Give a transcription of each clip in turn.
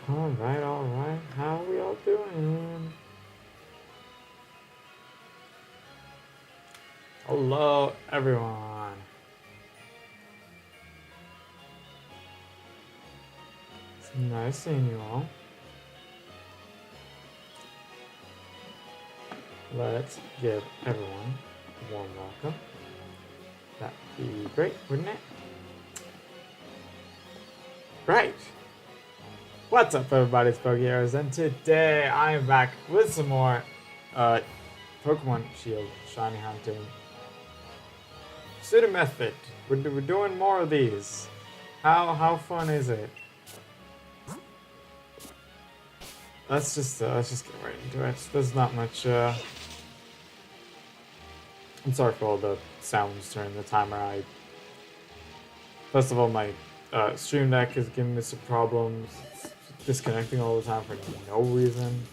Alright, alright. How are we all doing? Hello, everyone. It's nice seeing you all. Let's give everyone a warm welcome. That'd be great, wouldn't it? Right. What's up, everybody? It's Pokémon, and today I am back with some more Pokemon Shield Shiny Hunting. Masuda Method. We're doing more of these. How fun is it? Let's just get right into it. There's not much. I'm sorry for all the sounds during the timer. First of all, my stream deck is giving me some problems. It's disconnecting all the time for no reason.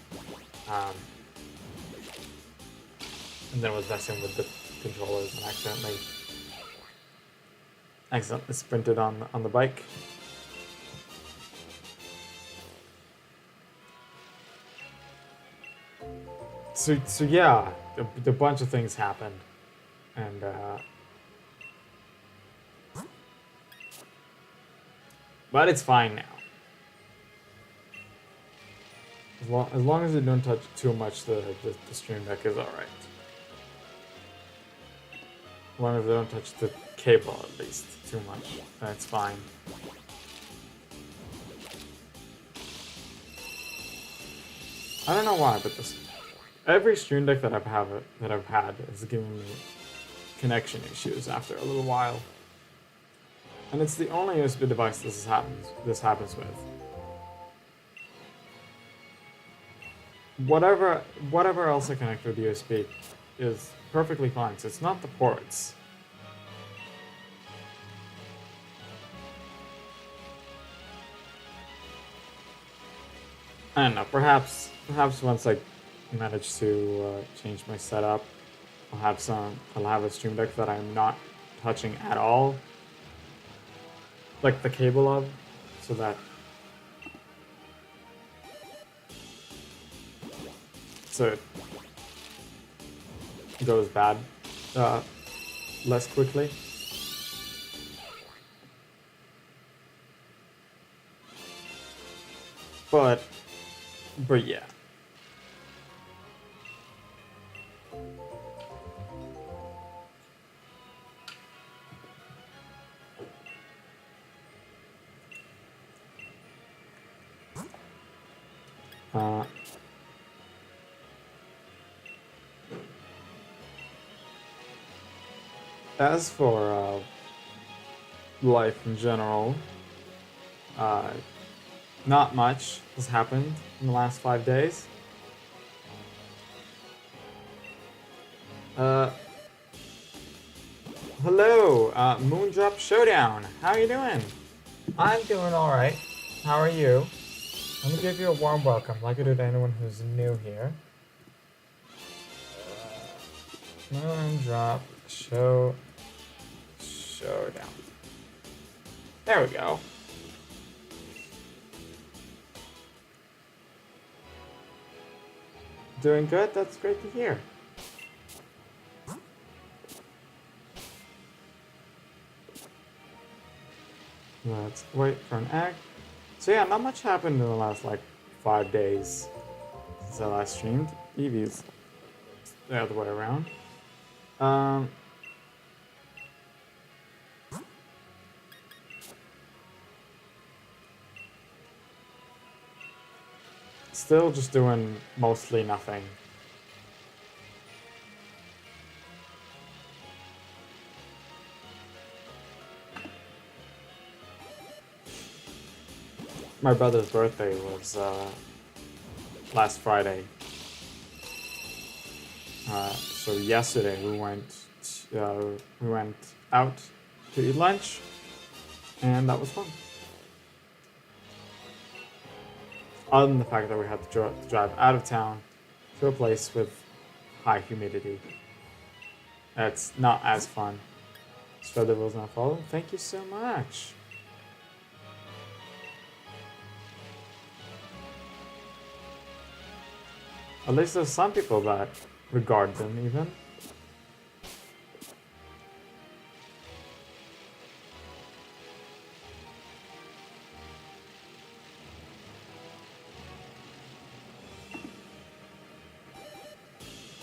And then was messing with the controllers and accidentally sprinted on the bike. So yeah, a bunch of things happened, and but it's fine now. As long as it don't touch too much, the stream deck is alright. As long as they don't touch the cable, at least, too much, that's fine. I don't know why, but every stream deck that I've had is giving me connection issues after a little while, and it's the only USB device this happens with. Whatever else I connect with USB is perfectly fine. So it's not the ports. I don't know. Perhaps once I manage to change my setup, I'll have a stream deck that I'm not touching at all, like the cable of, so that it goes bad less quickly. But yeah. As for life in general, not much has happened in the last 5 days. Hello, Moondrop Showdown. How are you doing? I'm doing alright. How are you? Let me give you a warm welcome, like I do to anyone who's new here. Moondrop Showdown. There we go. Doing good? That's great to hear. Let's wait for an egg. So yeah, not much happened in the last 5 days since I last streamed. Eevee's the other way around. Still just doing mostly nothing. My brother's birthday was last Friday. So yesterday we went out to eat lunch, and that was fun. Other than the fact that we had to drive out of town to a place with high humidity. That's not as fun. Strada was not follow. Thank you so much. At least there's some people that regard them even.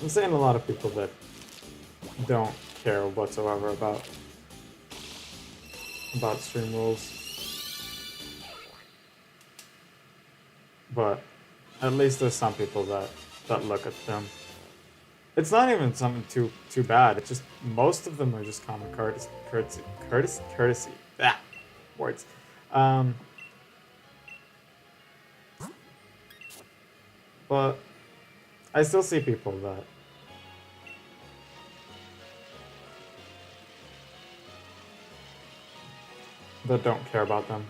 I'm saying a lot of people that don't care whatsoever about stream rules. But at least there's some people that look at them. It's not even something too bad. It's just most of them are just common courtesy. Ah, words. But I still see people that don't care about them.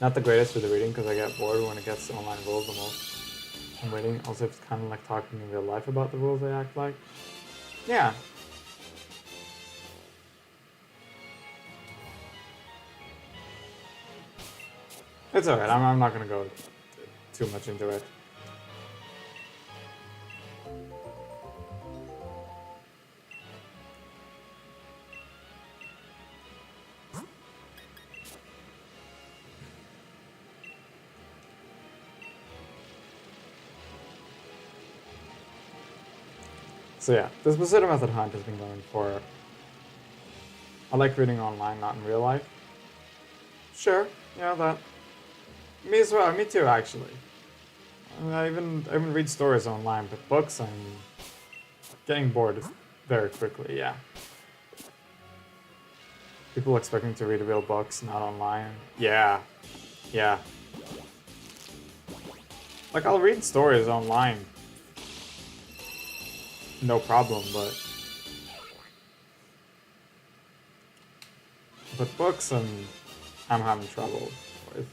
Not the greatest for the reading because I get bored when it gets to online rules the most. I'm reading. Also, it's kind of like talking in real life about the rules they act like. Yeah. It's alright. I'm not gonna go too much into it. So yeah, this Masuda Method Hunt has been going for... I like reading online, not in real life. Sure, yeah, that. Me as well, me too, actually. I even read stories online, but books, I'm getting bored very quickly, yeah. People expecting to read real books, not online. Yeah. Yeah. Like, I'll read stories online. No problem, but books I'm having trouble with.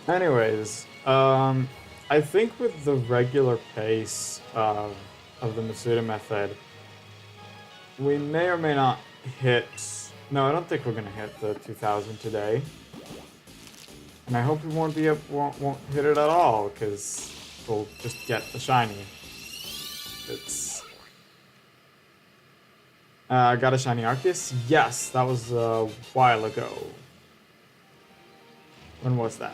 Anyways, I think with the regular pace of the Masuda method, we may or may not hit... No, I don't think we're gonna hit the 2000 today. And I hope we won't hit it at all, because we'll just get the shiny. It's... I got a shiny Arceus? Yes, that was a while ago. When was that?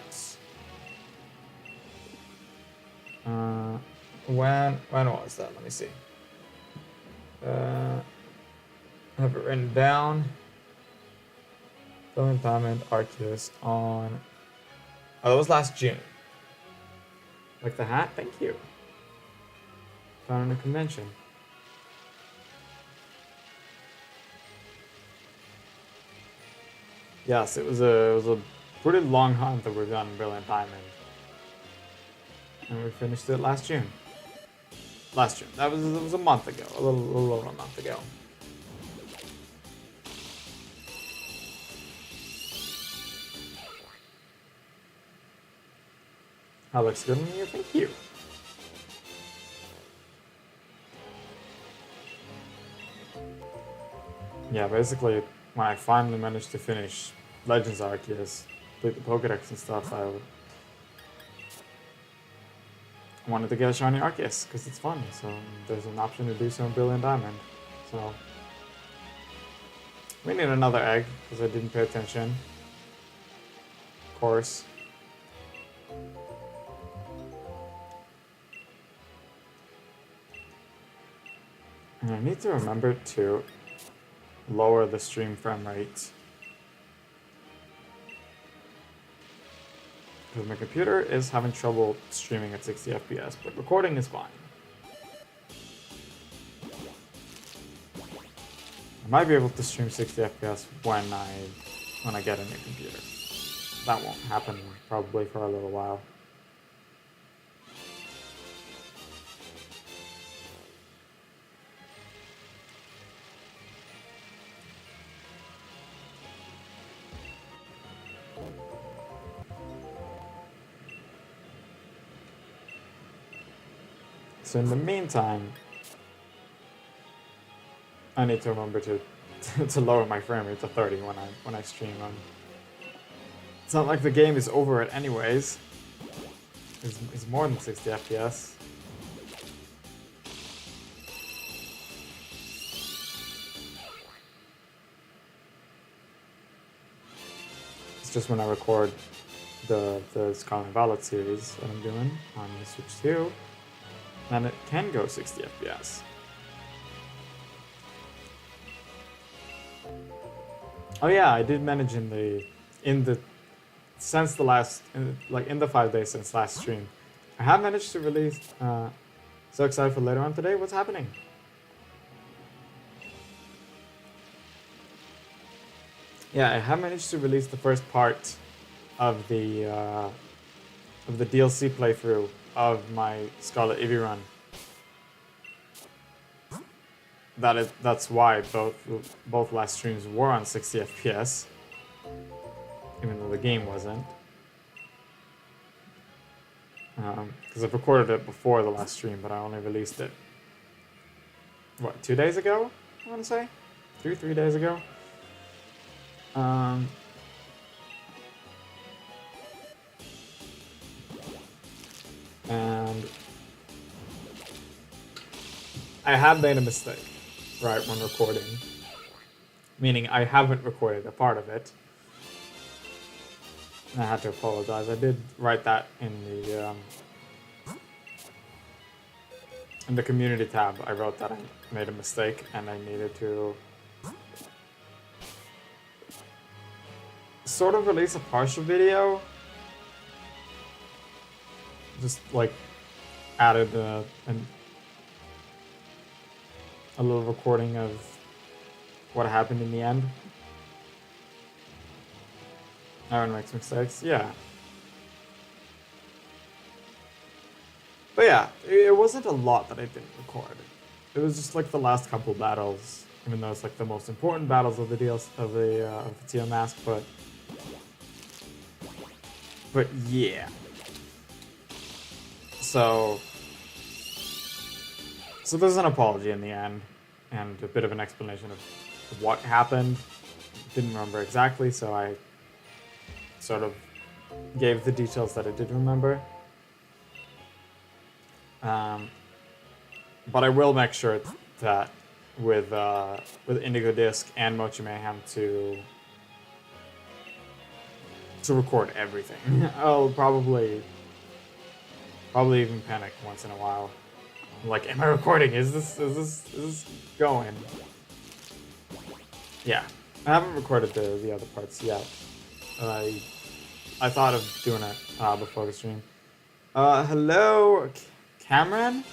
When was that? Let me see. I have it written down. Film Diamond Arceus on... Oh, that was last June. Like the hat? Thank you. Found in a convention. Yes, it was a pretty long hunt that we've done in Brilliant Diamond. And we finished it last June. Last June. It was a month ago. A little over a month ago. That looks good on you. Thank you. Yeah, basically, when I finally managed to finish Legends Arceus, complete the Pokédex and stuff, I wanted to get a shiny Arceus because it's fun. So there's an option to do so in Brilliant Diamond. So we need another egg because I didn't pay attention. Of course. And I need to remember to lower the stream frame rate. Because my computer is having trouble streaming at 60 FPS, but recording is fine. I might be able to stream 60 FPS when I get a new computer. That won't happen probably for a little while. So in the meantime, I need to remember to to lower my frame rate to 30 when I stream on. It's not like the game is over it anyways. It's more than 60 FPS. It's just when I record the Scarlet and Violet series that I'm doing on the Switch 2, then it can go 60 FPS. Oh yeah, I did manage in the since the last in the 5 days since last stream, I have managed to release. So excited for later on today. What's happening? Yeah, I have managed to release the first part of the DLC playthrough of my Scarlet Eevee run. That's why both last streams were on 60 FPS, even though the game wasn't. Because I've recorded it before the last stream, but I only released it, what, 2 days ago? I want to say 3 days ago. And I have made a mistake, right, when recording. Meaning I haven't recorded a part of it. And I had to apologize. I did write that in the community tab. I wrote that I made a mistake and I needed to sort of release a partial video. Just like added a little recording of what happened in the end. Everyone makes mistakes, yeah. But yeah, it wasn't a lot that I didn't record. It was just like the last couple battles, even though it's like the most important battles of the DLC of the Teal Mask. But yeah. So there's an apology in the end, and a bit of an explanation of what happened. Didn't remember exactly, so I sort of gave the details that I did remember. But I will make sure that with Indigo Disc and Mochi Mayhem to record everything. I'll probably even panic once in a while. I'm like, am I recording? Is this going? Yeah, I haven't recorded the other parts yet. I thought of doing it before the stream. Hello, Cameron?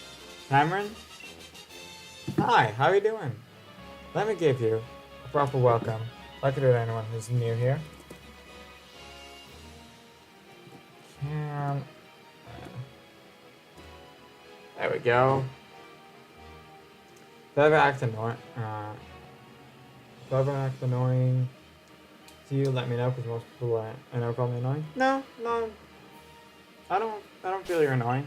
Cameron? Hi, how are you doing? Let me give you a proper welcome, like I do to anyone who's new here. Cam. There we go. If I ever act annoying to you, let me know, because most people I know call me annoying. No, I don't feel you're annoying.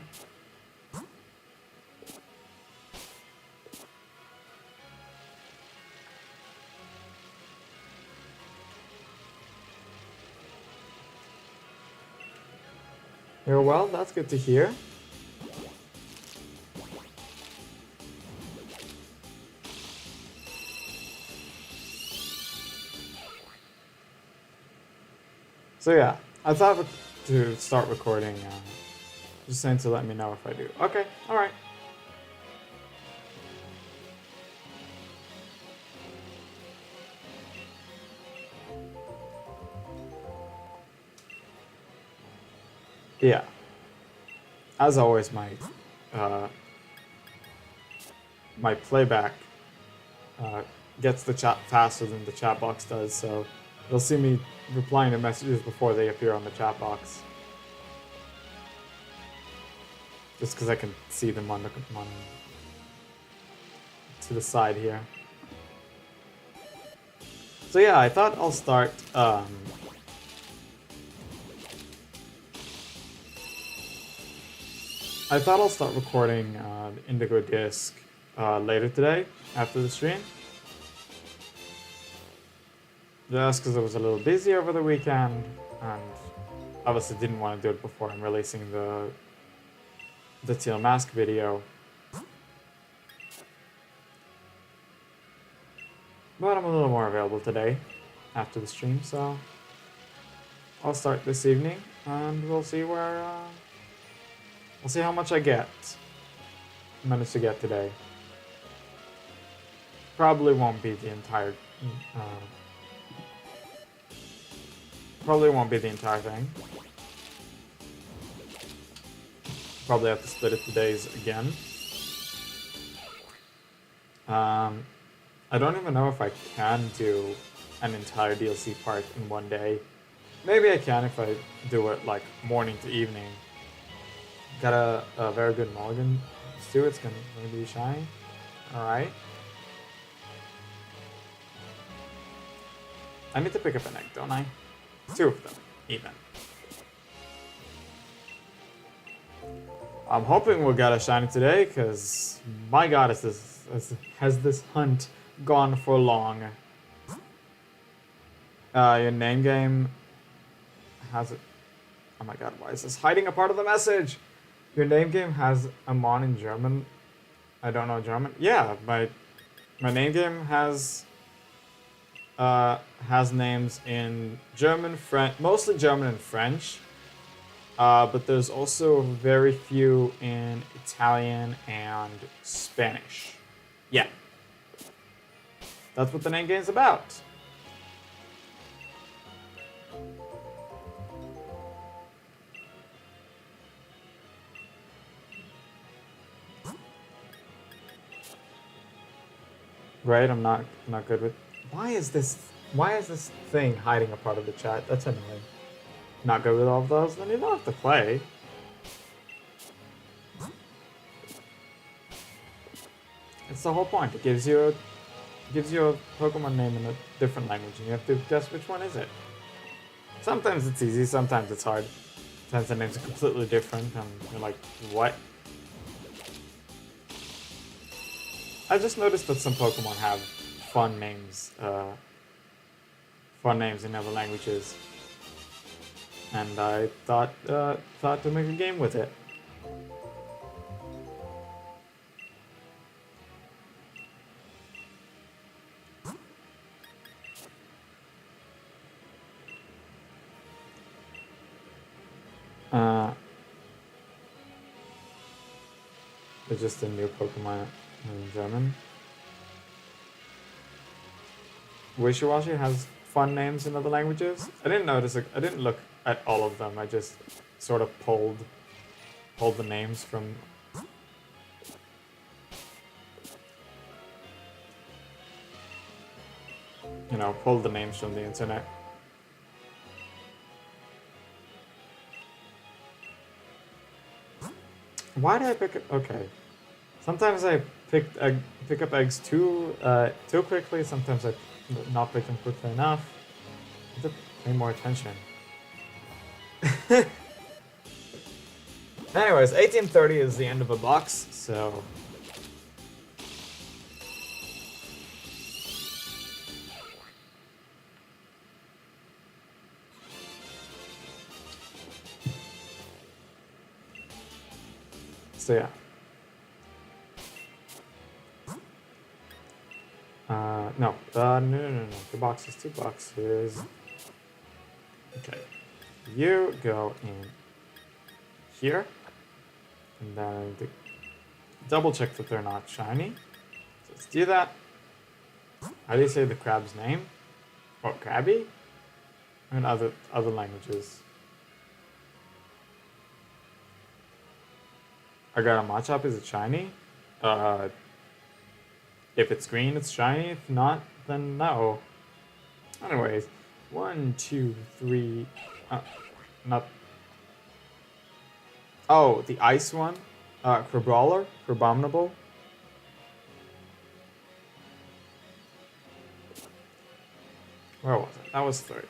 You're well, that's good to hear. So yeah, I thought to start recording, just saying to let me know if I do. Okay, alright. Yeah. As always, my playback gets the chat faster than the chat box does, so you'll see me replying to messages before they appear on the chat box. Just because I can see them on to the side here. So yeah, I thought I'll start I thought I'll start recording the Indigo Disc later today after the stream. Just because I was a little busy over the weekend and obviously didn't want to do it before I'm releasing the Teal Mask video. But I'm a little more available today after the stream, so I'll start this evening and we'll see where we'll see how much I manage to get today. Probably won't be the entire thing. Probably have to split it to days again. I don't even know if I can do an entire DLC part in one day. Maybe I can if I do it like morning to evening. Got a very good mulligan too. It's gonna be shiny. Alright. I need to pick up an egg, don't I? 2 of them, even. I'm hoping we'll get a shiny today, because my god, has this hunt gone for long. Your name game has it. Oh my god, why is this hiding a part of the message? Your name game has a mon in German. I don't know German. Yeah, my name game has names in German, French, mostly German and French. But there's also very few in Italian and Spanish. Yeah. That's what the name game is about. Right, I'm not good with. Why is this thing hiding a part of the chat? That's annoying. Not good with all of those, then you don't have to play. It's the whole point. It gives you a Pokemon name in a different language, and you have to guess which one is it. Sometimes it's easy, sometimes it's hard. Sometimes the names are completely different, and you're like, what? I just noticed that some Pokemon have fun names in other languages. And I thought to make a game with it. It's just a new Pokemon in German. Wishiwashi has fun names in other languages. I didn't notice it. I didn't look at all of them. I just sort of pulled the names from. You know, pulled the names from the internet. Why did I pick it? Okay. Sometimes I pick up eggs too quickly. Sometimes I not pick them quickly enough. I have to pay more attention. Anyways, 1830 is the end of a box, so. So yeah. No. No. The box is 2 boxes. Okay. You go in here. And then double check that they're not shiny. So let's do that. How do you say the crab's name? What, Krabby? In other languages. I got a Machop, is it shiny? If it's green, it's shiny. If not, then no. Anyways, 1, 2, 3. Not. Oh, the ice one. Crabrawler, Crabominable. Where was it? That was 3.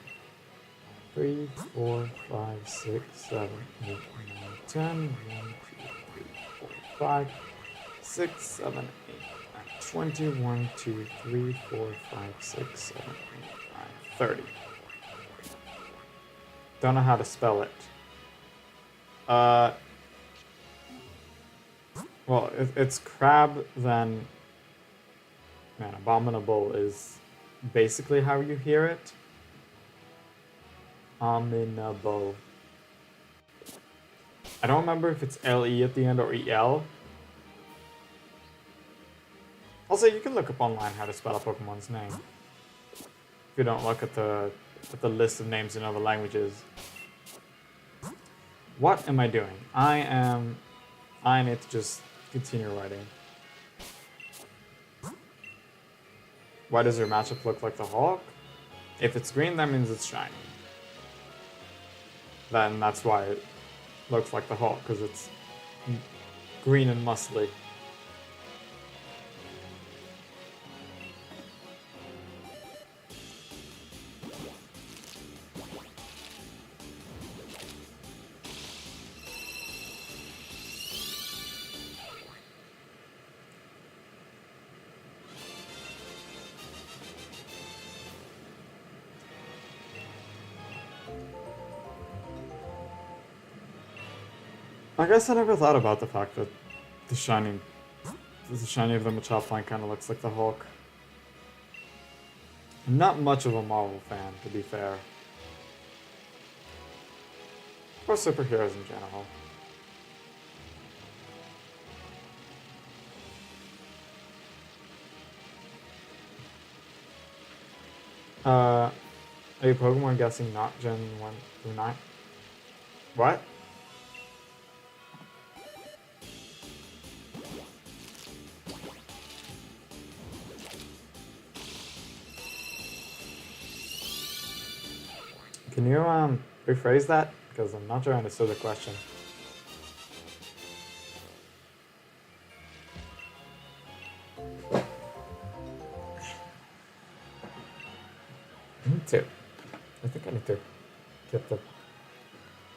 3, 4, 5, 6, 7, 8, 9, 10, 1, 2, 3, 5, 6, 7, 8, 9, 20, 1, 2, 3, 4, 5, 6, 7, 8, 9, 30. Don't know how to spell it. Well, if it's crab, then man, abominable is basically how you hear it. Abominable. I don't remember if it's LE at the end or EL. Also, you can look up online how to spell a Pokemon's name. If you don't look at the list of names in other languages. What am I doing? I need to just continue writing. Why does your matchup look like the Hawk? If it's green, that means it's shiny. Then that's why it looks like the Hawk, because it's green and muscly. I guess I never thought about the fact that the shiny of the Machop line kind of looks like the Hulk. I'm not much of a Marvel fan, to be fair. Or superheroes in general. Are you Pokemon guessing not Gen 1 through 9? What? Can you rephrase that? Because I'm not sure I understood the question. I need to. I think I need to get the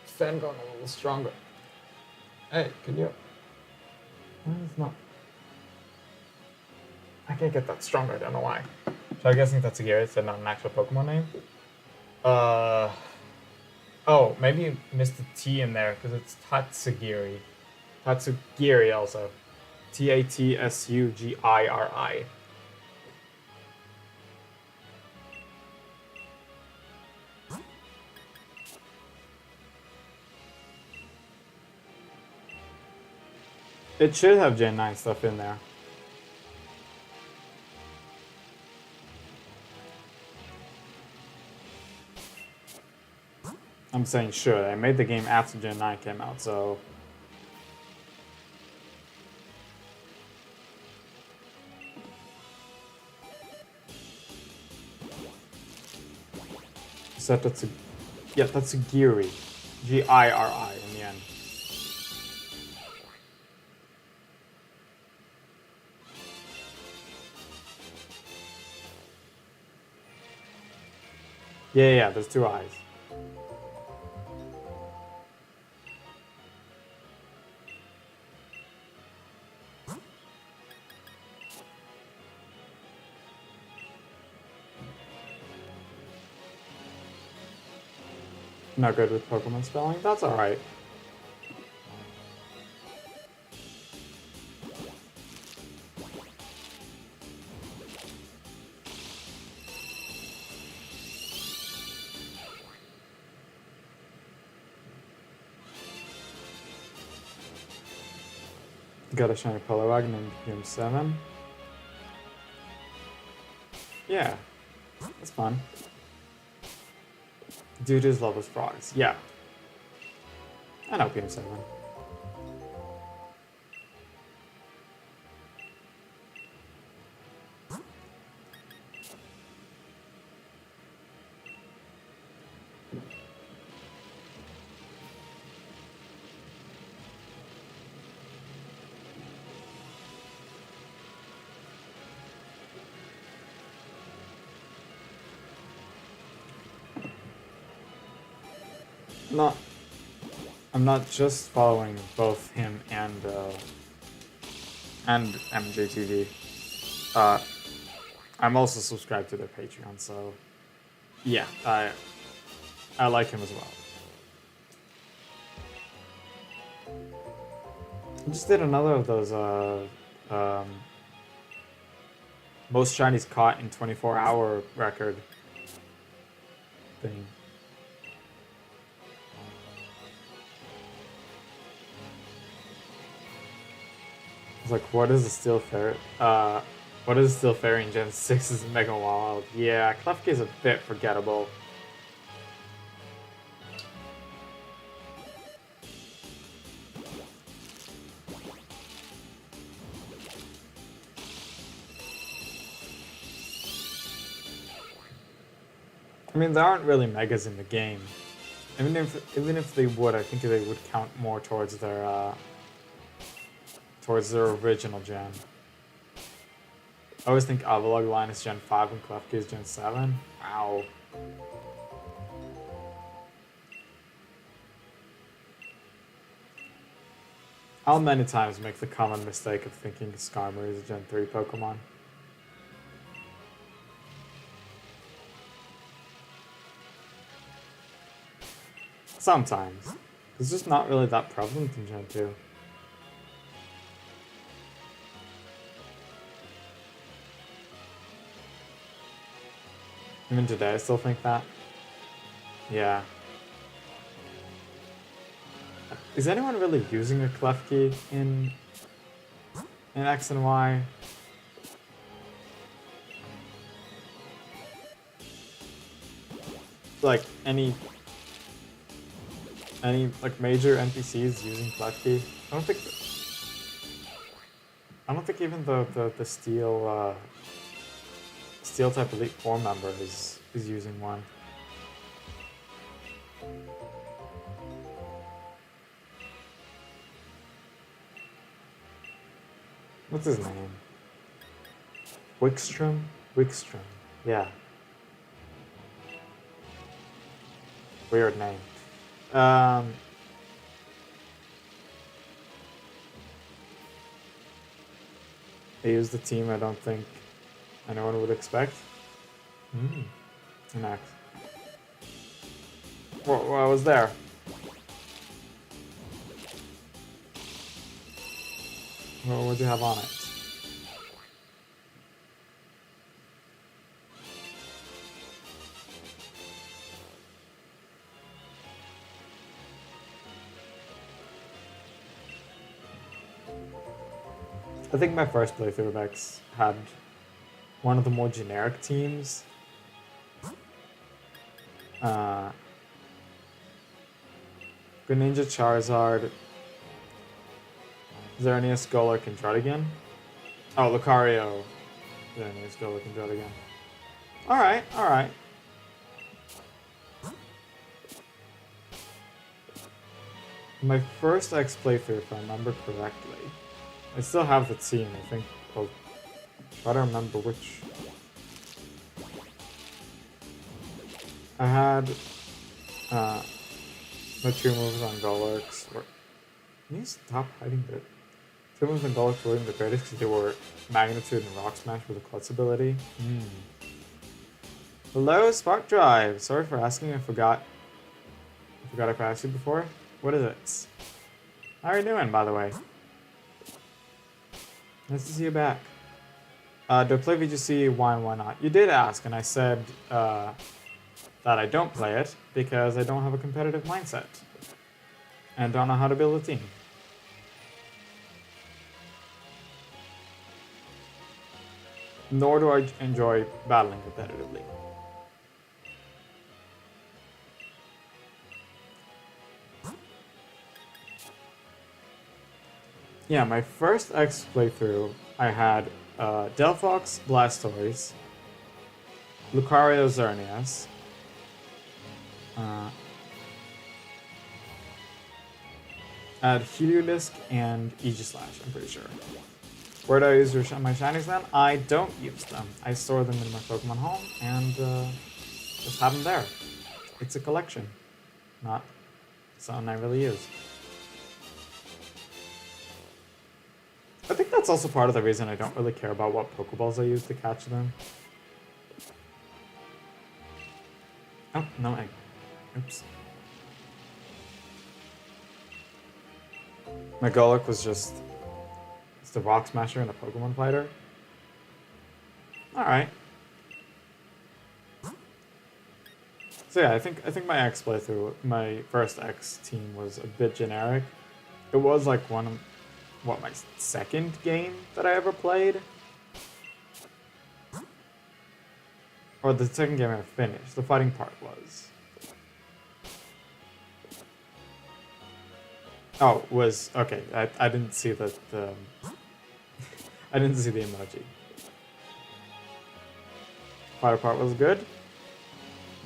fan going a little stronger. Hey, can you? It's not. I can't get that stronger. I don't know why. So I'm guessing that's a Gary. It's not an actual Pokemon name. Oh, maybe you missed the T in there because it's Tatsugiri. Tatsugiri also. Tatsugiri. It should have Gen 9 stuff in there. I'm saying sure. I made the game after Gen 9 came out, so... So that's a... Yeah, that's a Giri. Giri in the end. Yeah, there's two eyes. Not good with Pokemon spelling? That's alright. Got a shiny Poliwag named PM7. Yeah, that's fun. Dude is love with frogs. Yeah. I know PM7. I'm not just following both him and and MJTV. I'm also subscribed to their Patreon, so yeah, I like him as well. I just did another of those most shinies caught in 24-hour record thing. It's like, what is a steel fairy? What is a steel fairy in Gen 6 is Mega Wild. Yeah, Klefki is a bit forgettable. I mean, there aren't really megas in the game. Even if they would, I think they would count more towards their original gen. I always think Avalog line is Gen 5 and Klefki is Gen 7. Wow. I'll many times make the common mistake of thinking Skarmory is a Gen 3 Pokemon. Sometimes. It's just not really that prevalent in Gen 2. Even today, I still think that. Yeah. Is anyone really using a Klefki in X and Y? Like any like major NPCs using Klefki? I don't think even the steel type Elite Four member is using one. What's his name? Wickstrom? Wickstrom. Yeah. Weird name. He used the team I don't think anyone would expect. An axe. What was there? What would you have on it? I think my first playthrough of X had one of the more generic teams. Greninja, Charizard, Xerneas, Golurk, and Druddigon. Oh, Lucario, Xerneas, Golurk, and Druddigon. Alright, alright. My first X playthrough, if I remember correctly, I still have the team, I think. I'll try to remember which. I had my two moves on Golurks. Can you stop hiding the two moves on Golurks were the greatest because they were Magnitude and Rock Smash with a Klutz ability. Hello, Spark Drive. Sorry for asking. I forgot if I asked you before. What is it? How are you doing, by the way? Nice to see you back. Do I play VGC? Why and why not? You did ask, and I said that I don't play it because I don't have a competitive mindset and don't know how to build a team. Nor do I enjoy battling competitively. Yeah, my first X playthrough, I had Delphox, Blastoise, Lucario, Xerneas, I had Heliolisk and Aegislash, I'm pretty sure. Where do I use my shinies then? I don't use them. I store them in my Pokemon home and just have them there. It's a collection, not something I really use. I think that's that's also part of the reason I don't really care about what Pokeballs I use to catch them. Oh, no egg. Oops. My Golok was just... It's the Rock Smasher and a Pokemon Fighter. Alright. So yeah, I think my X playthrough, my first X team was a bit generic. It was like my second game that I ever played? Or the second game I finished. The fighting part was. Oh, was... Okay, I didn't see the I didn't see the emoji. Fighter part was good?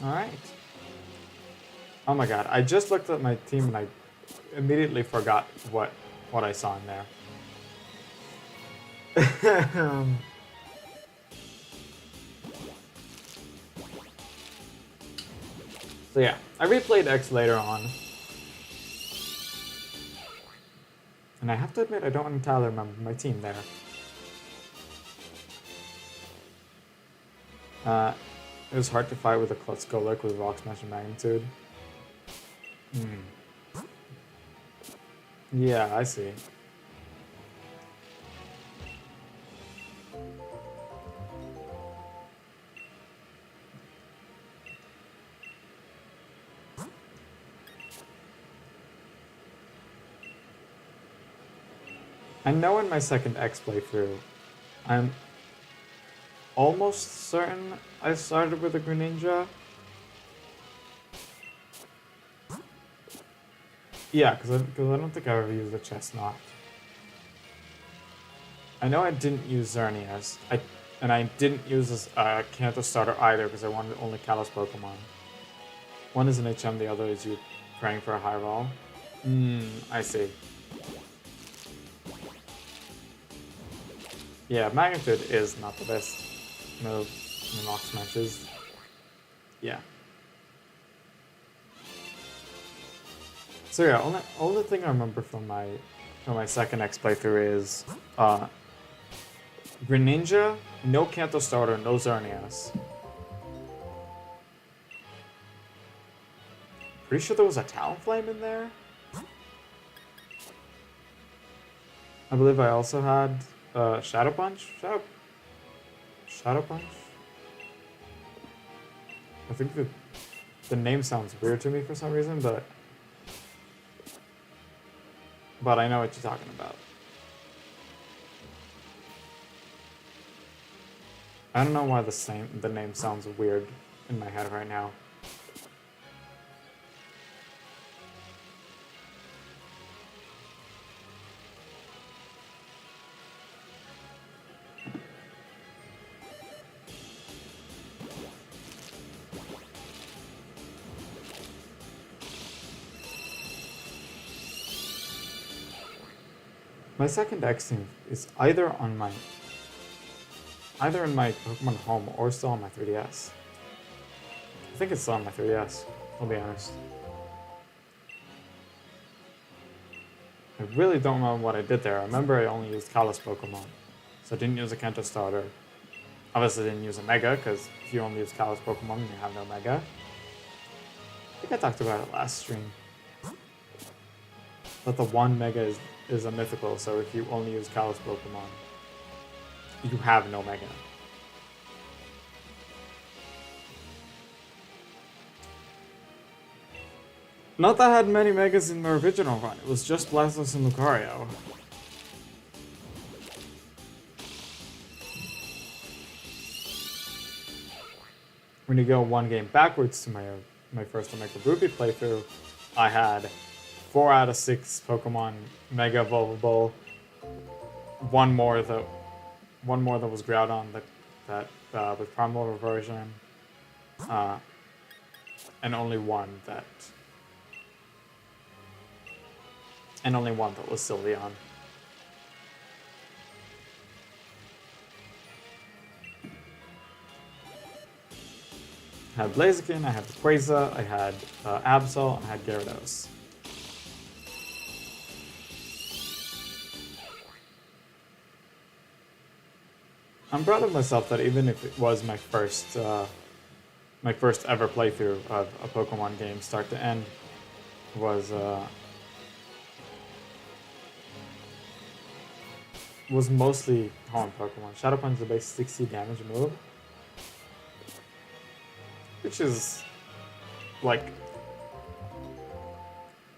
Alright. Oh my god, I just looked at my team and I immediately forgot what I saw in there. So yeah, I replayed X later on. And I have to admit, I don't entirely remember my team there. It was hard to fight with a Klutz Golok with Rock Smash and Magnitude. Yeah, I see. I know in my second X playthrough, I'm almost certain I started with a Greninja. Yeah, because I don't think I ever used a Chestnut. I know I didn't use Xerneas, and I didn't use this Kanto starter either because I wanted only Kalos Pokemon. One is an HM, the other is you praying for a high roll. I see. Yeah, Magnitude is not the best move in Rock Smashes. Yeah. So yeah, only thing I remember from my second X playthrough is Greninja, no Kanto starter, no Xerneas. Pretty sure there was a Talonflame in there. I believe I also had Shadow Punch? Shadow Punch? I think the name sounds weird to me for some reason, but I know what you're talking about. I don't know why the name sounds weird in my head right now. My second X team is either in my Pokemon Home or still on my 3DS. I think it's still on my 3DS, I'll be honest. I really don't remember what I did there. I remember I only used Kalos Pokemon, so I didn't use a Kanto starter. Obviously I didn't use a Mega, because if you only use Kalos Pokemon, you have no Mega. I think I talked about it last stream. But the one Mega is a mythical, so if you only use Kalos Pokemon, you have no Mega. Not that I had many Megas in the original run, it was just Blastoise and Lucario. When you go one game backwards to my first Omega Ruby playthrough, I had 4 out of 6 Pokemon Mega Evolvable. One more that was Groudon that with Primal Reversion, and only one that was Sylveon. I had Blaziken, I had Rayquaza, I had Absol, and I had Gyarados. I'm proud of myself that even if it was my first ever playthrough of a Pokemon game, start to end, was mostly calling Pokemon. Shadow Punch is a base 60 damage move, which is like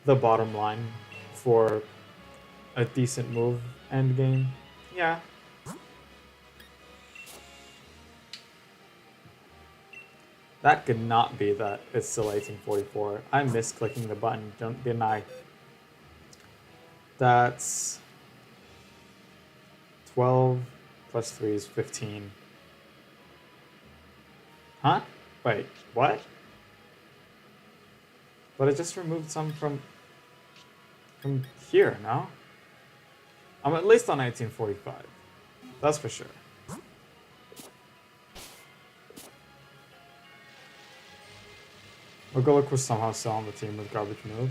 the bottom line for a decent move end game. Yeah. That could not be that it's still 1844. I miss clicking the button, didn't I? That's 12 plus 3 is 15. Huh? Wait, what? But I just removed some from here, no? I'm at least on 1845. That's for sure. Golok was somehow still on the team with Garbage Move.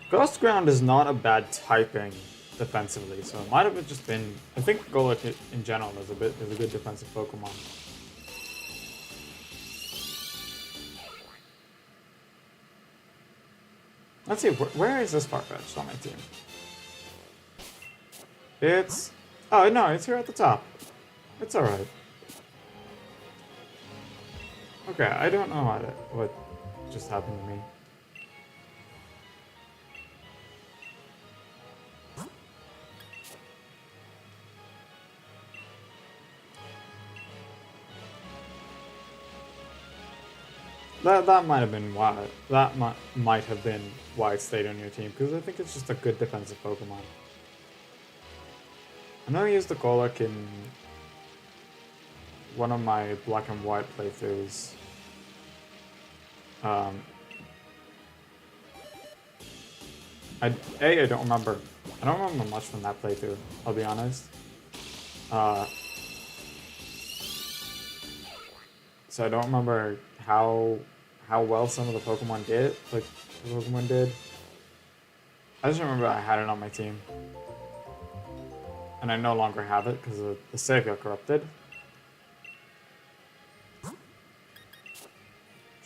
Ghost Ground is not a bad typing defensively, so it might have just been. I think Golok in general is a good defensive Pokemon. Let's see, where is this Farfetch'd on my team? It's... Oh, no, it's here at the top. It's alright. Okay, I don't know what just happened to me. That might have been why. That might have been why it stayed on your team, because I think it's just a good defensive Pokemon. I know I used the Golok in one of my Black and White playthroughs. I don't remember. I don't remember much from that playthrough, I'll be honest. So I don't remember how well some of the Pokemon did. Like, the Pokemon did. I just remember I had it on my team. And I no longer have it because the save got corrupted.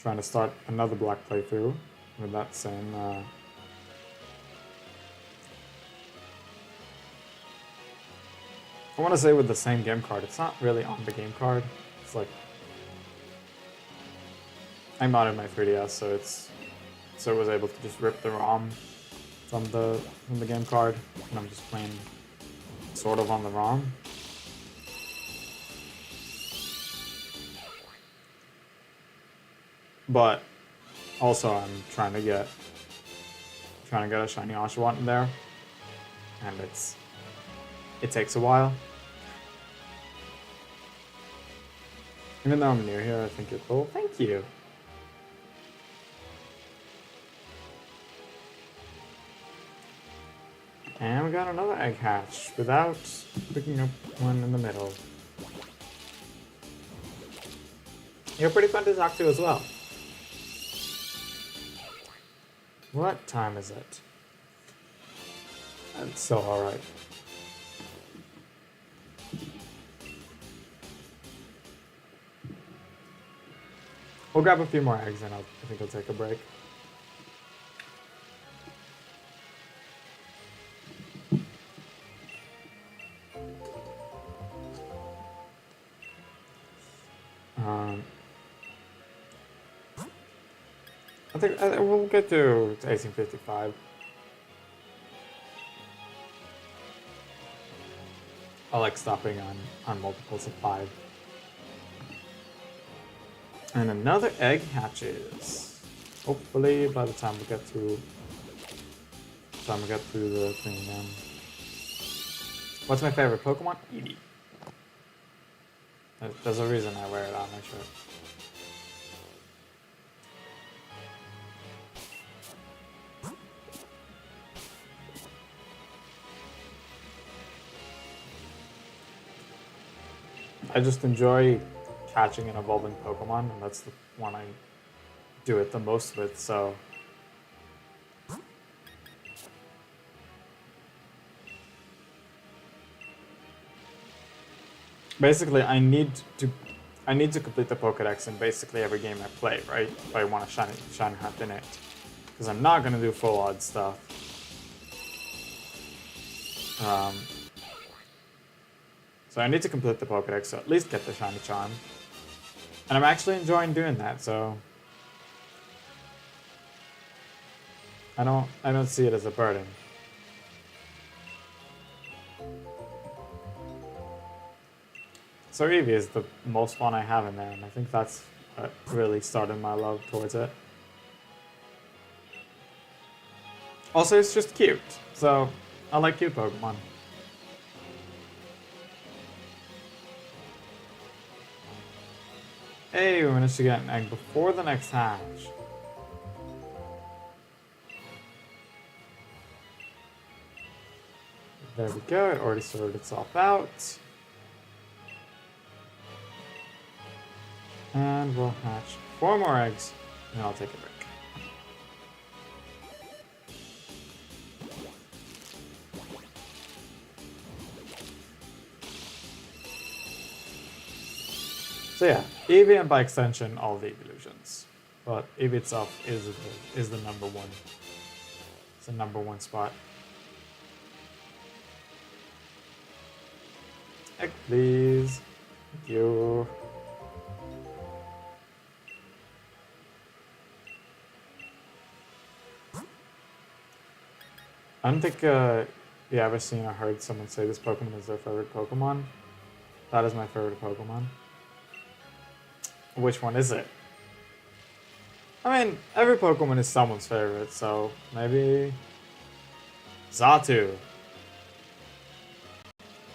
Trying to start another Black playthrough with that same... I want to say with the same game card. It's not really on the game card. It's like... I modded my 3DS, so it was able to just rip the ROM from the game card, and I'm just playing sort of on the ROM. But also I'm trying to get a shiny Oshawott in there, and it takes a while. Even though I'm near here, I think you're cool. Thank you. And we got another egg hatch without picking up one in the middle. You're pretty fun to talk to as well. What time is it? It's still alright. We'll grab a few more eggs and I think I'll take a break. I think we'll get to 1855. I like stopping on multiples of 5. And another egg hatches. Hopefully by the time we get through the thing again. What's my favorite Pokemon? Eevee. There's a reason I wear it on my shirt. I just enjoy catching and evolving Pokemon, and that's the one I do it the most with, so... Basically, I need to complete the Pokédex in basically every game I play, right? If I want a shiny hunt in it, because I'm not gonna do full odd stuff. So I need to complete the Pokédex, so at least get the shiny charm. And I'm actually enjoying doing that, so I don't see it as a burden. So Eevee is the most fun I have in there, and I think that's what really started my love towards it. Also, it's just cute, so I like cute Pokemon. Hey, we managed to get an egg before the next hatch. There we go, it already sorted itself out. And we'll hatch 4 more eggs, and I'll take a break. So yeah, Eevee and by extension all the evolutions. But Eevee itself is the number one. It's the number one spot. Egg, please. Thank you. I don't think you ever seen or heard someone say this Pokemon is their favorite Pokemon. That is my favorite Pokemon. Which one is it? I mean, every Pokemon is someone's favorite, so maybe Xatu.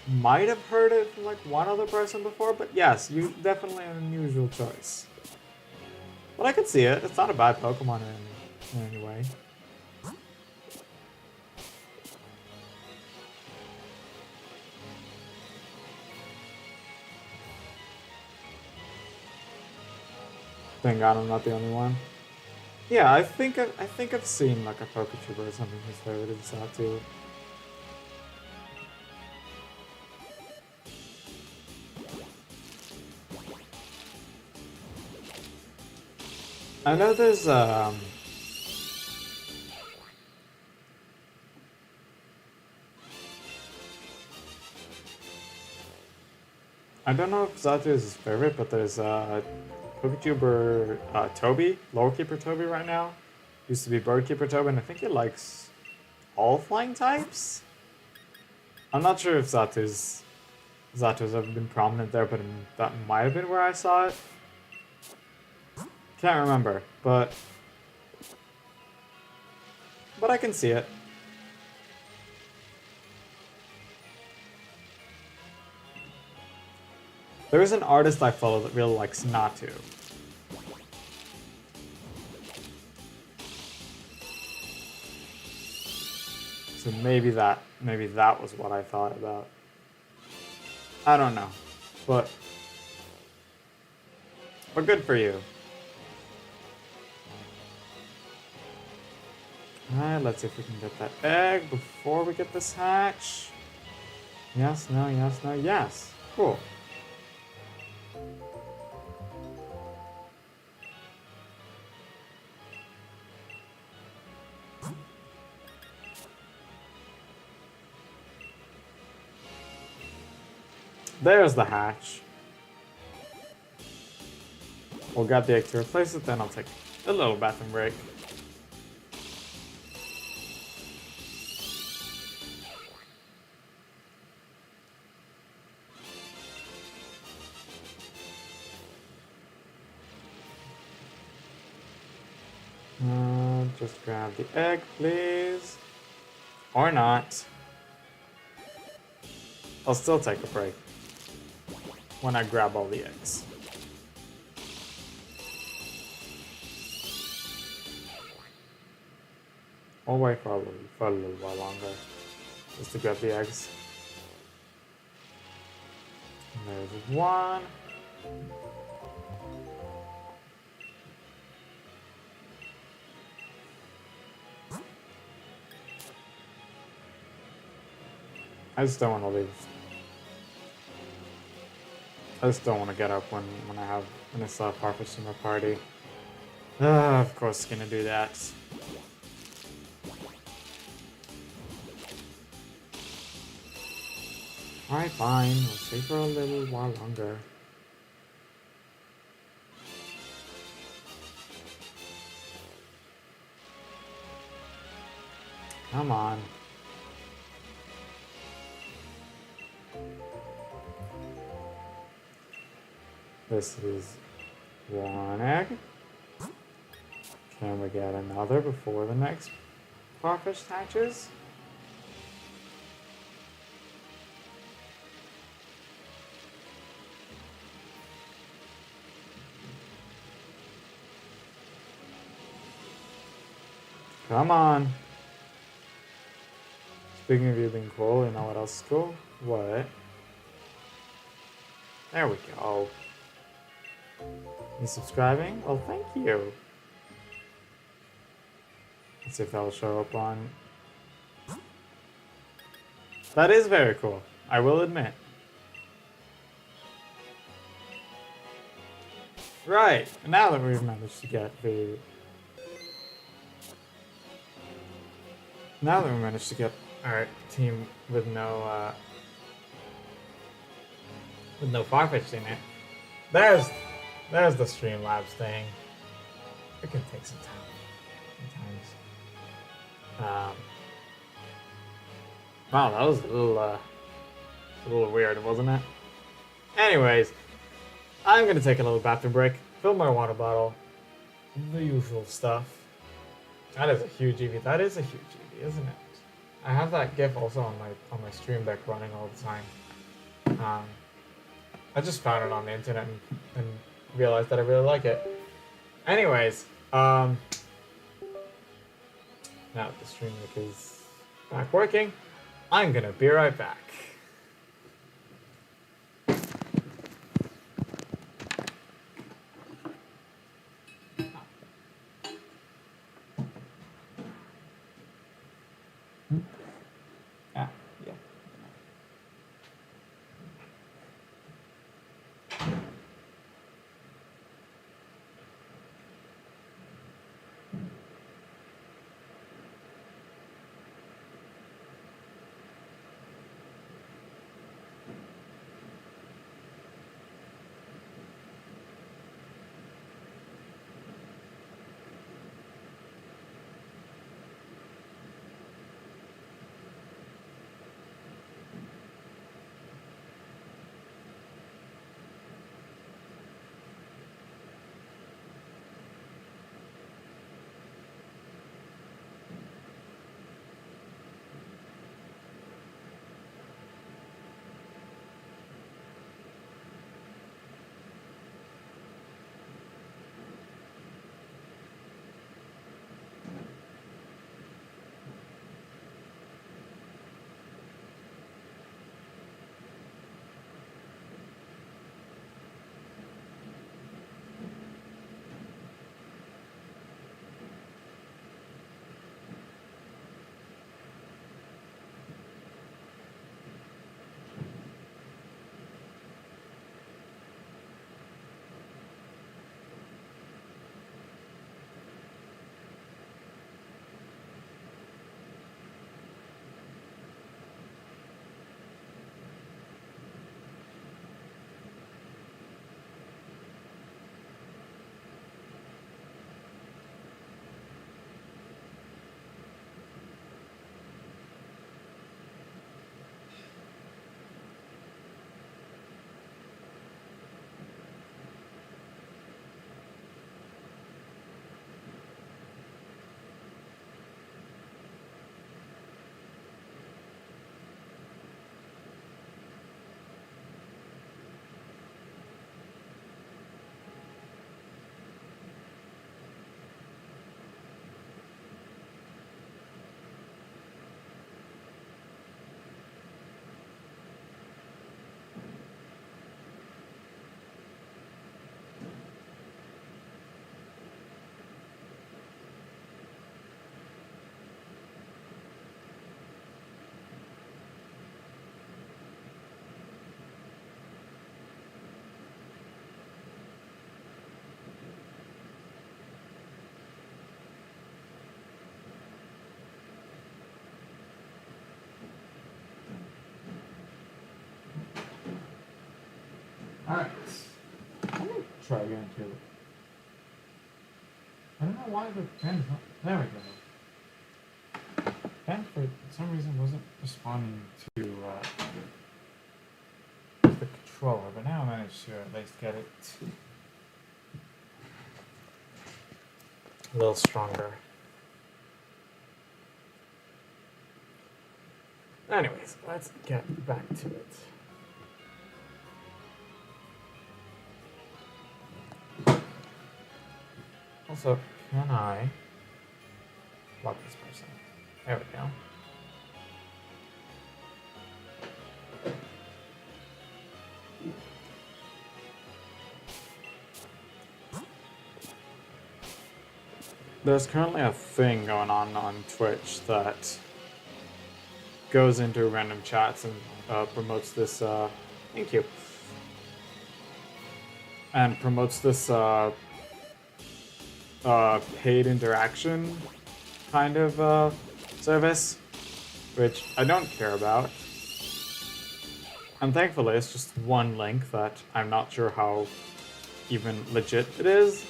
Might have heard it from like one other person before, but yes, you definitely an unusual choice. But I could see it. It's not a bad Pokemon in any way. Thank God I'm not the only one. Yeah, I think I've seen like a Poketuber or something whose favorite is Xatu. I know there's I don't know if Xatu is his favorite, but there's Poketuber Toby, Lowerkeeper Toby right now. Used to be Birdkeeper Toby, and I think he likes all flying types. I'm not sure if Xatu's ever been prominent there, but that might have been where I saw it. Can't remember, but I can see it. There is an artist I follow that really likes Natu. So maybe that was what I thought about. I don't know, but good for you. Alright, let's see if we can get that egg before we get this hatch. Yes, no, yes, no, yes. Cool. There's the hatch. We'll grab the egg to replace it, then I'll take a little bathroom break. Just grab the egg, please. Or not. I'll still take a break when I grab all the eggs. I'll wait for a little while longer just to grab the eggs. And there's one. I just don't want to leave. I just don't want to get up when I still have Farfetch'd in my party. Of course, it's gonna do that. Alright, fine. We'll stay for a little while longer. Come on. This is one egg. Can we get another before the next Farfetch'd hatches? Come on. Speaking of you being cool, you know what else is cool? What? There we go. You subscribing? Oh, thank you. Let's see if that'll show up on... That is very cool, I will admit. Right, now that we've managed to get the... Now that we managed to get our team with no Farfetch'd in it, there's the Streamlabs thing. It can take some time sometimes. Wow, that was a little weird, wasn't it? Anyways, I'm gonna take a little bathroom break, fill my water bottle, the usual stuff. That is a huge EV. That is a huge EV, isn't it? I have that GIF also on my stream deck running all the time. I just found it on the internet and realized that I really like it. Anyways, now that the stream deck is back working, I'm gonna be right back. Yeah. Alright. Let me try again too. I don't know why the pen's not. There we go. Pen for some reason wasn't responding to the controller, but now I managed to at least get it a little stronger. Anyways, let's get back to it. Also, can I block this person? There we go. There's currently a thing going on Twitch that goes into random chats and promotes this, thank you, and promotes this paid interaction kind of service, which I don't care about. And thankfully it's just one link that I'm not sure how even legit it is.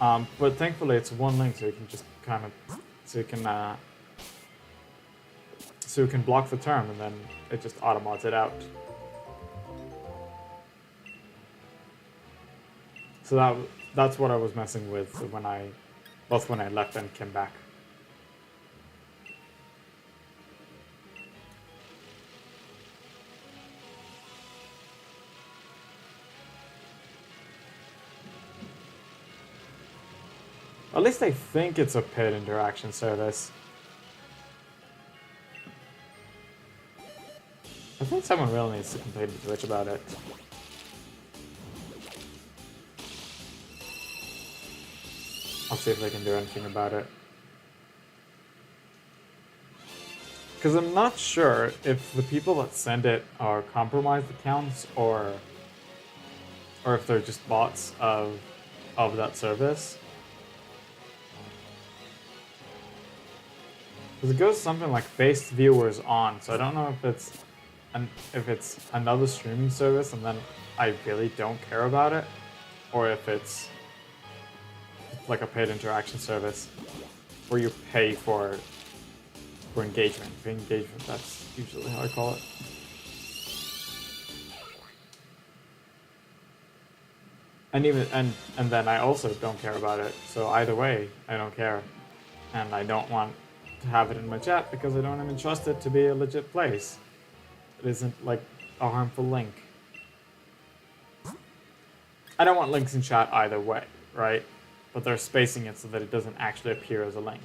But thankfully it's one link, so you can just kind of, so you can block the term and then it just automates it out. So that's what I was messing with both when I left and came back. At least I think it's a paid interaction service. I think someone really needs to complain to Twitch about it. I'll see if they can do anything about it. Because I'm not sure if the people that send it are compromised accounts or if they're just bots of that service. Because it goes something like based viewers on, so I don't know if it's another streaming service and then I really don't care about it, or if it's like a paid interaction service where you pay for engagement. For engagement, that's usually how I call it. And then I also don't care about it. So either way, I don't care. And I don't want to have it in my chat because I don't even trust it to be a legit place. It isn't like a harmful link. I don't want links in chat either way, right? But they're spacing it so that it doesn't actually appear as a link.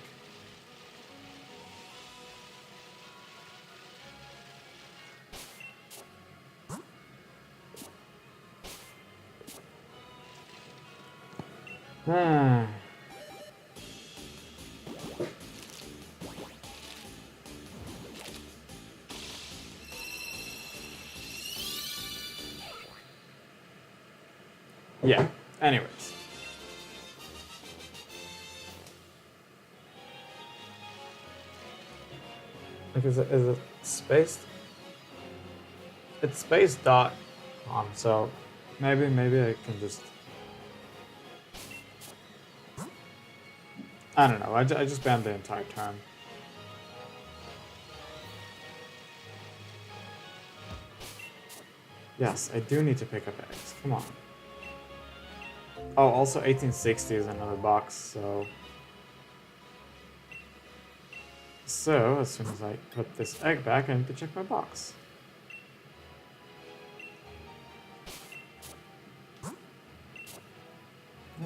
Yeah, anyways. Like, is it spaced? It's space.com, so maybe I can just... I don't know, I just banned the entire term. Yes, I do need to pick up eggs, come on. Oh, also 1860 is another box, so... So, as soon as I put this egg back, I need to check my box.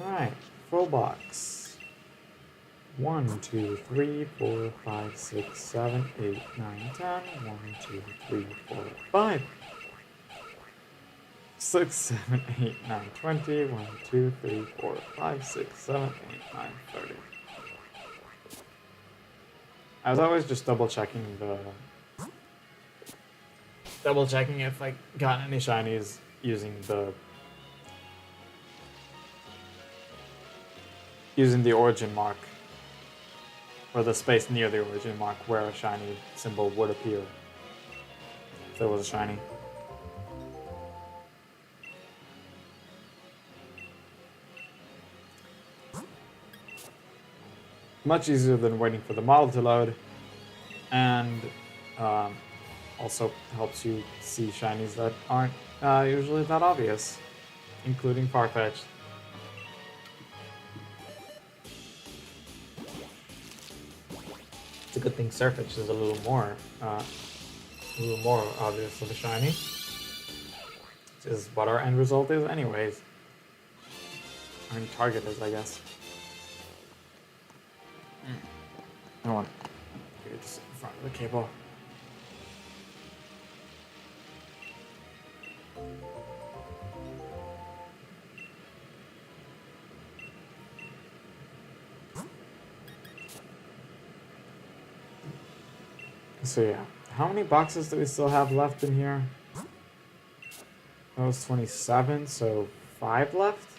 Alright, full box. 1, 2, 3, 4, 5, 6, 7, 8, 9, 10. 1, 2, 3, 4, 5. 6, 7, 8, 9, 20. 1, 2, 3, 4, 5, 6, 7, 8, 9, 30. I was always just double checking if I got any shinies using the origin mark, or the space near the origin mark where a shiny symbol would appear if there was a shiny. much easier than waiting for the model to load, and also helps you see shinies that aren't usually that obvious, including Farfetch'd. It's a good thing Farfetch'd is a little more obvious of a shiny, which is what our end result is anyways. Our end target is, I guess. I don't want to get this in front of the cable. So yeah, how many boxes do we still have left in here? That was 27, so 5 left?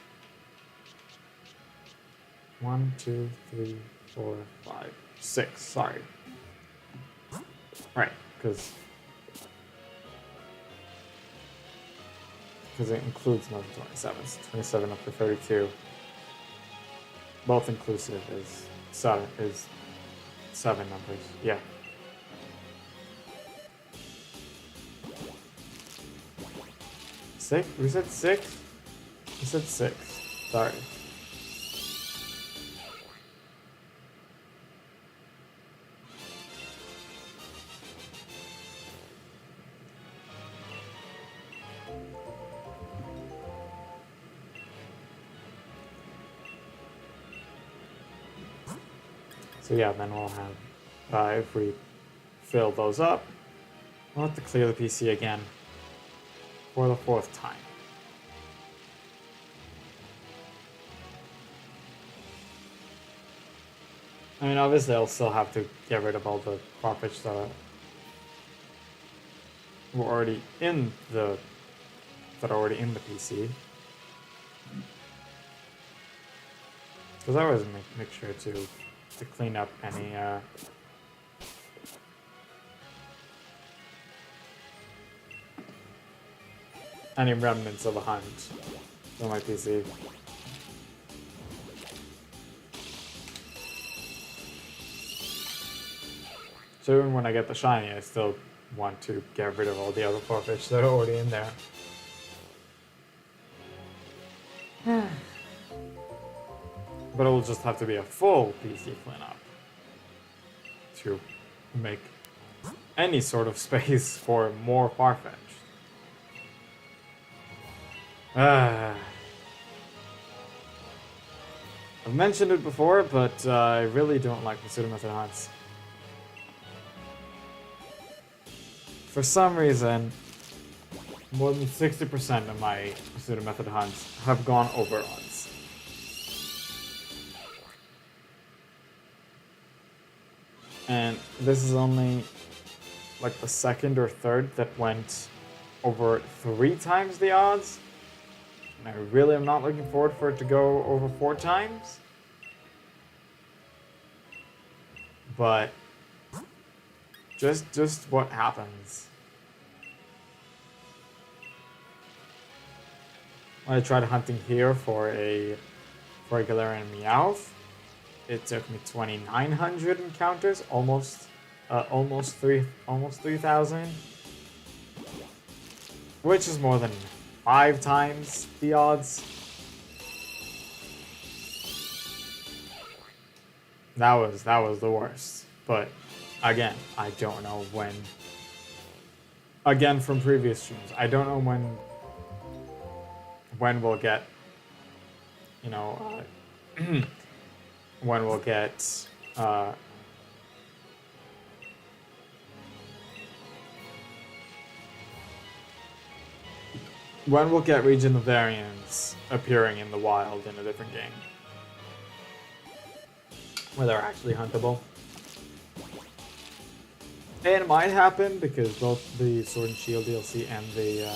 1, 2, 3, 4, 5, 6, sorry. Right, because it includes another 27, so 27 up to 32. Both inclusive is 7 numbers, yeah. Six? We said 6? We said 6. Sorry. So yeah, then we'll have, if we fill those up, we'll have to clear the PC again for the 4th time. I mean, obviously I'll still have to get rid of all the Farfetch'd that were already in the PC. Because I always make sure to clean up any remnants of a hunt on my PC. So even when I get the shiny, I still want to get rid of all the other Farfetch'd that are already in there. But it will just have to be a full PC cleanup to make any sort of space for more Farfetch'd. I've mentioned it before, but I really don't like Masuda Method Hunts. For some reason, more than 60% of my Masuda Method Hunts have gone overruns. And this is only like the 2nd or 3rd that went over 3 times the odds. And I really am not looking forward for it to go over 4 times. But just what happens. When I tried hunting here for a Galarian Meowth, it took me 2,900 encounters, almost 3,000, which is more than 5 times the odds. That was the worst. But again, I don't know when. Again, from previous streams, I don't know when we'll get, when we'll get regional variants appearing in the wild in a different game, where they're actually huntable. And it might happen because both the Sword and Shield DLC and the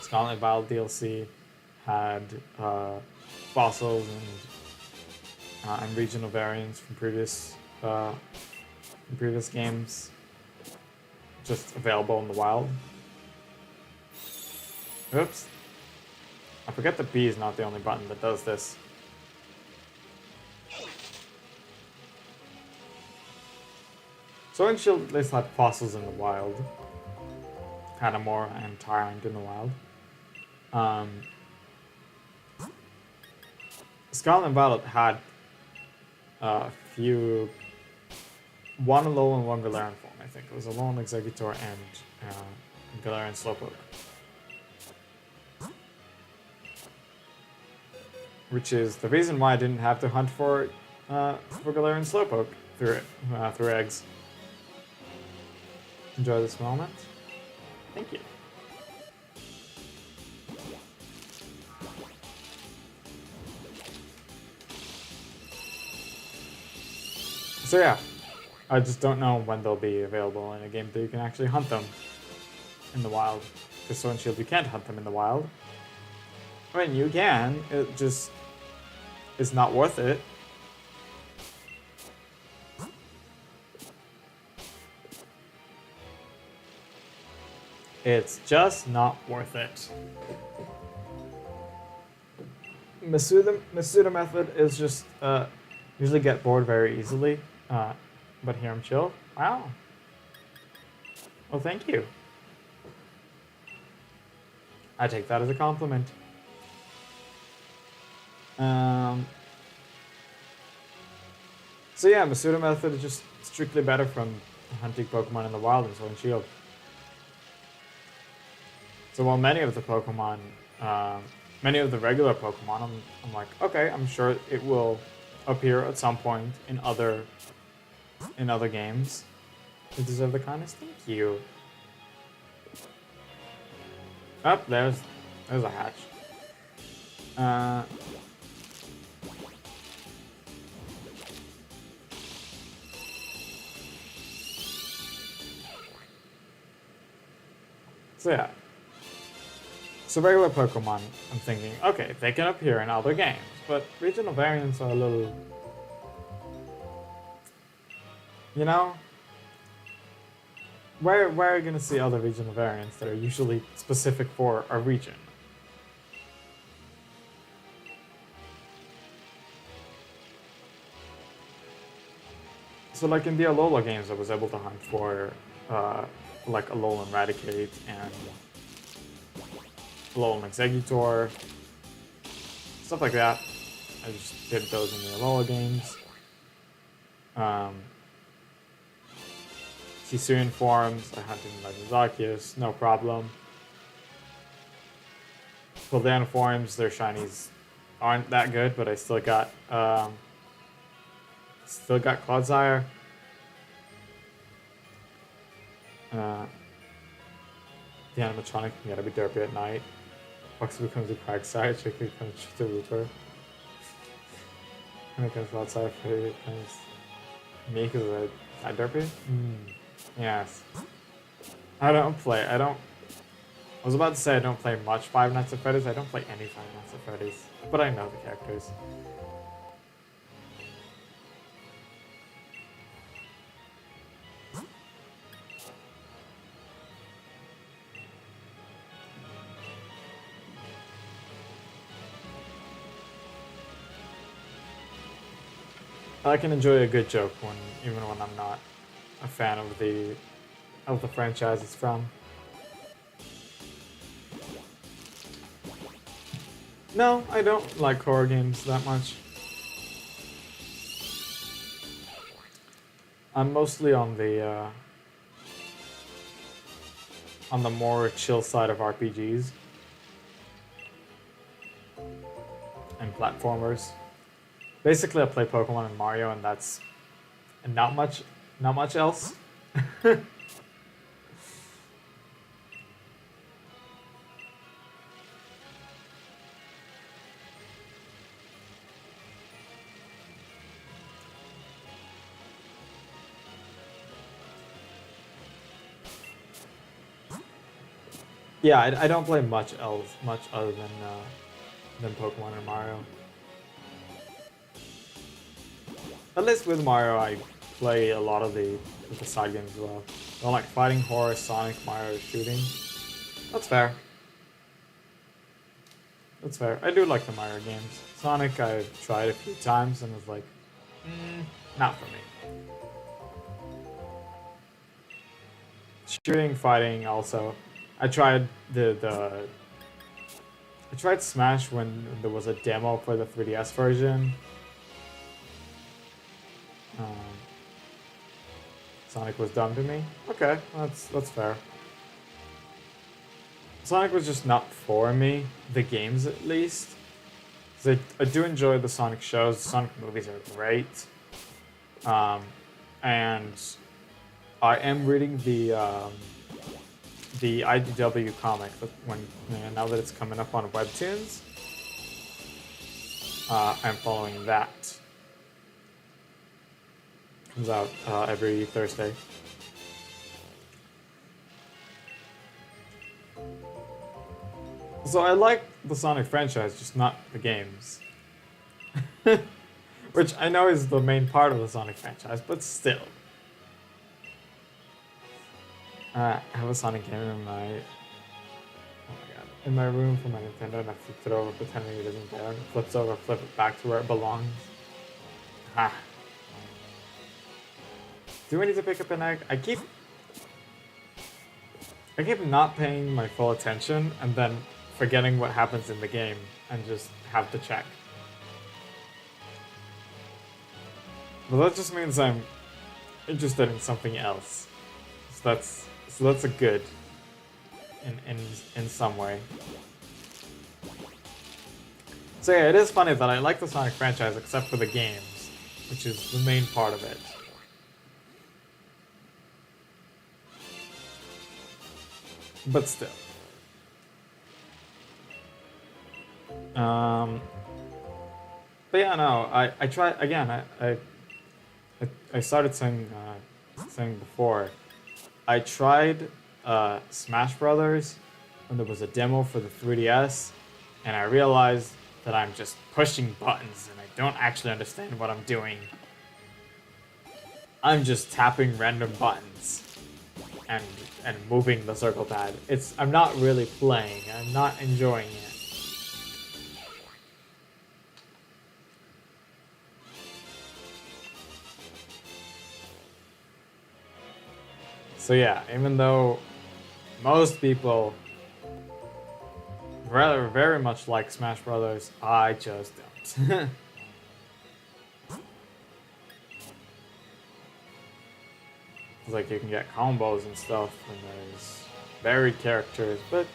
Scarlet Violet DLC had fossils and regional variants from previous games just available in the wild. Oops. I forget that B is not the only button that does this. Sword and Shield at least had fossils in the wild. Hanamore and Tyrant in the wild. Scarlet and Violet had a few... one Alolan and one Galarian form, I think. It was Alolan Exeggutor and Galarian Slowpoke. Which is the reason why I didn't have to hunt for Galarian Slowpoke through eggs. Enjoy this moment. Thank you. So yeah, I just don't know when they'll be available in a game that you can actually hunt them in the wild. Because Sword and Shield, you can't hunt them in the wild. I mean, you can, it just is not worth it. It's just not worth it. Masuda Method is just, usually get bored very easily, but here I'm chill. Wow. Well, thank you. I take that as a compliment. So yeah, Masuda Method is just strictly better from hunting Pokemon in the wild and Sword and Shield. So while many of the Pokemon, many of the regular Pokemon, I'm like, okay, I'm sure it will appear at some point in other games. They deserve the kindness. Thank you. Oh, there's a hatch. So yeah. So regular Pokemon, I'm thinking, okay, they can appear in other games, but regional variants are a little... You know? Where are you gonna see other regional variants that are usually specific for a region? So like in the Alola games, I was able to hunt for like Alolan Raticate and Alolan Exeggutor, stuff like that. I just did those in the Alola games. Hisuian forms, I hunted in Arceus, no problem. Poldan forms, their shinies aren't that good, but I still got Clodsire. The animatronic can gotta be derpy at night. Foxy becomes a Quagsire, Chicky becomes just a Rooper. And it becomes Clodsire, Freddy becomes me because I derpy? Yes. I was about to say I don't play much Five Nights at Freddy's. I don't play any Five Nights at Freddy's, but I know the characters. I can enjoy a good joke even when I'm not a fan of the franchise it's from. No, I don't like horror games that much. I'm mostly on the more chill side of RPGs and platformers. Basically, I play Pokemon and Mario, and that's not much else. Yeah, I don't play much other than Pokemon and Mario. At least with Mario, I play a lot of the side games as well. I don't like fighting, horror, Sonic, Mario, shooting. That's fair. That's fair. I do like the Mario games. Sonic, I've tried a few times and was like, not for me. shooting, fighting also. I tried I tried Smash when there was a demo for the 3DS version. Sonic was dumb to me. Okay, that's fair. Sonic was just not for me, the games at least. 'Cause I do enjoy the Sonic shows. The Sonic movies are great. And I am reading the IDW comic now that it's coming up on Webtoons. I'm following that. Comes out every Thursday. So I like the Sonic franchise, just not the games. Which I know is the main part of the Sonic franchise, but still. I have a Sonic game in my room for my Nintendo, and I flipped it over pretending it isn't there. It flips over, flip it back to where it belongs. Ha. Do I need to pick up an egg? I keep not paying my full attention and then forgetting what happens in the game and just have to check. But that just means I'm interested in something else. So that's a good in some way. So yeah, it is funny that I like the Sonic franchise except for the games, which is the main part of it. But still. But yeah, no, I tried again. I started saying before. I tried Smash Brothers when there was a demo for the 3DS, and I realized that I'm just pushing buttons and I don't actually understand what I'm doing. I'm just tapping random buttons and moving the circle pad. I'm not really playing. I'm not enjoying it. So yeah, even though most people very much like Smash Brothers, I just don't. Like you can get combos and stuff, and there's varied characters, but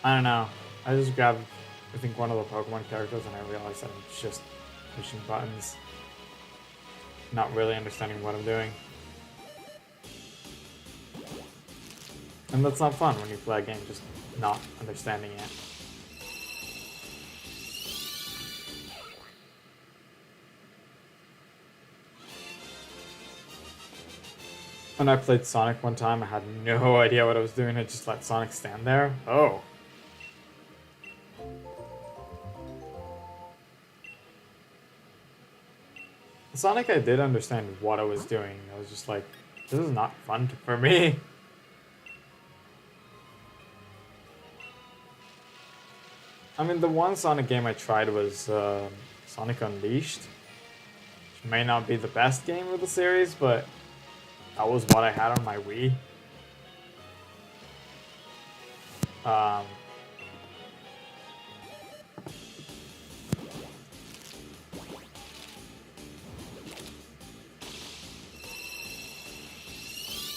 I don't know. I just grabbed, I think, one of the Pokemon characters, and I realized that I'm just pushing buttons, not really understanding what I'm doing. And that's not fun when you play a game just not understanding it. When I played Sonic one time, I had no idea what I was doing. I just let Sonic stand there. Oh. Sonic, I did understand what I was doing. I was just like, this is not fun for me. I mean, the one Sonic game I tried was Sonic Unleashed, which may not be the best game of the series, but that was what I had on my Wii.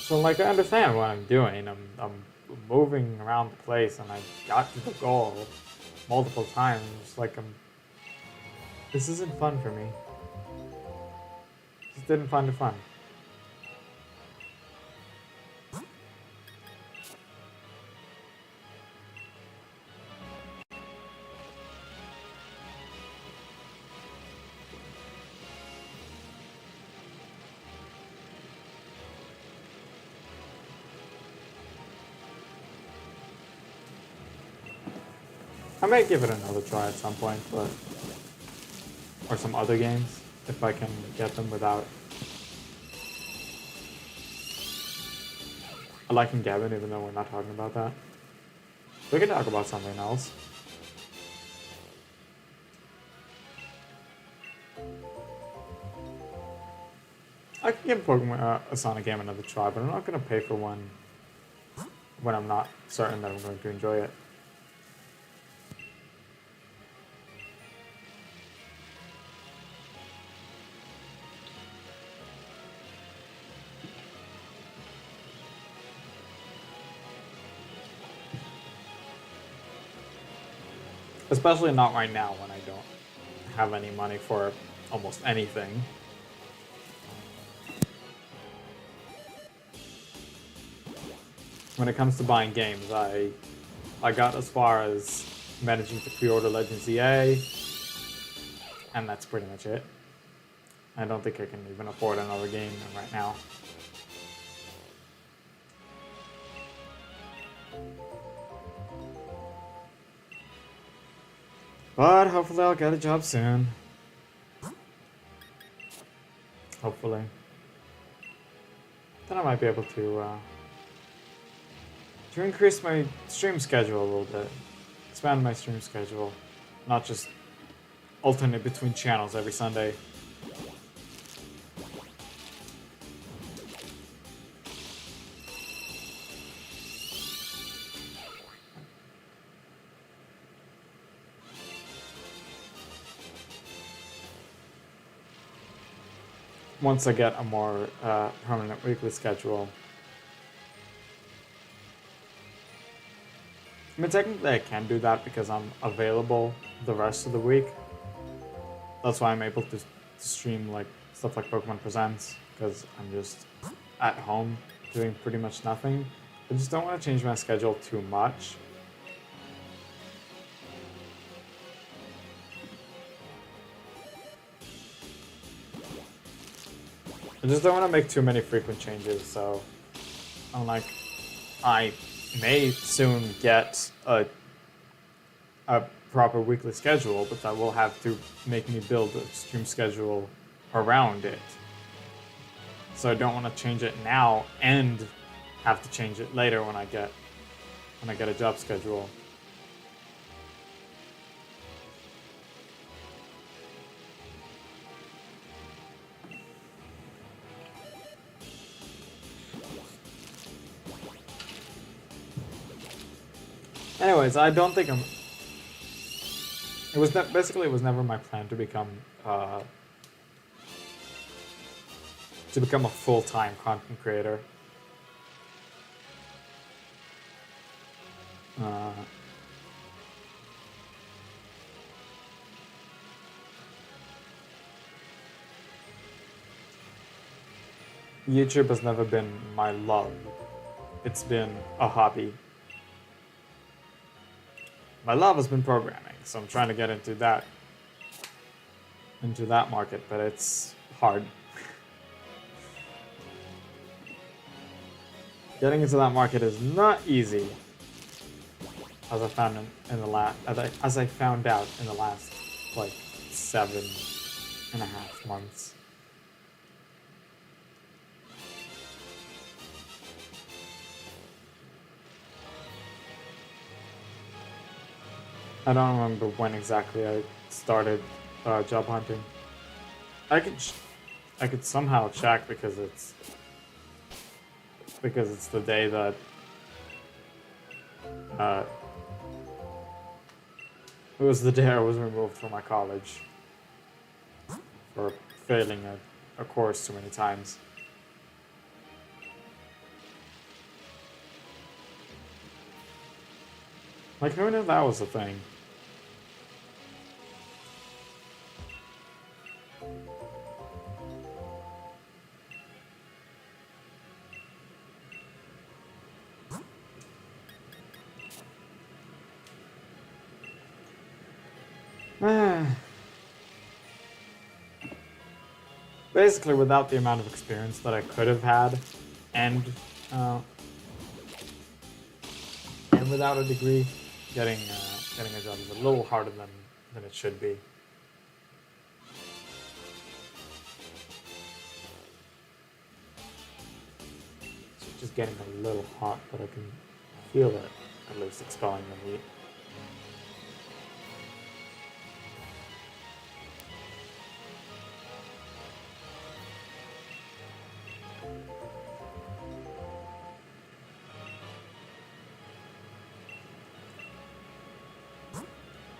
So, like, I understand what I'm doing. I'm moving around the place, and I got to the goal multiple times. Like, this isn't fun for me. Just didn't find it fun. I may give it another try at some point, but or some other games if I can get them without. I like Gavin, even though we're not talking about that. We can talk about something else. I can give Pokemon a Sonic game another try, but I'm not gonna pay for one when I'm not certain that I'm going to enjoy it. Especially not right now when I don't have any money for almost anything. When it comes to buying games, I got as far as managing to pre-order Legends EA, and that's pretty much it. I don't think I can even afford another game right now. But hopefully I'll get a job soon. Hopefully. Then I might be able to increase my stream schedule a little bit. Expand my stream schedule. Not just alternate between channels every Sunday. Once I get a more permanent weekly schedule. I mean, technically I can do that because I'm available the rest of the week. That's why I'm able to stream like stuff like Pokemon Presents, because I'm just at home doing pretty much nothing. I just don't want to change my schedule too much. I just don't want to make too many frequent changes, so I'm like, I may soon get a proper weekly schedule, but that will have to make me build a stream schedule around it. So I don't want to change it now and have to change it later when I get a job schedule. Anyways, I don't think I'm. It was basically it was never my plan to become a full-time content creator. YouTube has never been my love. It's been a hobby. My love has been programming, so I'm trying to get into that market, but it's hard. Getting into that market is not easy, as I found as I found out in the last like 7.5 months. I don't remember when exactly I started job hunting. I could somehow check because it's the day that it was the day I was removed from my college for failing a course too many times. Like, who knew that was a thing? Basically, without the amount of experience that I could have had, and without a degree, getting a job is a little harder than it should be. It's just getting a little hot, but I can feel it at least expelling the heat.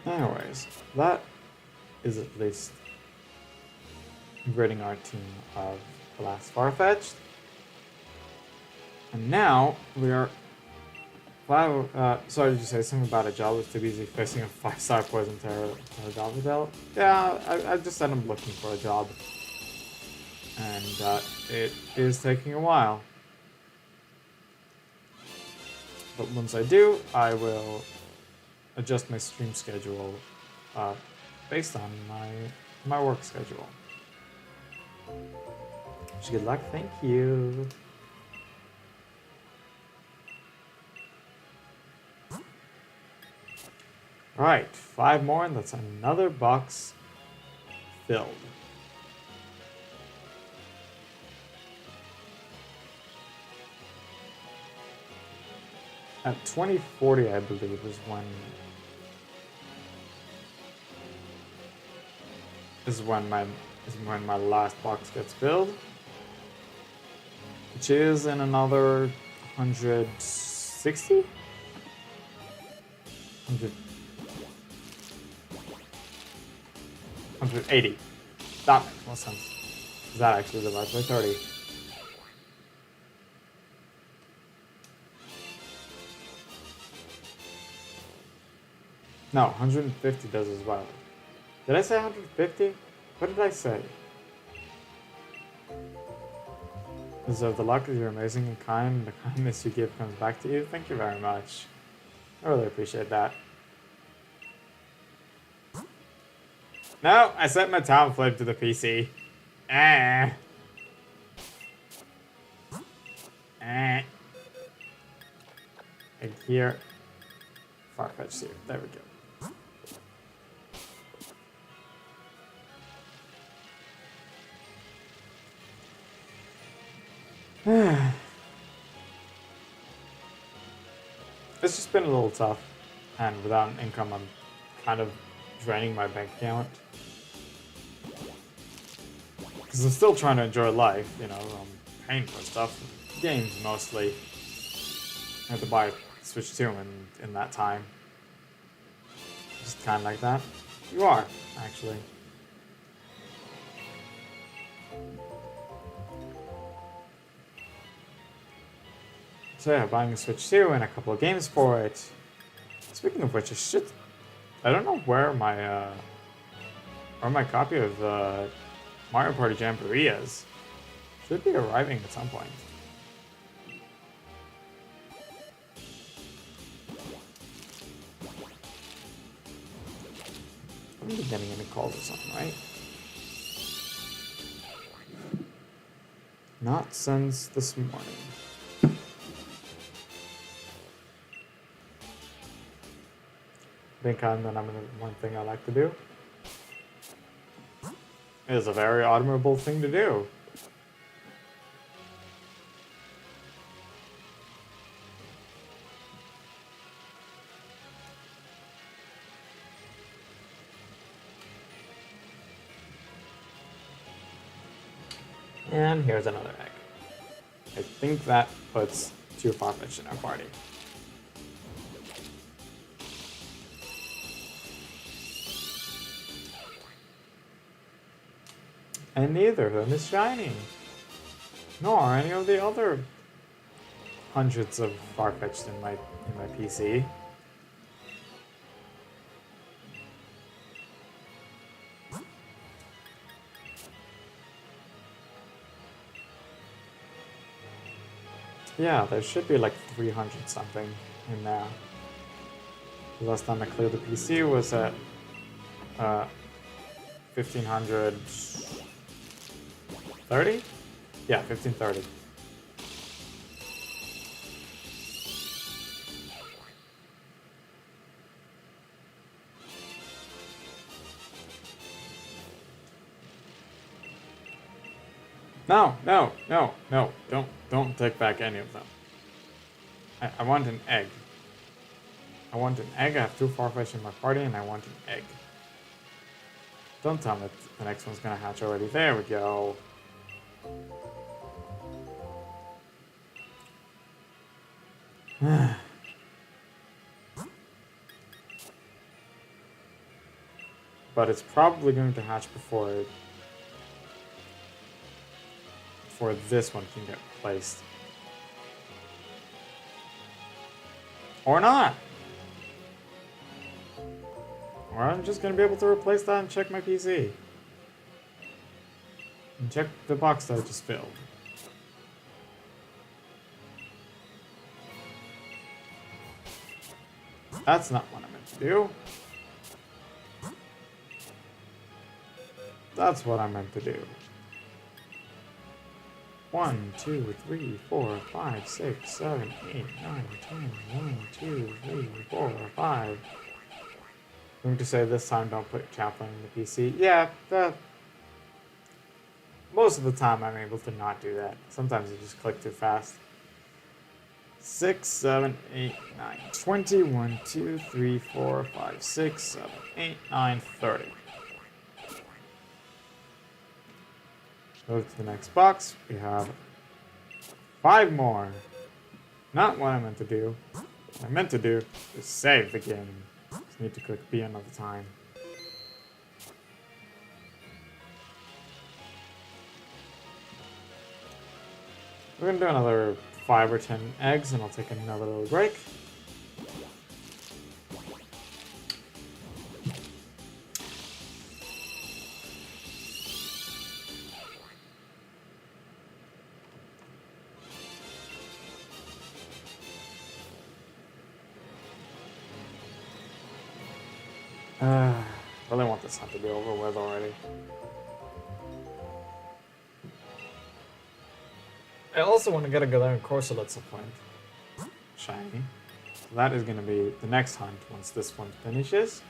Anyways, that is at least ridding our team of the last Farfetch'd. And now we are sorry, did you say something about a job was too busy facing a 5-star poison terror? Yeah, I just said I'm looking for a job. And it is taking a while. But once I do, I will adjust my stream schedule based on my work schedule. Wish you good luck, thank you. Alright, 5 more, and that's another box filled. At 2040, I believe, is when my last box gets filled, which is in another 160? 180. That makes more sense. Is that actually divided by 30? No, 150 does as well. Did I say 150? What did I say? Deserve the luck as you're amazing and kind, and the kindness you give comes back to you. Thank you very much. I really appreciate that. No, I set my town flip to the PC. And here, Farfetch'd here. There we go. It's just been a little tough, and without an income, I'm kind of draining my bank account. Because I'm still trying to enjoy life, you know, I'm paying for stuff, games mostly. I had to buy Switch 2 in that time. Just kind of like that. You are, actually. So yeah, buying a Switch 2 and a couple of games for it. Speaking of which, I don't know where my copy of Mario Party Jamboree is. Should be arriving at some point. I haven't been getting any calls or something, right? Not since this morning. Think I'm the number one thing I like to do. It is a very admirable thing to do. And here's another egg. I think that puts 2 Farfetch'd in our party. And neither of them is shiny. Nor any of the other hundreds of Farfetch'd in my PC. Yeah, there should be like 300 something in there. The last time I cleared the PC was at 1530? Yeah, 1530. No, don't take back any of them. I want an egg. I want an egg, I have 2 Farfetch'd in my party, and I want an egg. Don't tell me the next one's gonna hatch already. There we go. but it's probably going to hatch before this one can get placed. Or not! Or I'm just going to be able to replace that and check my PC. And check the box that I just filled. That's not what I meant to do. That's what I meant to do. 1, 2, 3, 4, 5, 6, 7, 8, 9, 10, 1, 2, 3, 4, 5. I'm going to say this time don't put Chaplain in the PC. Yeah, most of the time I'm able to not do that. Sometimes I just click too fast. 6, 7, 8, 9, 20, 1, 2, 3, 4, 5, 6, 7, 8, 9, 30. Go to the next box. We have 5 more. Not what I meant to do. What I meant to do is save the game. Just need to click B another time. We're gonna do another 5 or 10 eggs, and I'll take another little break. Really want this hunt to be over with already. I also want to get a Galarian Corsola at some point. Shiny. So that is going to be the next hunt once this one finishes.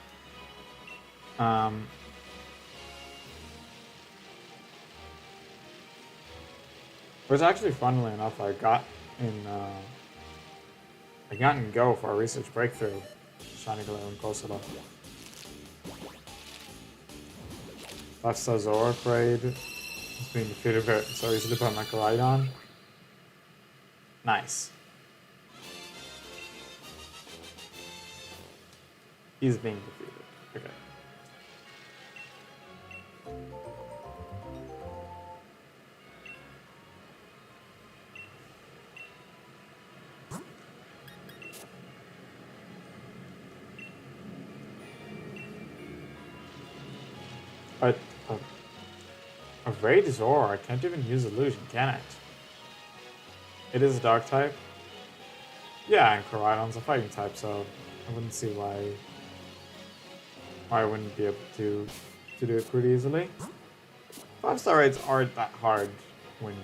Which actually, funnily enough, I got in Go for a research breakthrough. Shiny Galarian Corsola. 5-star Zora Parade is being defeated so easily by Microlidon. Nice. He's being defeated. Okay. A Raid Zora, I can't even use Illusion, can it? It is a Dark type. Yeah, and Koraidon's a fighting type, so I wouldn't see why I wouldn't be able to do it pretty easily. 5-star raids aren't that hard when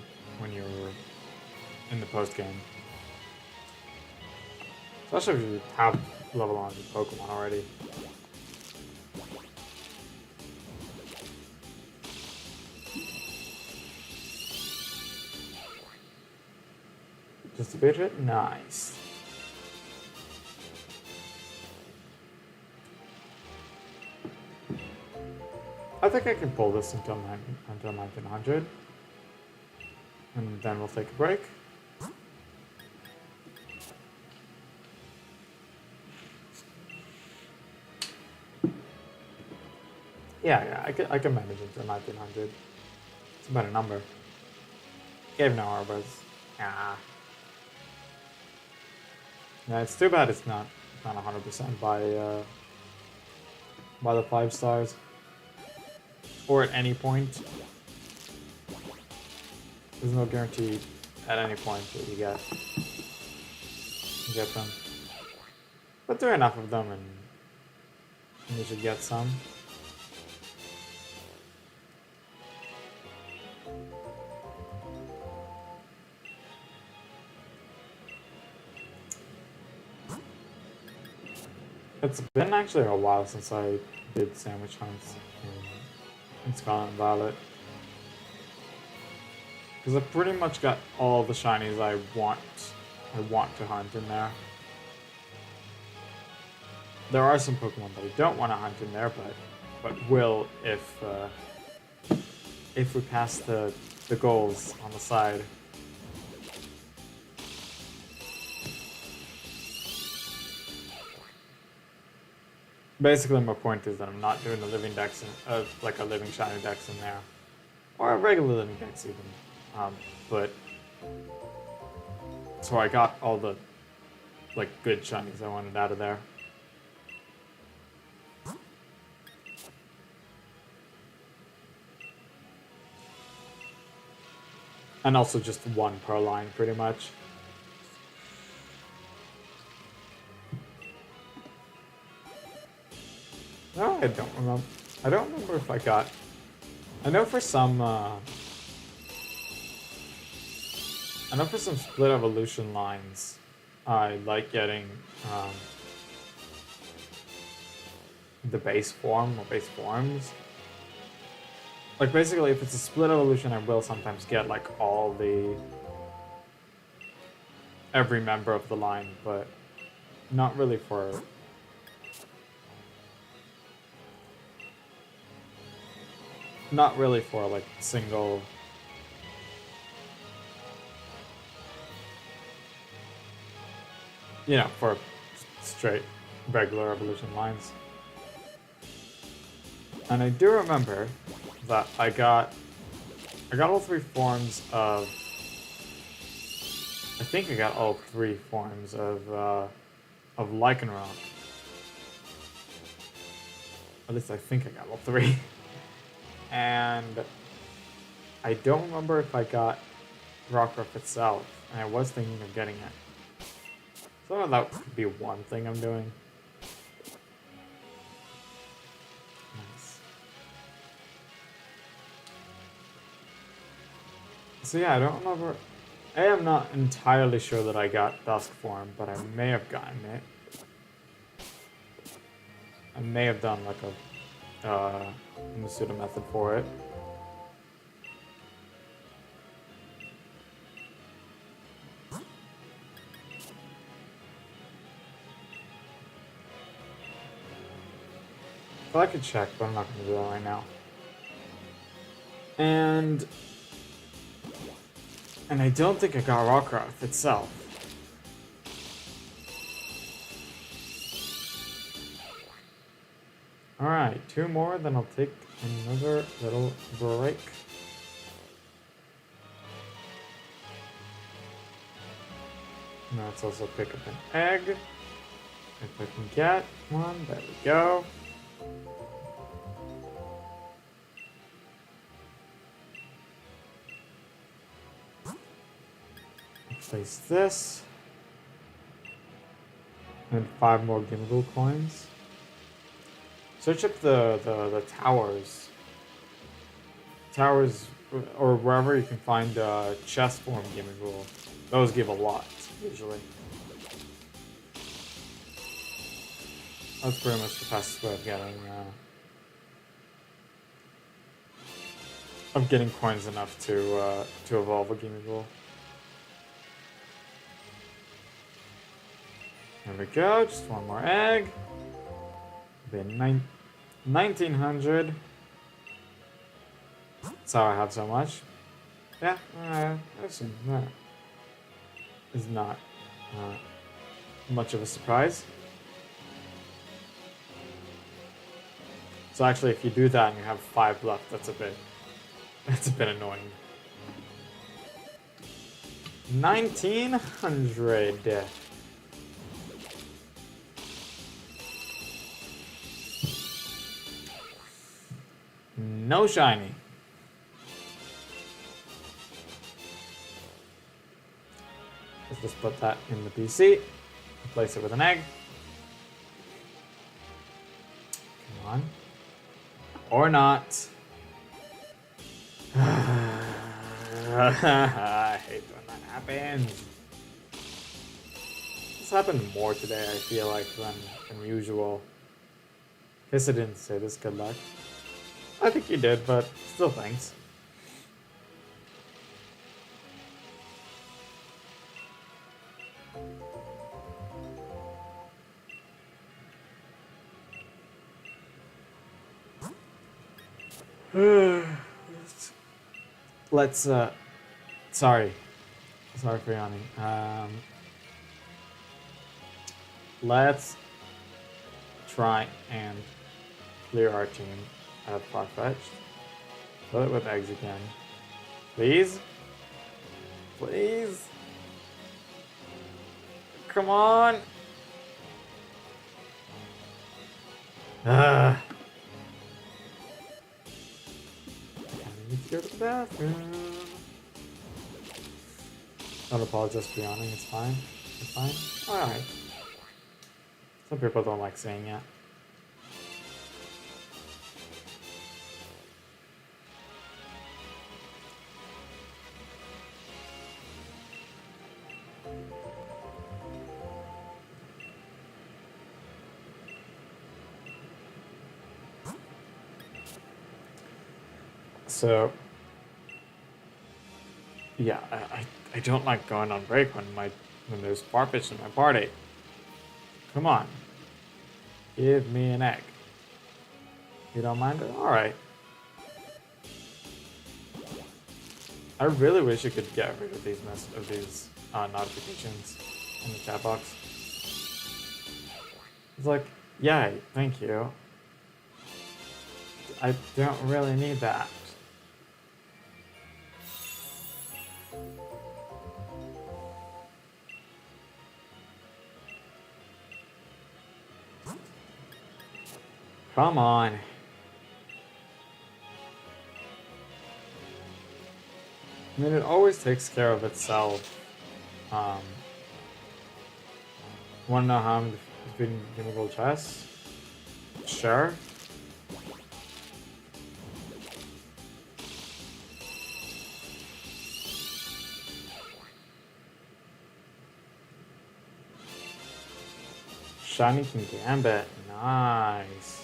you're in the post game. Especially if you have level 100 Pokemon already. Just a bit nice. I think I can pull this until 1900. And then we'll take a break. Yeah, I can manage until 1900. It's a better number. Gave no arbors. Ah. Yeah, it's too bad it's not 100% by the 5 stars. Or at any point. There's no guarantee at any point that you get them. But there are enough of them and you should get some. It's been actually a while since I did sandwich hunts in Scarlet and Violet. Because I pretty much got all the shinies I want to hunt in there. There are some Pokemon that I don't want to hunt in there, but will if we pass the goals on the side. Basically, my point is that I'm not doing a living dex, like a living shiny dex in there, or a regular living dex even. But so I got all the like good shinies I wanted out of there. And also just one per line, pretty much. No, I don't remember. I don't remember if I got... I know for some split evolution lines, I like getting the base form or base forms. Like basically, if it's a split evolution, I will sometimes get like every member of the line, but not really for... Not really for like single... You know, for straight regular evolution lines. And I do remember that I got all three forms of... I think I got all three forms of Lycanroc. At least I think I got all three. And I don't remember if I got Rockruff itself, and I was thinking of getting it. So that could be one thing I'm doing. Nice. So yeah, I don't remember. I am not entirely sure that I got Dusk form, but I may have gotten it. I may have done like a Masuda method for it. Well, I could check, but I'm not going to do that right now. And I don't think I got Rockruff itself. Alright, two more, then I'll take another little break. Now let's also pick up an egg. If I can get one, there we go. Place this. And 5 more Gimbal coins. Search up the towers. Towers, or wherever you can find chest form Gimbal. Those give a lot, usually. That's pretty much the fastest way of getting coins enough to evolve a Gimbal. There we go, just one more egg. Been 1900. That's how I have so much. Yeah, that's that is not much of a surprise. So actually, if you do that and you have 5 left, that's a bit annoying. 1900. No shiny. Let's just put that in the PC. Replace it with an egg. Come on. Or not. I hate when that happens. This happened more today, I feel like, than usual. Guess I didn't say this. Good luck. I think you did, but still thanks. Let's sorry for yawning. Let's try and clear our team at Farfetch'd. Fill it with eggs again. Please? Please? Come on! I need to go to the bathroom. Don't apologize for yawning, it's fine. It's fine? Alright. Some people don't like saying it. So, yeah, I don't like going on break when there's Farfetch'd in my party. Come on, give me an egg. You don't mind it? All right. I really wish you could get rid of these notifications in the chat box. It's like, yay, thank you. I don't really need that. Come on. I mean, it always takes care of itself. Want to know how I'm defeating chemical chess? Sure. Shiny King Gambit. Nice.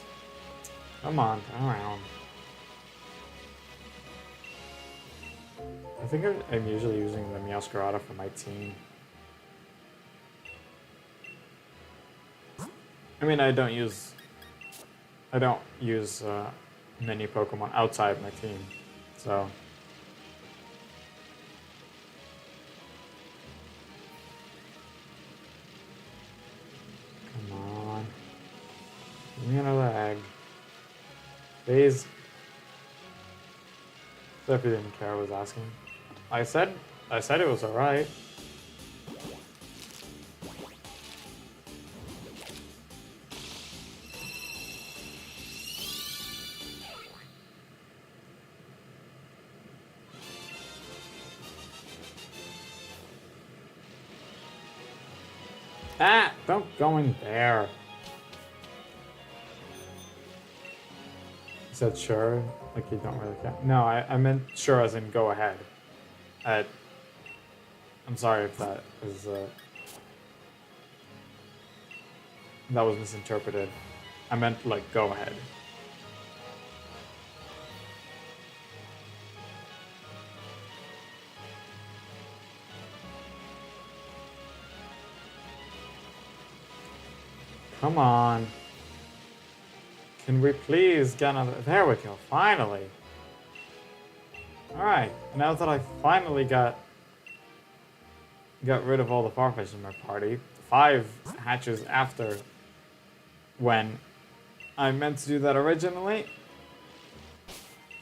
Come on, turn around. I think I'm usually using the Meowscarada for my team. I mean, I don't use many Pokemon outside my team, so. Come on. Give me another egg. Please. Sophie didn't care, I was asking. I said it was alright. Ah! Don't go in there. You said sure? Like you don't really care? No, I meant sure as in go ahead. I'm sorry if that was misinterpreted. I meant like go ahead. Come on. Can we please get another... There we go, finally. Alright, now that I finally got rid of all the Farfetch'd in my party, 5 hatches after when I meant to do that originally,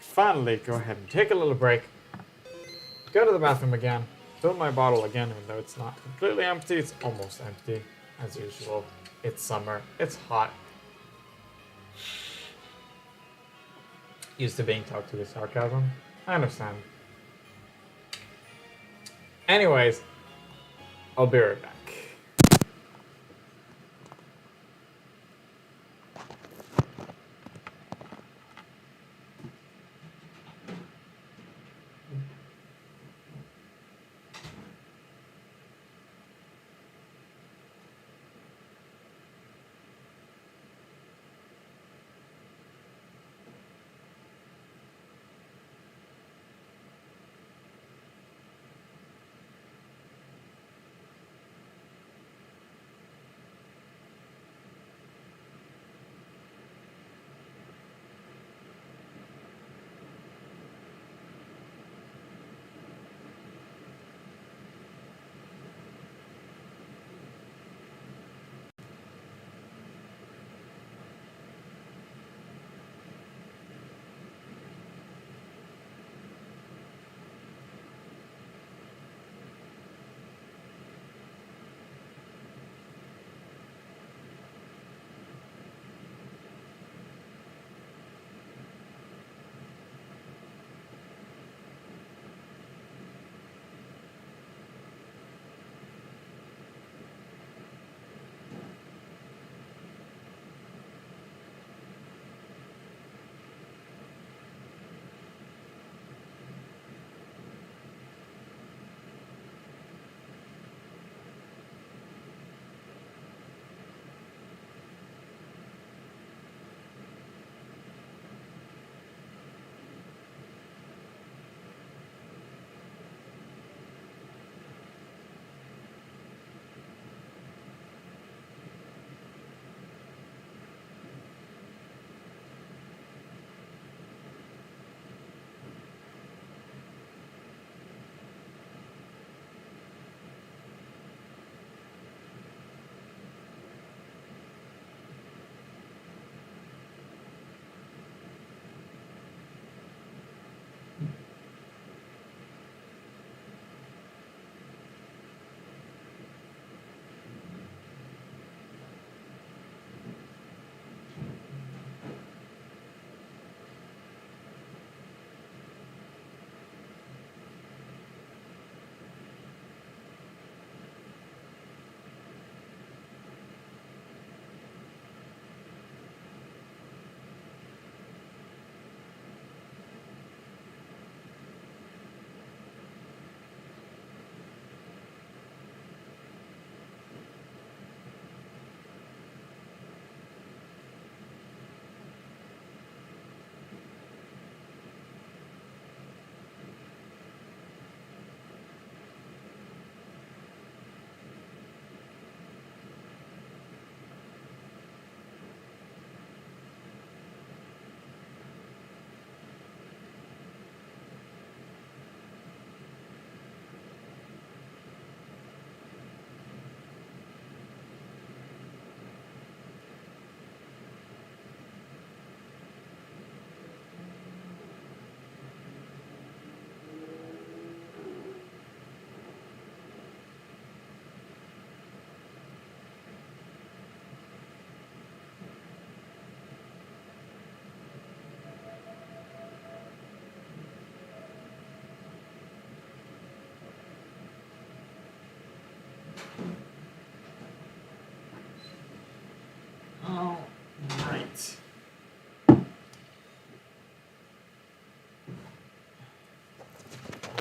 finally go ahead and take a little break, go to the bathroom again, fill my bottle again, even though it's not completely empty, it's almost empty, as usual. It's summer, it's hot. Used to being talked to with sarcasm. I understand. Anyways, I'll be right back.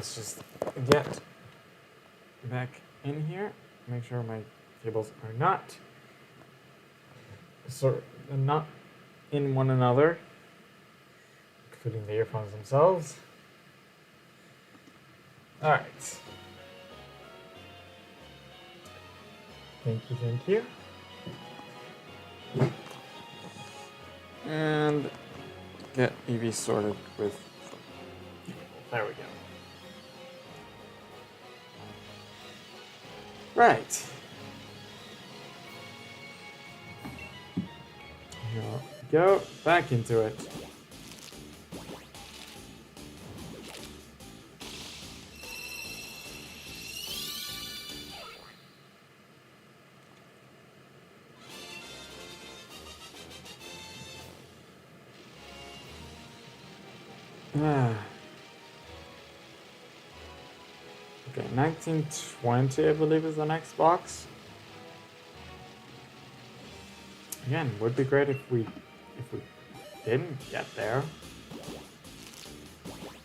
let's just get back in here. Make sure my cables are not not in one another, including the earphones themselves. All right. Thank you. And get EV sorted with. There we go. Right. Here we go. Back into it. Okay, 1920, I believe, is the next box. Again, would be great if we didn't get there,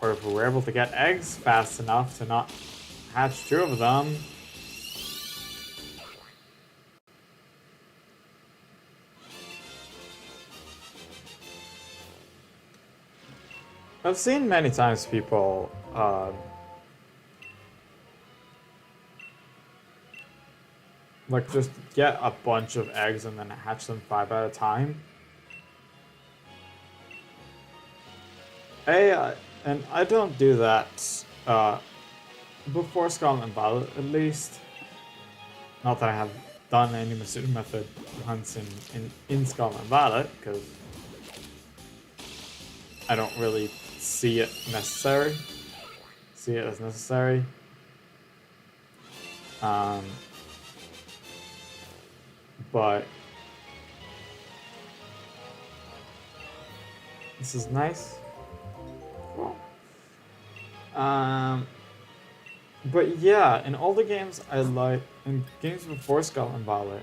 or if we were able to get eggs fast enough to not hatch 2 of them. I've seen many times people like just get a bunch of eggs and then hatch them 5 at a time. And I don't do that before Scarlet and Violet, at least. Not that I have done any Masuda Method hunts in Scarlet and Violet, because I don't really see it as necessary. But this is nice. Cool. But yeah, in all the games I like, in games before Scarlet and Violet,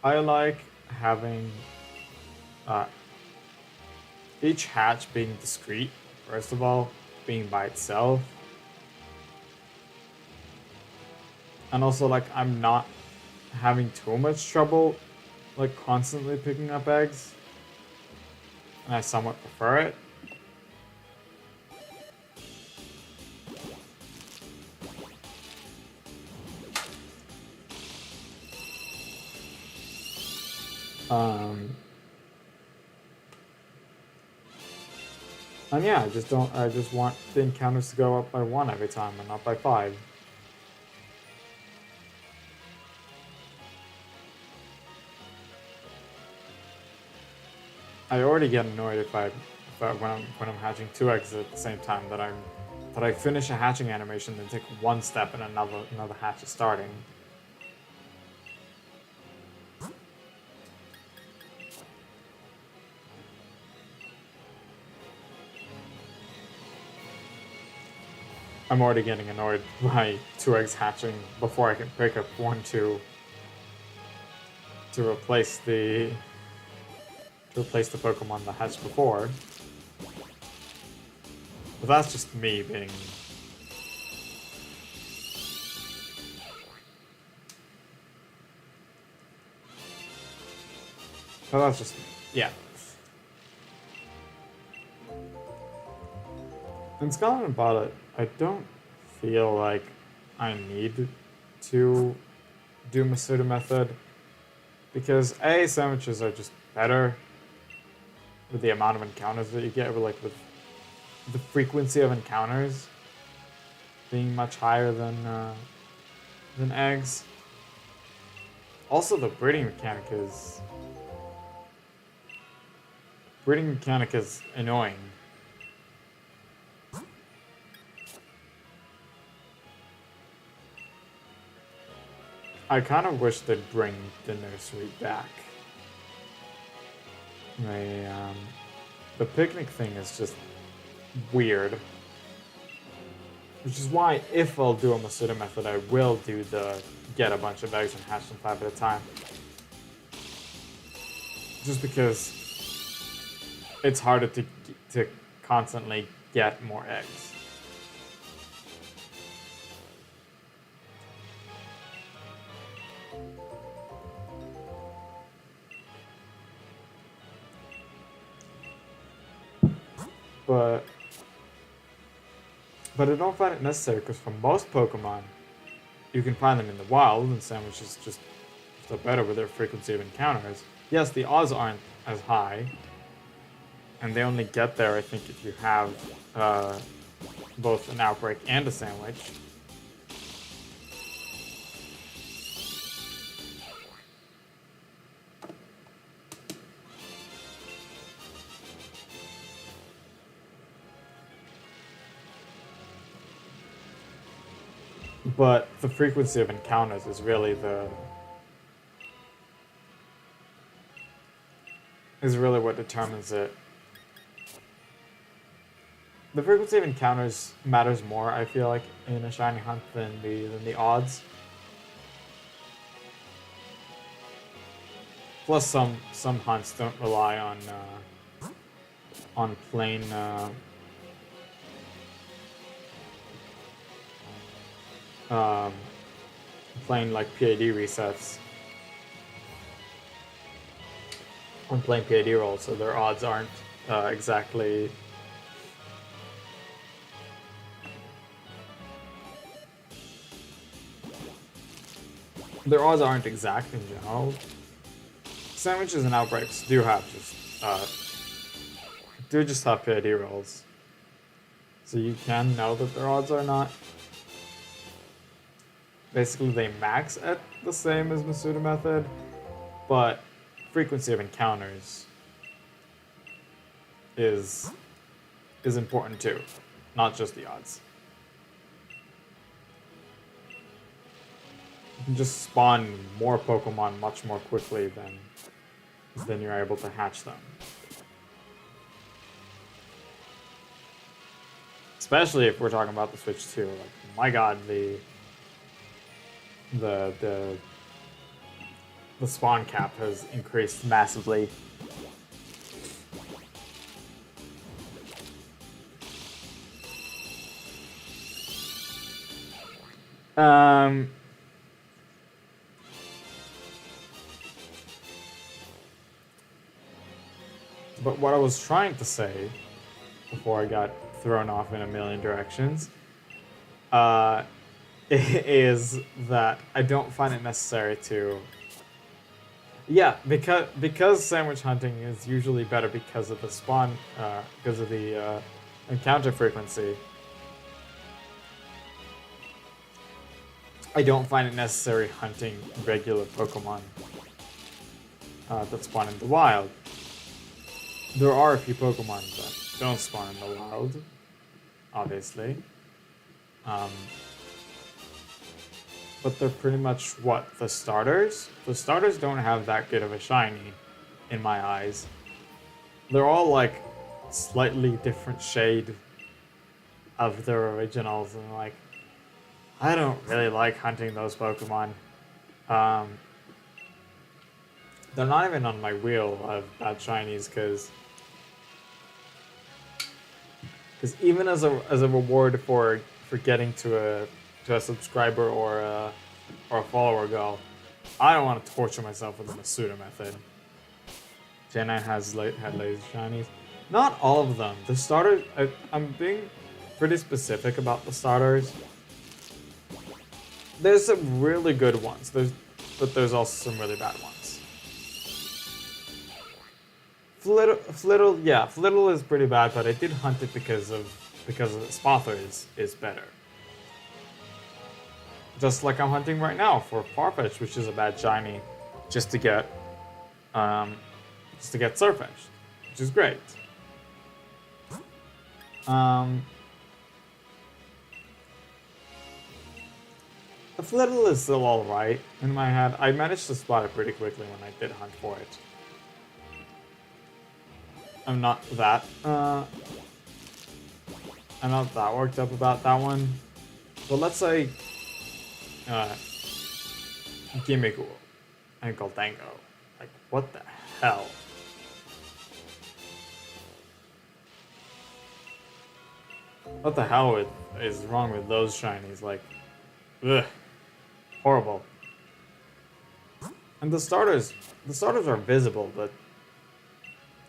I like having each hatch being discrete. First of all, being by itself. And also, like, I'm not having too much trouble, like, constantly picking up eggs. And I somewhat prefer it. And yeah, I just want the encounters to go up by 1 every time and not by 5. I already get annoyed when I'm hatching 2 eggs at the same time that I finish a hatching animation, then take 1 step and another hatch is starting. I'm already getting annoyed by 2 eggs hatching before I can pick up 1 to replace the Pokemon that hatched before. But that's just me being. But that's just, yeah. In Scarlet and Violet, I don't feel like I need to do Masuda Method, because A, sandwiches are just better with the amount of encounters that you get, with the frequency of encounters being much higher than eggs. Also, the breeding mechanic is annoying. I kind of wish they'd bring the nursery back. The picnic thing is just weird. Which is why, if I'll do a Masuda Method, I will do the get a bunch of eggs and hatch them 5 at a time. Just because it's harder to constantly get more eggs. But I don't find it necessary because for most Pokemon, you can find them in the wild, and Sandwich is just better with their frequency of encounters. Yes, the odds aren't as high, and they only get there, I think, if you have both an Outbreak and a Sandwich. But the frequency of encounters is really what determines it. The frequency of encounters matters more, I feel like, in a shiny hunt than the odds. Plus, some hunts don't rely on plain plain like PAD resets. On plain PAD rolls, so their odds aren't exactly. Their odds aren't exact in general. Sandwiches and Outbreaks do have just have PAD rolls, so you can know that their odds are not. Basically, they max at the same as Masuda Method, but frequency of encounters is important too, not just the odds. You can just spawn more Pokemon much more quickly than you're able to hatch them. Especially if we're talking about the Switch 2. Like, my god, the spawn cap has increased massively. But what I was trying to say before I got thrown off in a million directions is that I don't find it necessary to. Yeah, because sandwich hunting is usually better because of the spawn, because of the encounter frequency. I don't find it necessary hunting regular Pokemon that spawn in the wild. There are a few Pokemon that don't spawn in the wild, obviously. But they're pretty much what? The starters? The starters don't have that good of a shiny, in my eyes. They're all like slightly different shade of their originals, and like, I don't really like hunting those Pokemon. They're not even on my wheel of bad shinies, because even as a reward for getting to a subscriber or a follower goal, I don't want to torture myself with the Masuda method. Gen 9 had lazy shinies. Not all of them. The starters, I'm being pretty specific about the starters. There's some really good ones, but there's also some really bad ones. Flittle is pretty bad, but I did hunt it because of Spother is better. Just like I'm hunting right now for Farfetch'd, which is a bad shiny, just to get Surfetch'd, which is great. The Flittle is still alright in my head. I managed to spot it pretty quickly when I did hunt for it. I'm not that worked up about that one. But let's say Gimmighoul and Goldango. Like, what the hell? What the hell is wrong with those shinies? Like, ugh. Horrible. And the starters are visible, but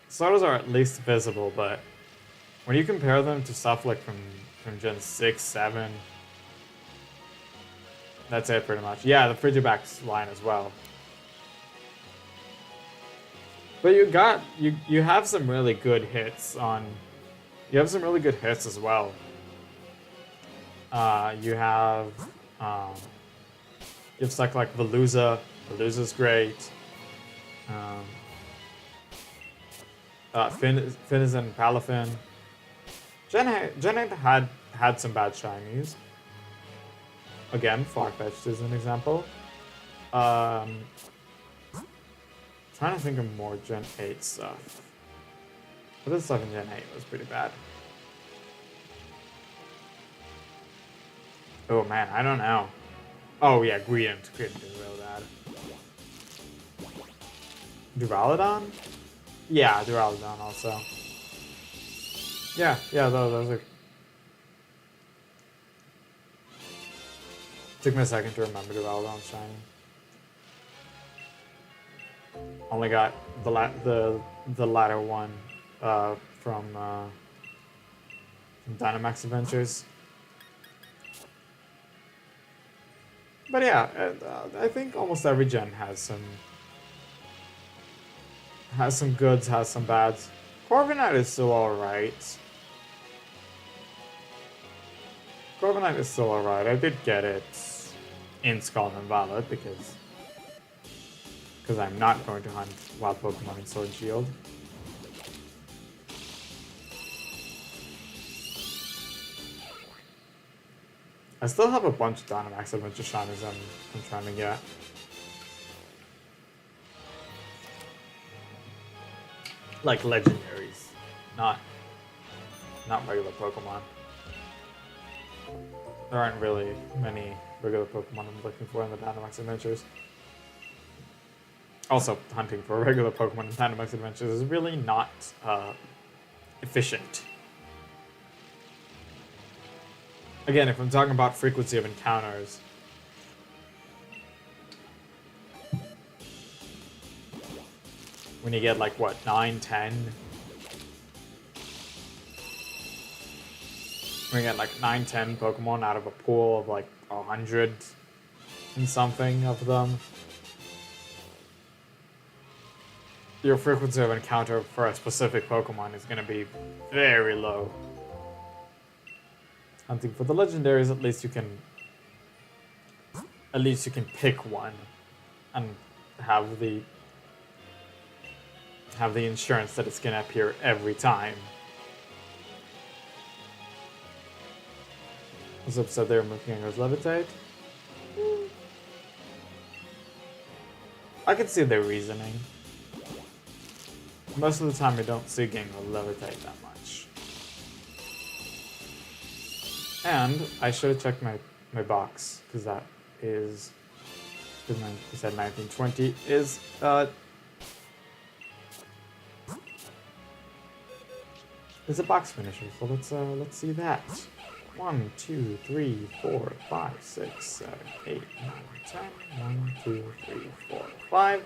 starters are at least visible, but when you compare them to stuff like from Gen 6, 7, that's it pretty much. Yeah, the Frigibax line as well. But you have some really good hits on. You have some really good hits as well. You have stuff like Veluza. Veluza's great. Finizen and Palafin. Gen 8 had some bad shinies. Again, Farfetch'd is an example. Trying to think of more Gen 8 stuff. But this stuff in Gen 8 was pretty bad. Oh man, I don't know. Oh yeah, Greedent is real bad. Duraludon? Yeah, Duraludon also. Yeah, those are... Took me a second to remember Duraludon shiny. Only got the latter one from Dynamax Adventures. But yeah, I think almost every gen has some goods, has some bads. Corviknight is still alright. I did get it in Scarlet and Violet because I'm not going to hunt wild Pokemon in Sword and Shield. I still have a bunch of Dynamax Adventure shinies I'm trying to get. Like legendaries, not regular Pokemon. There aren't really many regular Pokemon I'm looking for in the Dynamax Adventures. Also, hunting for regular Pokemon in Dynamax Adventures is really not efficient. Again, if I'm talking about frequency of encounters, when you get like what, 9, 10? When you get like 9, 10 Pokemon out of a pool of like 100 and something of them, your frequency of encounter for a specific Pokemon is going to be very low. Hunting for the legendaries, at least you can pick one and have the insurance that it's going to appear every time. Was upset they were making Gengar's levitate. I can see their reasoning. Most of the time, I don't see Gengar levitate that much. And I should have checked my box, because that is, because you said 1920 is a box finisher. So let's see that. 1, 2, 3, 4, 5, 6, 7, 8, 9, 10. 1, 2, 3, 4, 5,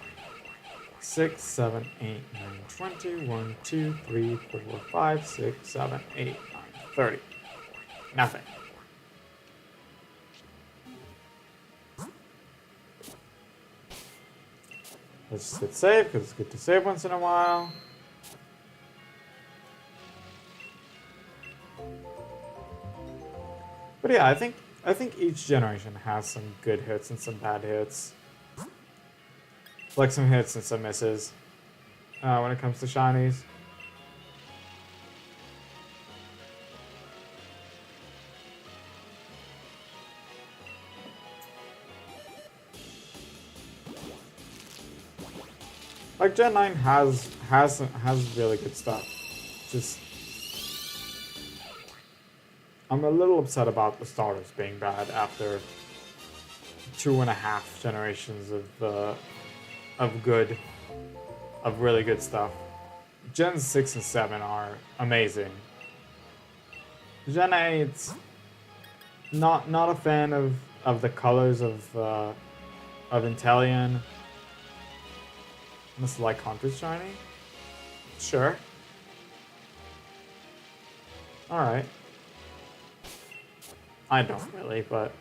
6, 7, 8, 9, 20. 1, 2, 3, 4, 5, 6, 7, 8, 9, 30. Nothing. Let's just hit save, because it's good to save once in a while. But yeah, I think each generation has some good hits and some bad hits. Like some hits and some misses. When it comes to shinies. Like Gen 9 has really good stuff. Just I'm a little upset about the starters being bad after 2.5 generations of really good stuff. Gen 6 and 7 are amazing. Gen 8, not a fan of the colors of Inteleon. Unless like Hunter's shiny? Sure. Alright. I don't really, but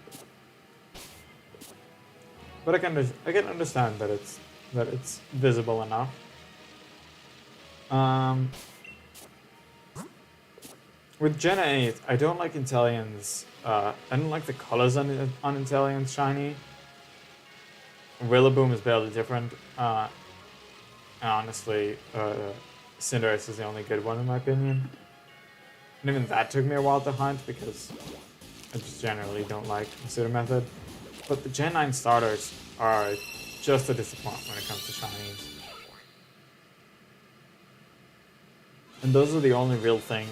I can understand that it's visible enough. With Gen 8, I don't like Intellion's, I don't like the colors on Intellion's shiny. Rillaboom is barely different. And honestly, Cinderace is the only good one in my opinion. And even that took me a while to hunt because I just generally don't like Masuda Method. But the Gen 9 starters are just a disappointment when it comes to shinies. And those are the only real thing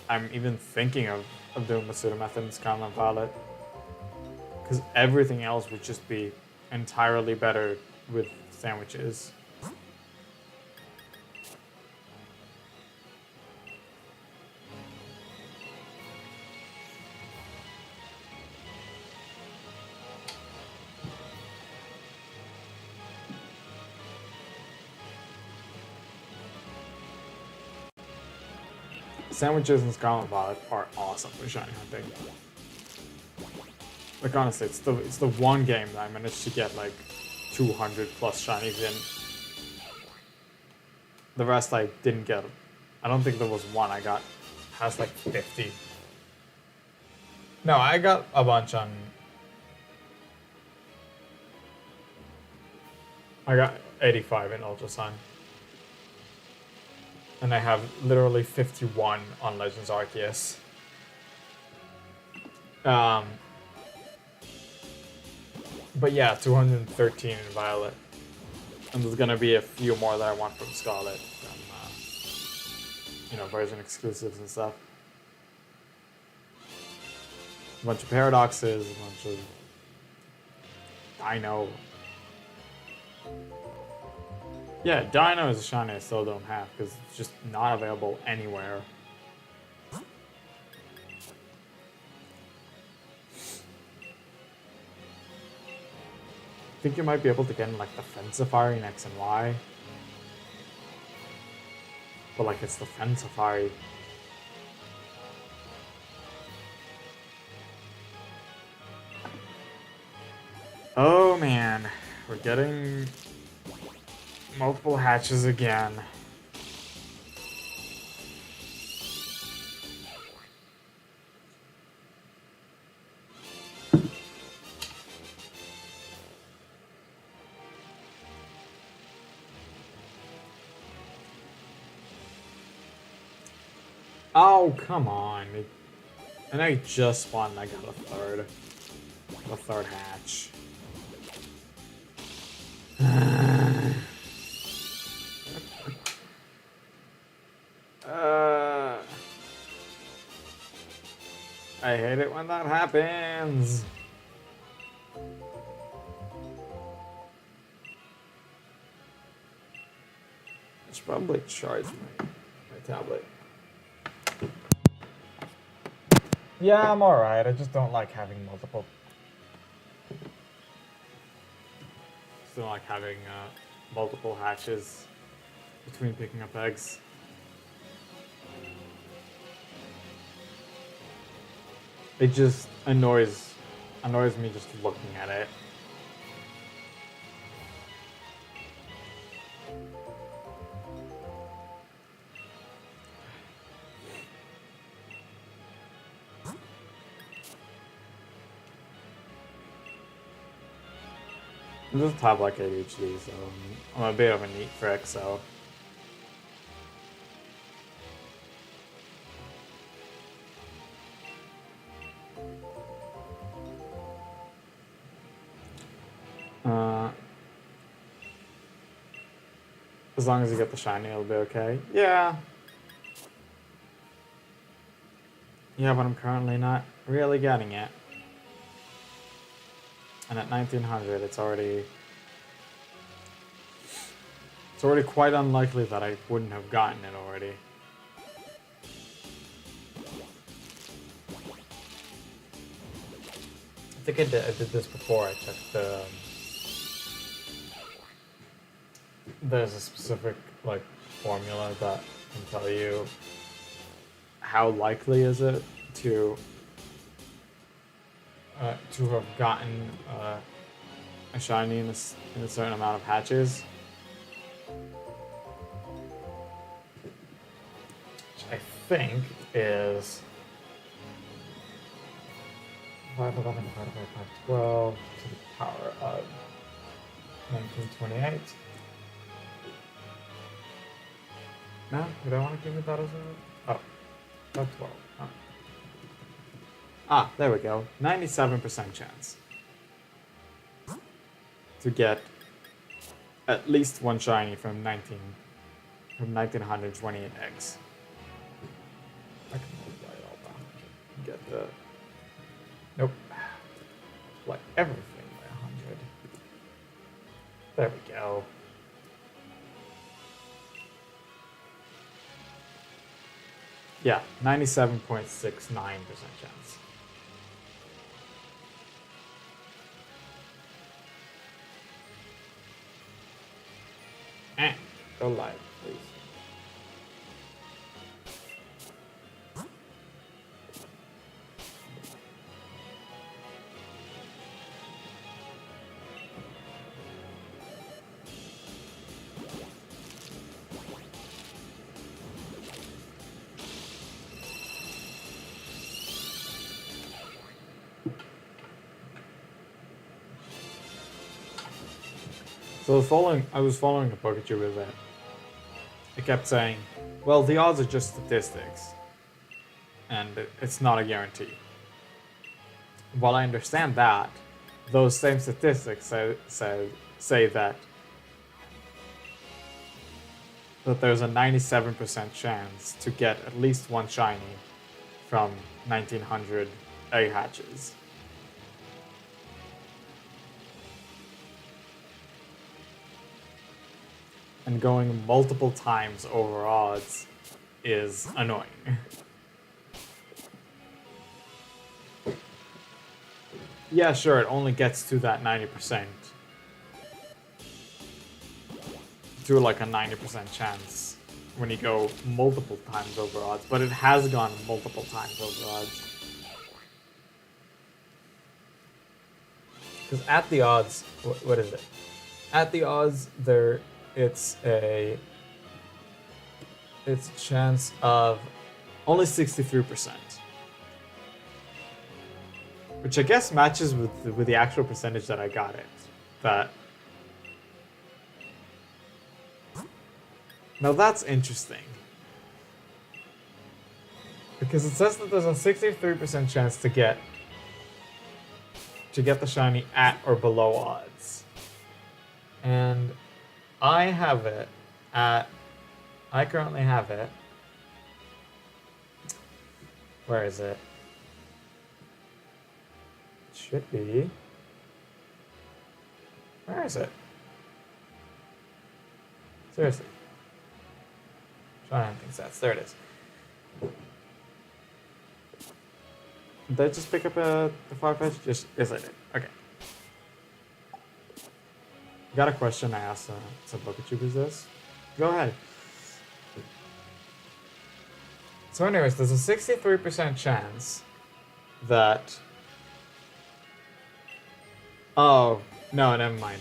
I'm even thinking of doing Masuda Method in Scarlet and Violet. Because everything else would just be entirely better with sandwiches. Sandwiches in Scarlet and Violet are awesome for shiny hunting. Like honestly, it's the one game that I managed to get like 200 plus shinies in. The rest I didn't get. I don't think there was one I got past like 50. No, I got a bunch on. I got 85 in Ultra Sun. And I have literally 51 on Legends Arceus. But yeah, 213 in Violet. And there's gonna be a few more that I want from Scarlet, from, version exclusives and stuff. A bunch of Paradoxes, a bunch of Dino. Yeah, Dino is a shiny I still don't have because it's just not available anywhere. I think you might be able to get in like the Fence-Safari in X and Y. But like it's the Fence-Safari. Oh man, we're getting multiple hatches again. Oh, come on. And I just spawned and I got a third hatch. I hate it when that happens. I should probably charge my tablet. Yeah, I'm alright. I just don't like having multiple. Just don't like having multiple hatches between picking up eggs. It just annoys me just looking at it. I just have like ADHD, so I'm a bit of a neat frick, so. As long as you get the shiny, it'll be okay. Yeah. Yeah, but I'm currently not really getting it. And at 1900, it's already quite unlikely that I wouldn't have gotten it already. I think I did this before. I checked the. There's a specific like formula that can tell you how likely is it to have gotten a shiny in a certain amount of hatches. Which I think is 511 divided by 512 to the power of 1928. No, you don't want to give me that as a... Oh, that's 12. Oh. Ah, there we go. 97% chance to get at least one shiny from 1928X. I can multiply it all down. Get the... Nope. Like everything by 100. There we go. Yeah, 97.69% chance. Go live, please. So I was following a PokeTuber that it kept saying, well, the odds are just statistics, and it's not a guarantee. While I understand that, those same statistics say that there's a 97% chance to get at least one shiny from 1900 egg hatches. And going multiple times over odds is annoying. Yeah, sure, it only gets to that 90%. To like a 90% chance when you go multiple times over odds, but it has gone multiple times over odds. Because at the odds, what is it? At the odds, it's a chance of only 63%, which I guess matches with the actual percentage that I got it. That now that's interesting because it says that there's a 63% chance to get the shiny at or below odds, and I currently have it. Where is it? It should be. Where is it? Seriously. Trying to think stats. There it is. Did I just pick up the Farfetch'd? Yes, I did. Okay. Got a question I asked some PokeTubers this. Go ahead. So anyways, there's a 63% chance that... Oh, no, never mind.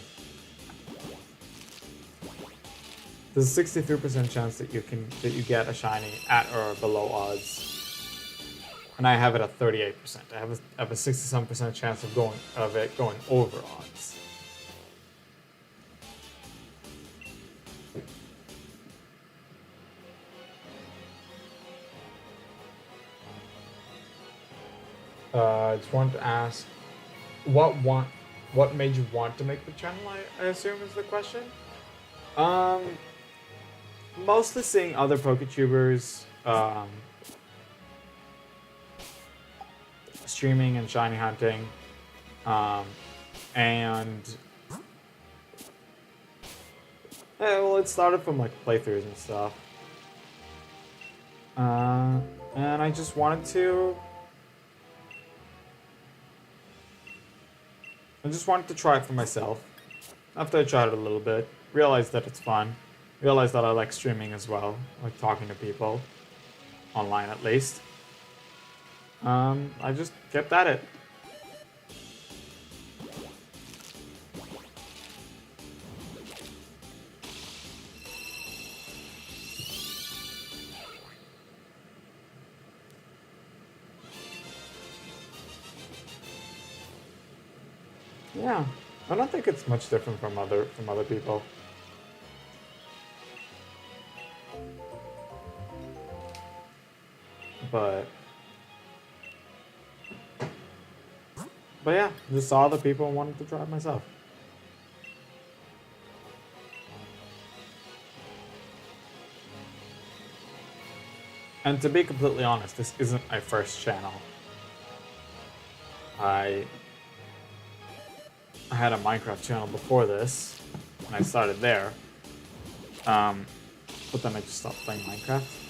There's a 63% chance that you get a shiny at or below odds. And I have it at 38%. I have a 67% chance of it going over odds. I just wanted to ask, what made you want to make the channel, I assume is the question? Mostly seeing other PokeTubers streaming and shiny hunting, and yeah, well, it started from like playthroughs and stuff, and I just wanted to try it for myself. After I tried it a little bit, realized that it's fun. Realized that I like streaming as well, like talking to people. online at least. I just kept at it. Yeah, I don't think it's much different from other people. But yeah, just saw the people and wanted to try it myself. And to be completely honest, this isn't my first channel. I had a Minecraft channel before this, and I started there. But then I just stopped playing Minecraft.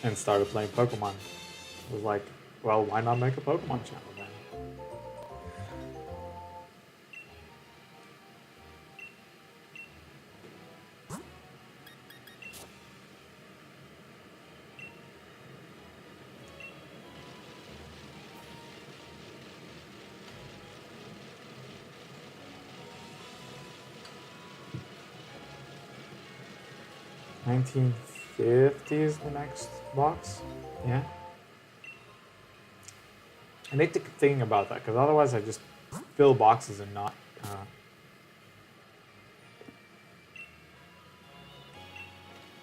And started playing Pokemon. I was like, well, why not make a Pokemon channel then? $19.50 is the next box. Yeah. I need to think about that, because otherwise I just fill boxes and not...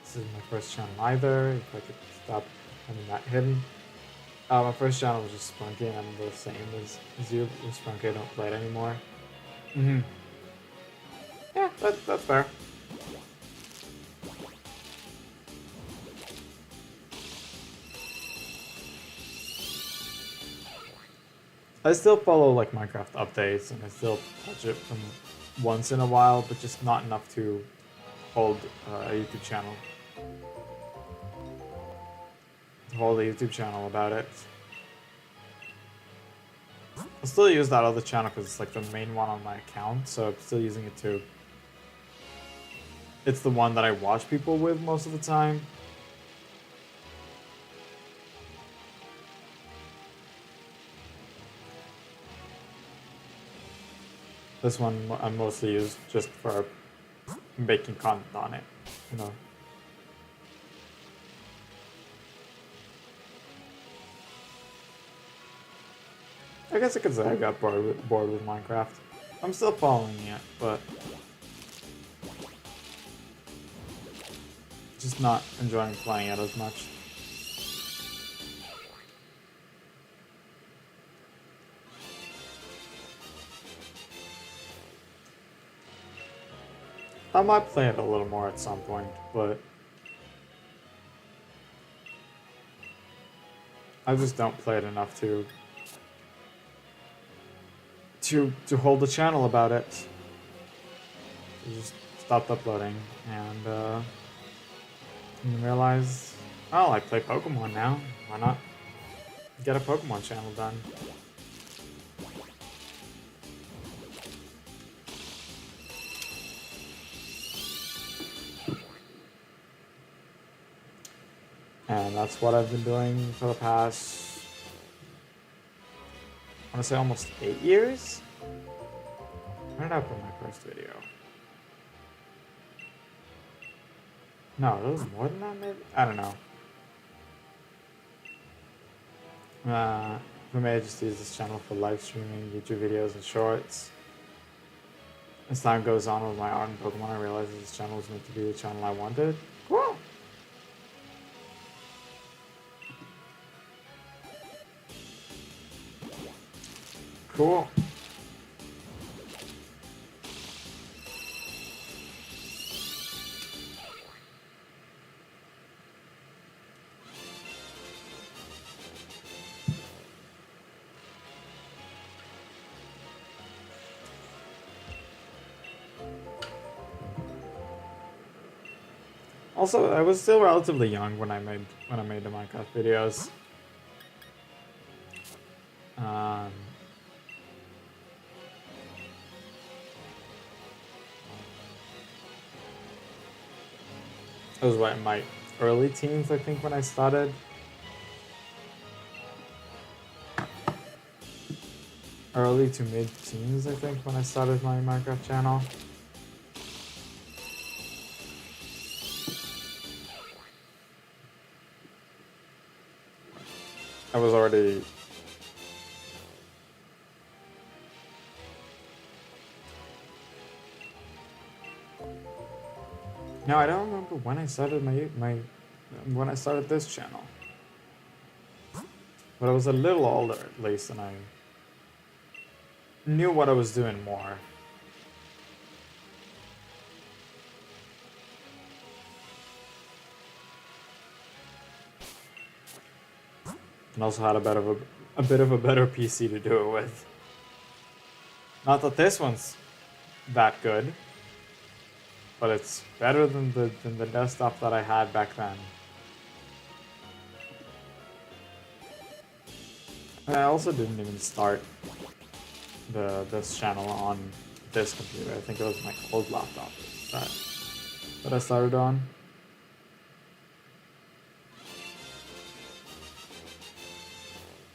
This isn't my first channel either, if I could stop having that hidden. My first channel was just Spunky, and I'm the same as you. With Spunky, I don't play it anymore. Yeah, that's fair. I still follow like Minecraft updates, and I still touch it from once in a while, but just not enough to hold a YouTube channel. To hold a YouTube channel about it. I still use that other channel because it's like the main one on my account, so I'm still using it too. It's the one that I watch people with most of the time. This one I mostly use just for making content on it, you know. I guess I could say I got bored with Minecraft. I'm still following it, but just not enjoying playing it as much. I might play it a little more at some point, but I just don't play it enough to hold a channel about it. I just stopped uploading and realized, oh, I play Pokemon now. Why not get a Pokemon channel done? And that's what I've been doing for the past, I want to say almost 8 years? When did I put my first video? No, it was more than that maybe? I don't know. For me, I just use this channel for live streaming, YouTube videos, and shorts. As time goes on with my art and Pokemon, I realized this channel was meant to be the channel I wanted. Cool! Cool. Also, I was still relatively young when I made the Minecraft videos. I was what, in my early teens, I think, when I started. Early to mid-teens, I think, when I started my Minecraft channel. I was already... No, I don't remember when I started when I started this channel. But I was a little older, at least, and I knew what I was doing more. And also had a bit of a better PC to do it with. Not that this one's that good, but it's better than the desktop that I had back then. And I also didn't even start this channel on this computer. I think it was my old laptop that I started on.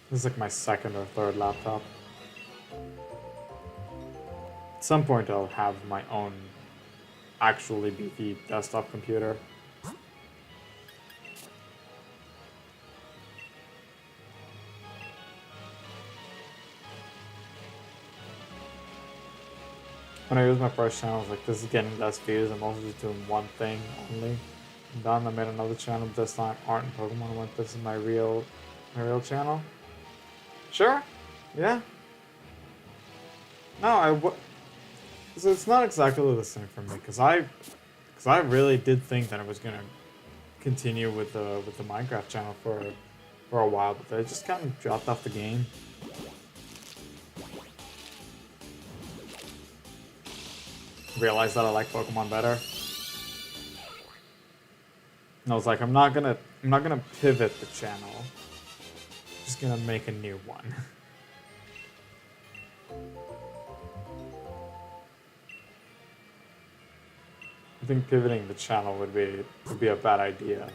This is like my second or third laptop. At some point I'll have my own actually beefy desktop computer. When I used my first channel, I was like, this is getting less views. I'm also just doing one thing only. And then I made another channel this time, Art and Pokemon. I went, this is my real channel. Sure, yeah. No, so it's not exactly the same for me, because I really did think that I was gonna continue with the Minecraft channel for a while, but I just kind of dropped off the game. Realized that I like Pokemon better. And I was like, I'm not gonna pivot the channel. I'm just gonna make a new one. I think pivoting the channel would be a bad idea.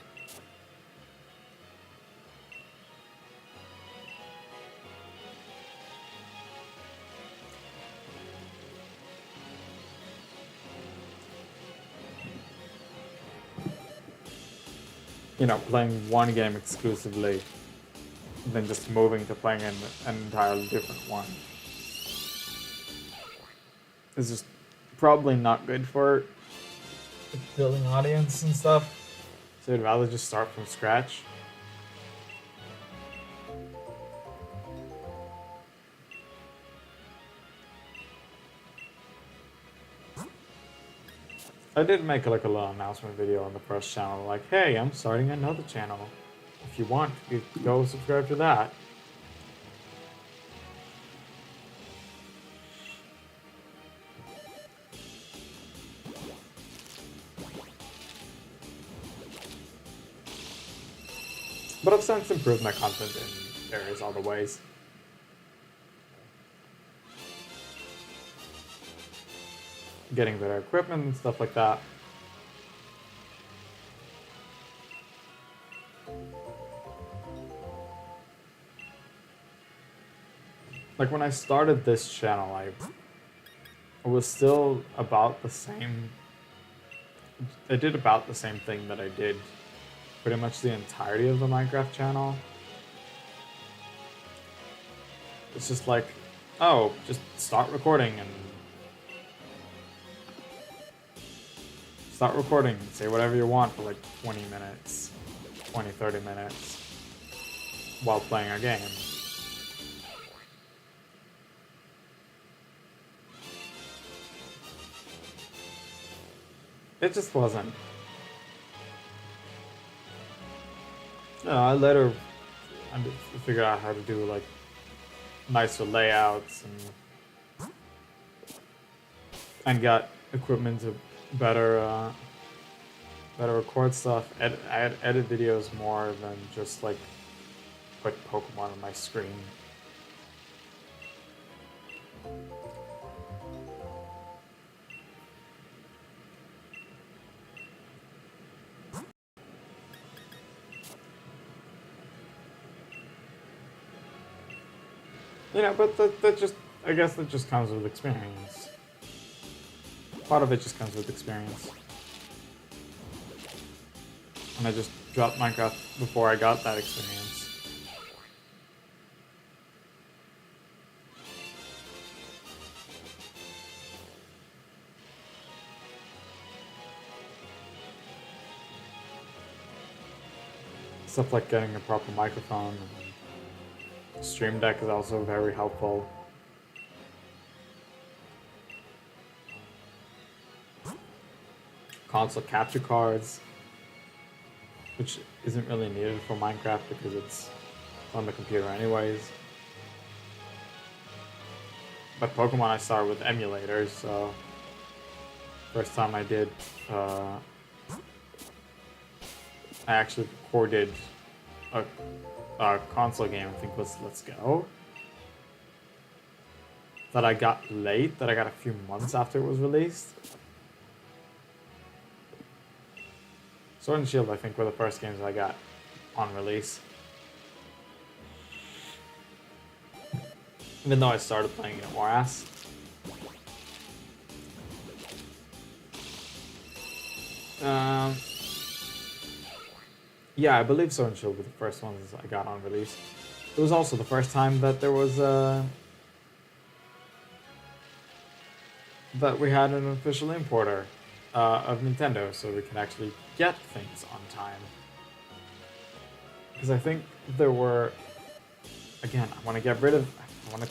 You know, playing one game exclusively, then just moving to playing an entirely different one. It's just probably not good for building audience and stuff. So I'd rather just start from scratch. I did make like a little announcement video on the first channel, like, hey, I'm starting another channel. If you want, you go subscribe to that. But I've since improved my content in various other ways. Getting better equipment and stuff like that. Like when I started this channel, I was still about the same. I did about the same thing that I did pretty much the entirety of the Minecraft channel. It's just like, oh, just start recording and say whatever you want for like 20 minutes, 20, 30 minutes while playing a game. It just wasn't. I later figured out how to do like nicer layouts and got equipment to better record stuff. I edit videos more than just like put Pokemon on my screen. You know, but that just, I guess that just comes with experience. Part of it just comes with experience. And I just dropped Minecraft before I got that experience. Stuff like getting a proper microphone and Stream Deck is also very helpful. Console capture cards, which isn't really needed for Minecraft because it's on the computer anyways. But Pokemon I started with emulators, so first time I did, I actually recorded a console game, I think was Let's Go, that I got late, that I got a few months after it was released. Sword and Shield, I think, were the first games I got on release. Even though I started playing it more ass. Yeah, I believe Sword and Shield were the first ones I got on release. It was also the first time that there was that we had an official importer of Nintendo, so we could actually get things on time. Because I think there were, again, I want to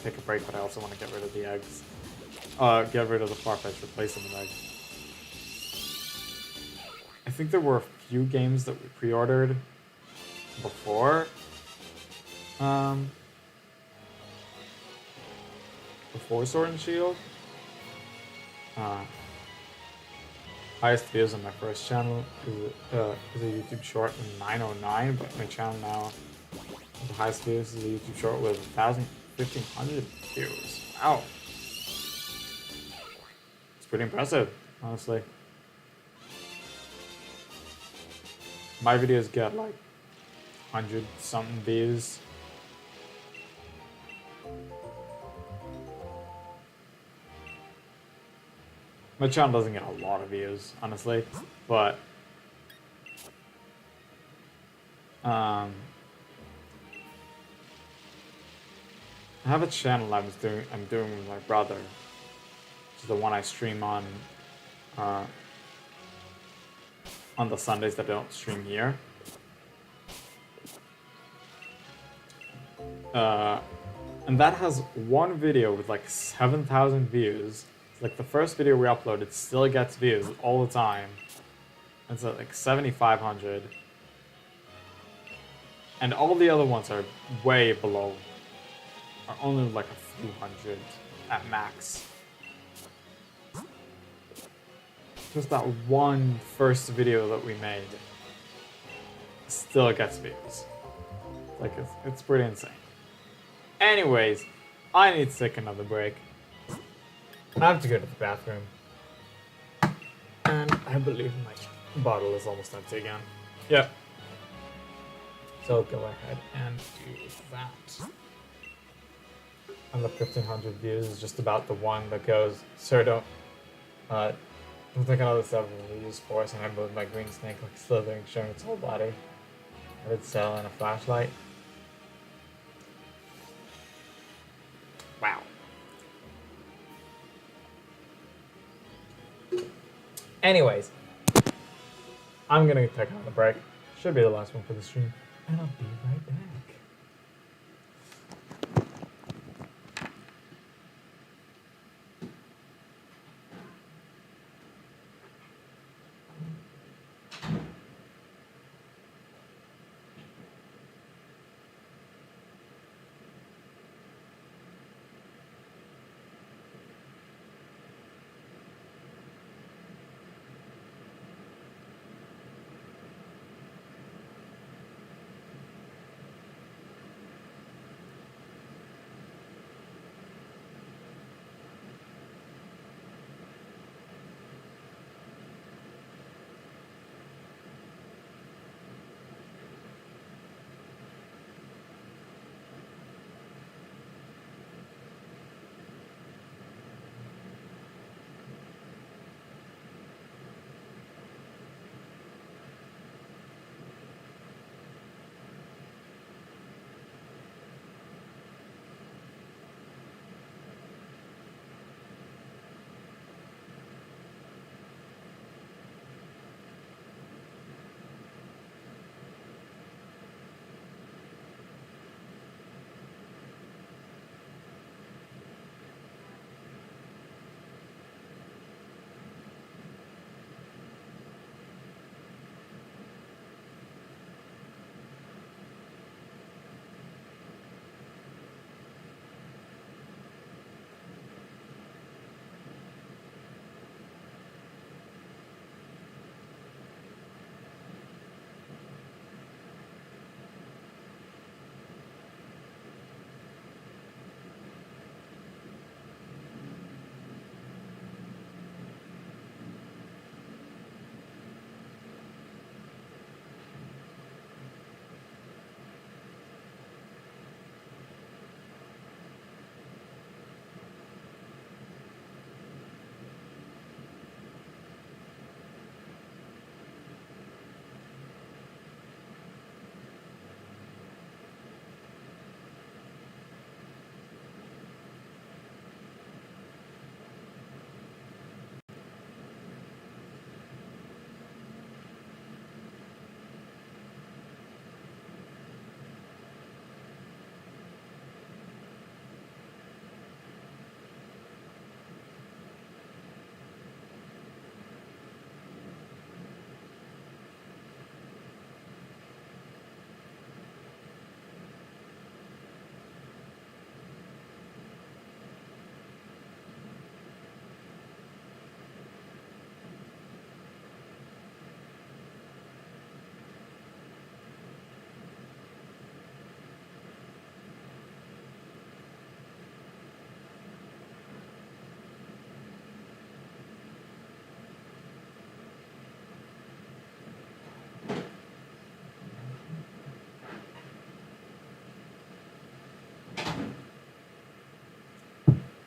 take a break, but I also want to get rid of the eggs. Get rid of the Farfetch'd, replace them with eggs. I think there were a few games that we pre-ordered before before Sword and Shield. Highest views on my first channel is a YouTube short in 909, but my channel now, the highest views is a YouTube short with 1,500 views. Wow. It's pretty impressive, honestly. My videos get like 100-something views. My channel doesn't get a lot of views, honestly, but I have a channel I'm doing with my brother, which is the one I stream on the Sundays that I don't stream here. And that has one video with like 7,000 views. It's like the first video we uploaded still gets views all the time. It's at like 7,500. And all the other ones are way below. Are only like a few hundred at max. Just that one first video that we made still gets views. Like, it's pretty insane. Anyways, I need to take another break. I have to go to the bathroom. And I believe my bottle is almost empty again. Yep. So go ahead and do that. And the 1,500 views is just about the one that goes, sir, don't take another step and use force, and I moved my green snake like slithering, showing its whole body. I did sell in a flashlight. Wow. Anyways, I'm gonna take another break. Should be the last one for the stream, and I'll be right back.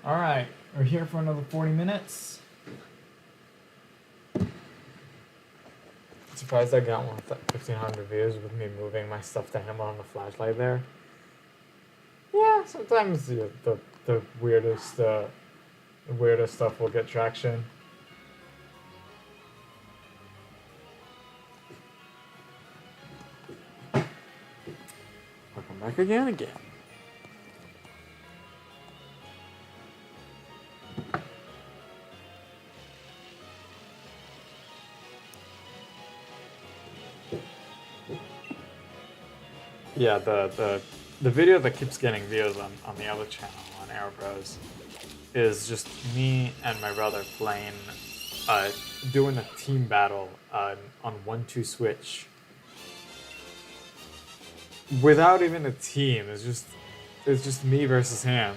Alright, we're here for another 40 minutes. Surprised I got 1,500 views with me moving my stuffed animal on the flashlight there. Yeah, sometimes the weirdest stuff will get traction. Welcome back again. Yeah, the video that keeps getting views on the other channel, on Aero Bros, is just me and my brother playing, doing a team battle on 1-2 Switch. Without even a team, it's just me versus him.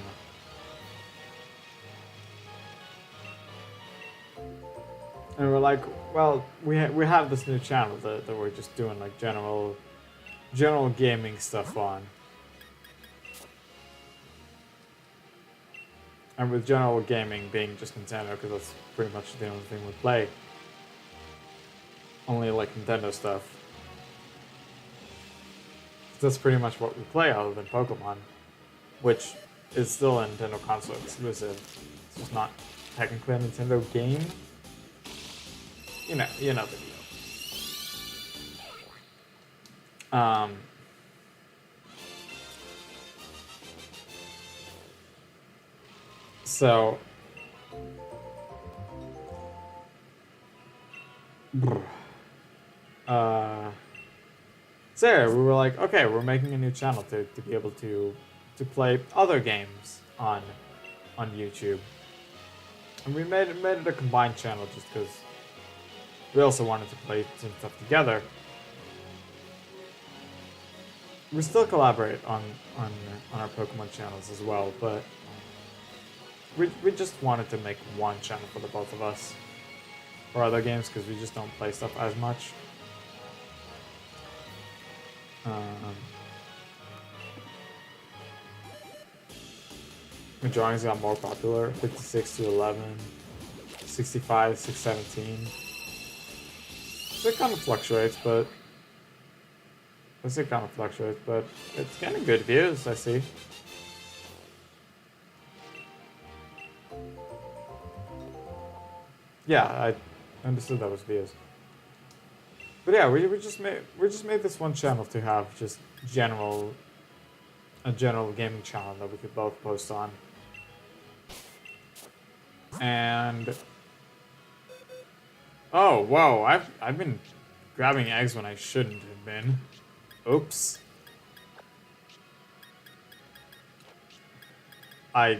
And we're like, well, we have this new channel that we're just doing like general gaming stuff on. And with general gaming being just Nintendo, because that's pretty much the only thing we play. Only like Nintendo stuff. That's pretty much what we play other than Pokemon, which is still a Nintendo console exclusive. It's just not technically a Nintendo game. You know the deal. So we were like, okay, we're making a new channel to be able to play other games on YouTube. And we made it a combined channel just because we also wanted to play some stuff together. We still collaborate on our Pokemon channels as well, but we just wanted to make one channel for the both of us for other games because we just don't play stuff as much. The drawings got more popular, 56 to 11, 65, 617. So it kind of fluctuates, but it's getting good views, I see. Yeah, I understood that was views. But yeah, we just made this one channel to have just a general gaming channel that we could both post on. And oh, whoa, I've been grabbing eggs when I shouldn't have been. Oops. I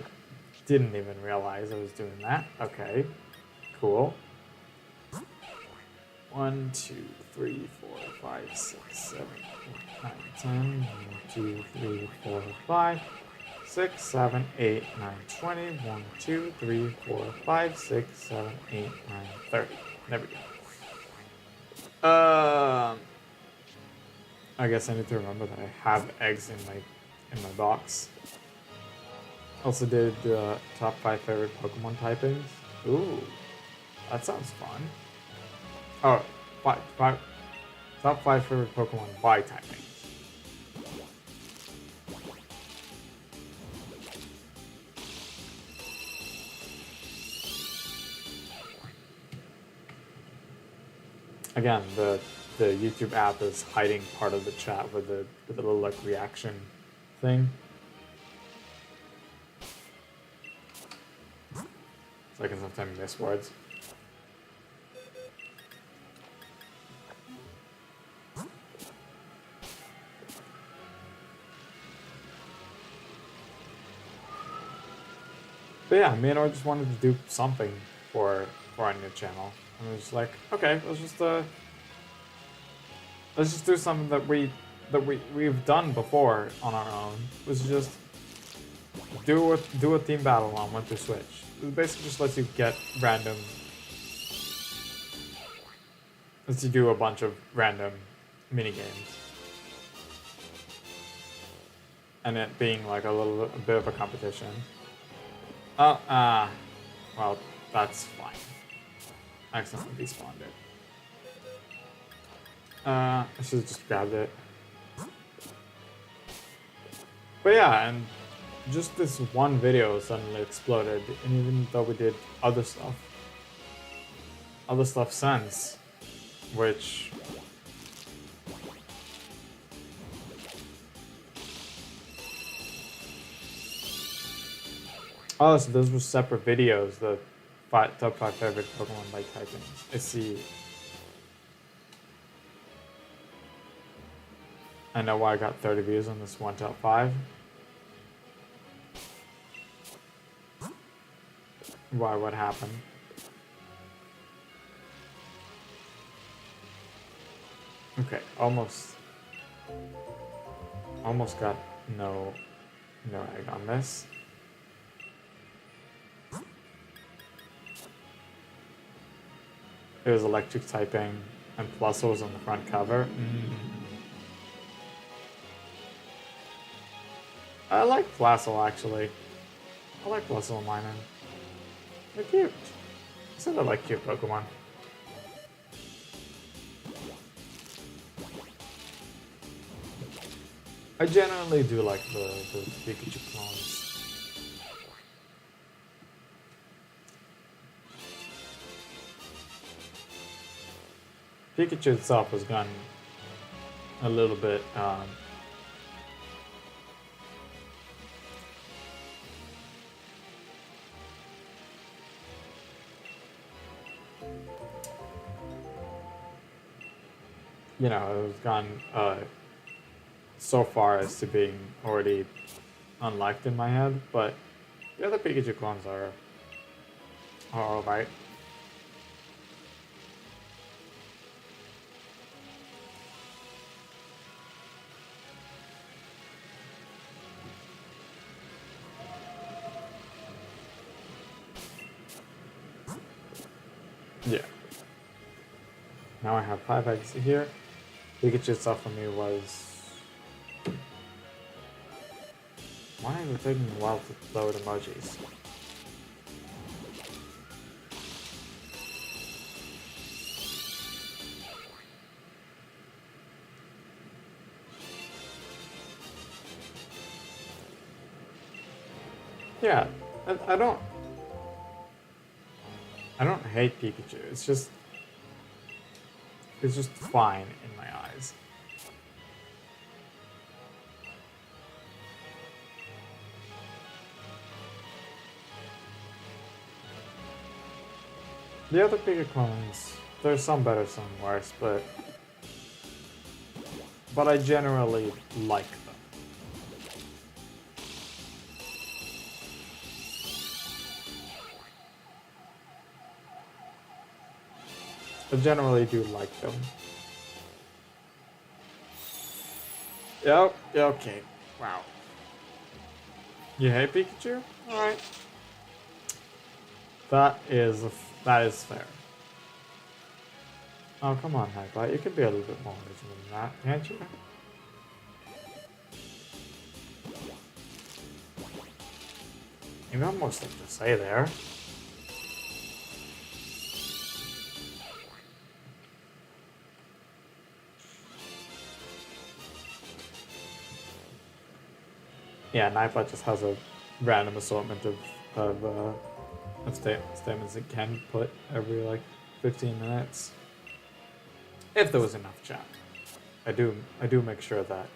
didn't even realize I was doing that. Okay. Cool. 1, 2, 3, 4, 5, 6, 7, 8, 9, 10. 1, 2, 3, 4, 5, 6, 7, 8, 9, 20. 1, 2, 3, 4, 5, 6, 7, 8, 9, 30. There we go. I guess I need to remember that I have eggs in my box. Also did top 5 favorite Pokemon typings. Ooh, that sounds fun. Oh, top 5 favorite Pokemon by typing. Again, the YouTube app is hiding part of the chat with the little like reaction thing. So I can sometimes miss words. But yeah, me and I just wanted to do something for our new channel. And we was like, okay, let's just do something that we've done before on our own. Let's just do a team battle on 1-2 Switch. It basically just lets you get random. Lets you do a bunch of random mini games, and it being like a bit of a competition. Oh, well, that's fine. I accidentally despawned it. I should have just grabbed it. But yeah, and just this one video suddenly exploded, and even though we did other stuff since, which oh, so those were separate videos, the top 5 favorite Pokemon by typing. I see. I know why I got 30 views on this one top 5. Why, what happened? Okay, almost got no egg on this. It was electric typing, and plus it was on the front cover. I like Flassel, actually. I like Flassel and Minun. They're cute. I said I like cute Pokemon. I generally do like the Pikachu clones. Pikachu itself has gotten a little bit you know, it's gone so far as to being already unliked in my head, but the other Pikachu clones are alright. Yeah. Now I have 5 eggs here. Pikachu itself for me was... Why is it taking a while to load emojis? Yeah, I don't hate Pikachu. It's just fine in my eyes. The other Pikachu clones, there's some better, some worse, but I generally like them. I generally do like them. Yep, yeah, okay. Wow. You hate Pikachu? Alright. That is fair. Oh, come on, Hypebite. You can be a little bit more original than that, can't you? You got more stuff to say there. Yeah, Nightbot just has a random assortment of statements it can put every like 15 minutes. If there was enough chat. I do make sure that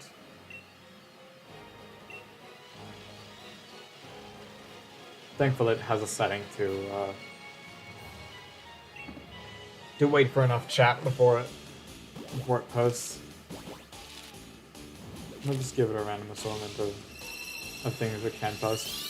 thankfully it has a setting to wait for enough chat before it posts. I'll just give it a random assortment of things it can post.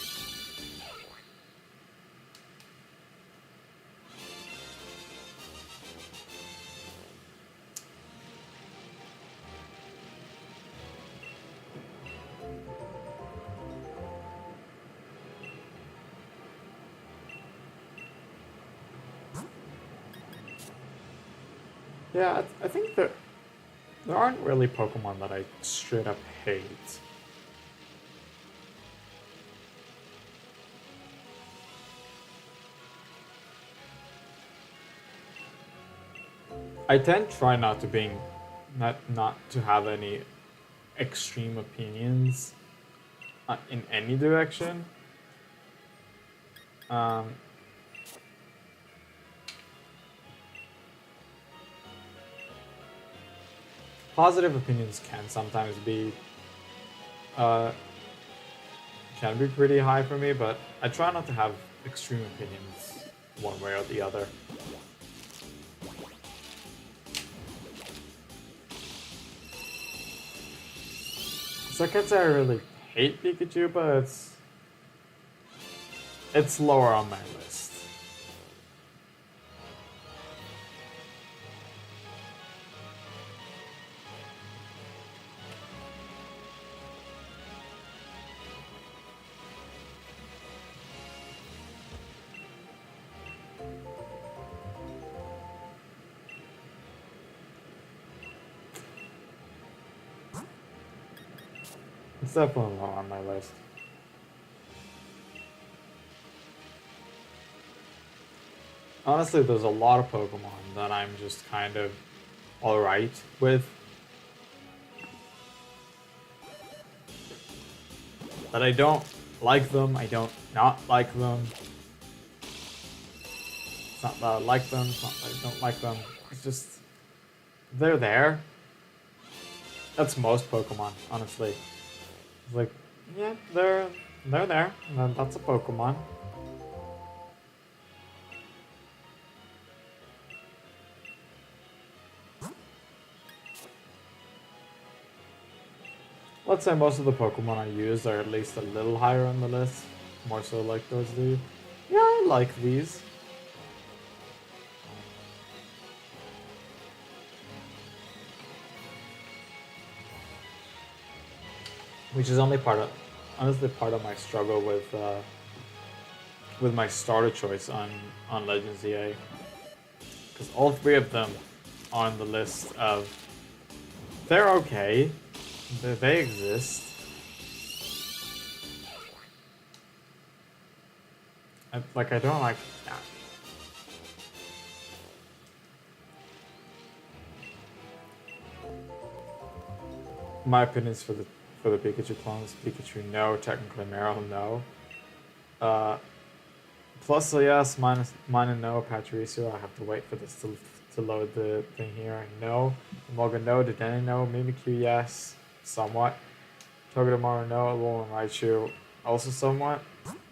Yeah, I think that there aren't really Pokemon that I straight up hate. I tend to try not to have any extreme opinions in any direction. Um, Positive opinions uh, can be pretty high for me, but I try not to have extreme opinions one way or the other. So I can't say I really hate Pikachu, but it's lower on my list. It's definitely lower on my list. Honestly, there's a lot of Pokemon that I'm just kind of alright with. That I don't like them, I don't not like them. It's not that I like them, it's not that I don't like them. It's just, they're there. That's most Pokemon, honestly. It's like, yeah, they're there. And that's a Pokemon. Let's say most of the Pokemon I use are at least a little higher on the list. More so like those do. Yeah, I like these. Which is honestly part of my struggle with my starter choice on Legends EA. Because all three of them are on the list of, they're okay, they exist. I don't like that. My opinions for the Pikachu clones: Pikachu no, technically Meryl no. Plus yes, mine no, Pachirisu. I have to wait for this to load the thing here. No. Emolga no, Dedenne no, Mimikyu yes, somewhat. Togedemaru no, Alolan Raichu also somewhat.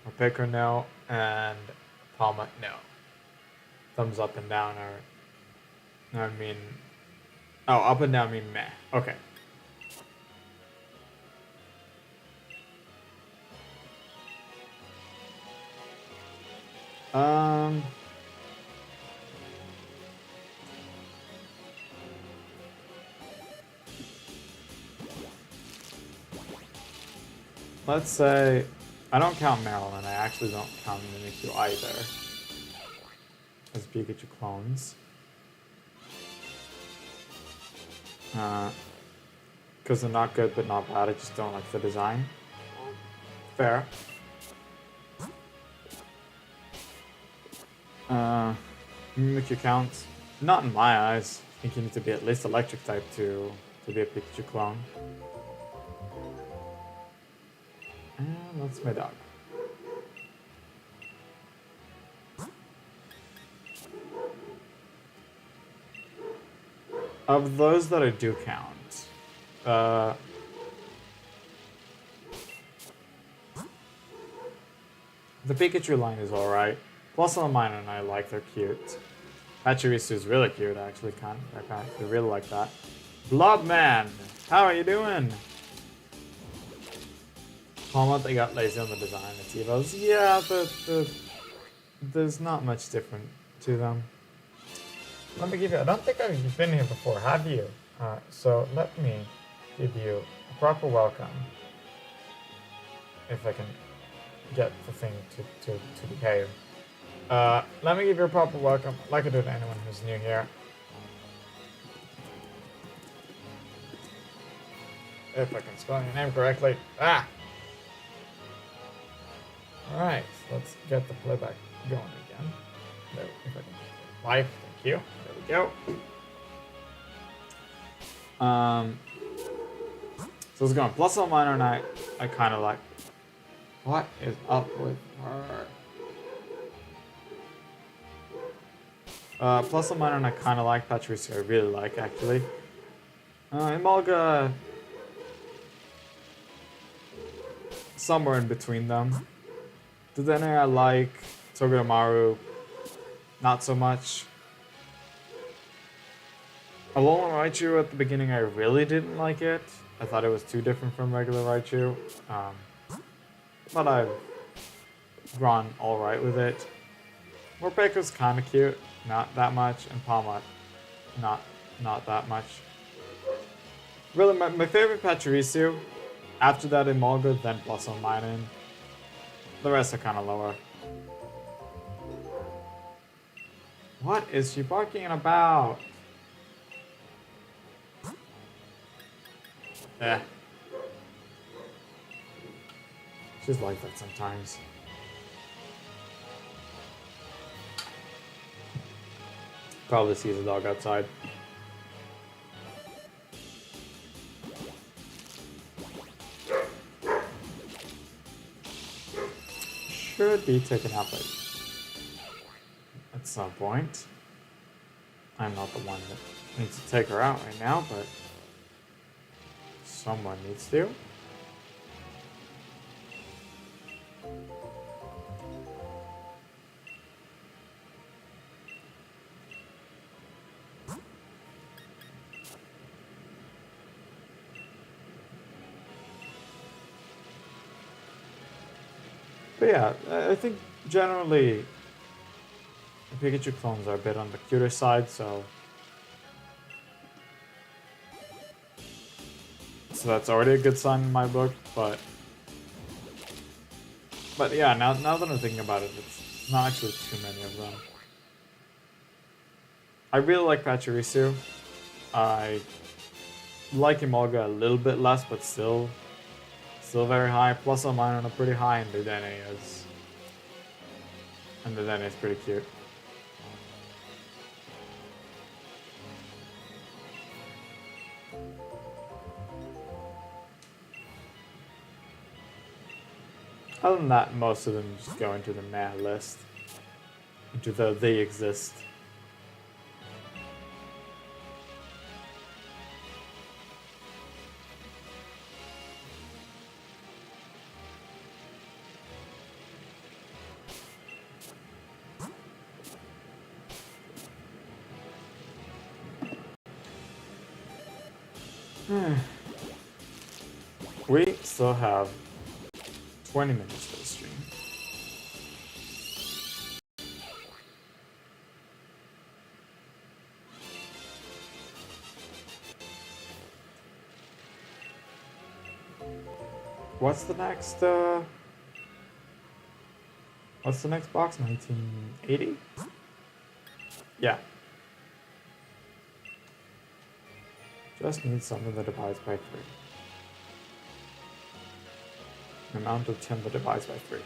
Morpeko no, and Palma no. Thumbs up and down are, up and down mean meh. Okay. Let's say I don't count Maryland. I actually don't count Mimikyu either as Pikachu clones. Because they're not good but not bad. I just don't like the design. Fair. Mimikyu counts. Not in my eyes. I think you need to be at least electric type to be a Pikachu clone. And that's my dog. Of those that I do count, the Pikachu line is alright. Plus on mine and I like, they're cute. Pachirisu is really cute, actually. I really like that. Blobman, how are you doing? Palma, they got lazy on the design. It's Evos. Yeah, there's not much different to them. Let me give you. I don't think I've been here before, have you? So let me give you a proper welcome. If I can get the thing to behave. Let me give you a proper welcome, like I do to anyone who's new here. If I can spell your name correctly. Ah! Alright, let's get the playback going again. There, if I can live, thank you. There we go. So it's going plus or minor, and I kind of like. What is up with her? Plus or minor, and I kind of like Patricia. I really like, actually. Emolga, somewhere in between them. Dedenne I like. Togedemaru, not so much. Alolan Raichu at the beginning, I really didn't like it. I thought it was too different from regular Raichu. But I've grown alright with it. Morpeko's kind of cute, not that much, and Palma, not that much. Really, my favorite Pachirisu, after that Emolga, then Blossom Minun. The rest are kind of lower. What is she barking about? Eh. She's like that sometimes. Probably sees a dog outside. Should be taken out at some point. I'm not the one that needs to take her out right now, but someone needs to. But yeah, I think generally the Pikachu clones are a bit on the cuter side, so that's already a good sign in my book, but yeah, now that I'm thinking about it, it's not actually too many of them. I really like Pachirisu. I like Emolga a little bit less, but still very high. Plus or minus are pretty high, and Dedenne is pretty cute. Other than that, most of them just go into the meh list. Into the they exist. We still have 20 minutes for the stream. What's the next box? 1980? Yeah. Just need something that divides by 3. The amount of 10 that divides by 3.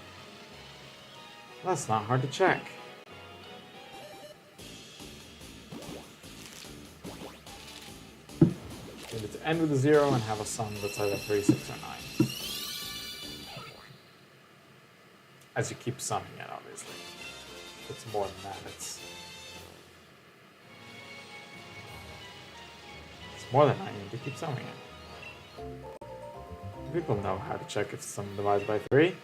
That's not hard to check. You need to end with a 0 and have a sum that's either 3, 6, or 9. As you keep summing it, obviously. If it's more than that, it's more than 9, you need to keep summing it. People know how to check if sum divides by 3.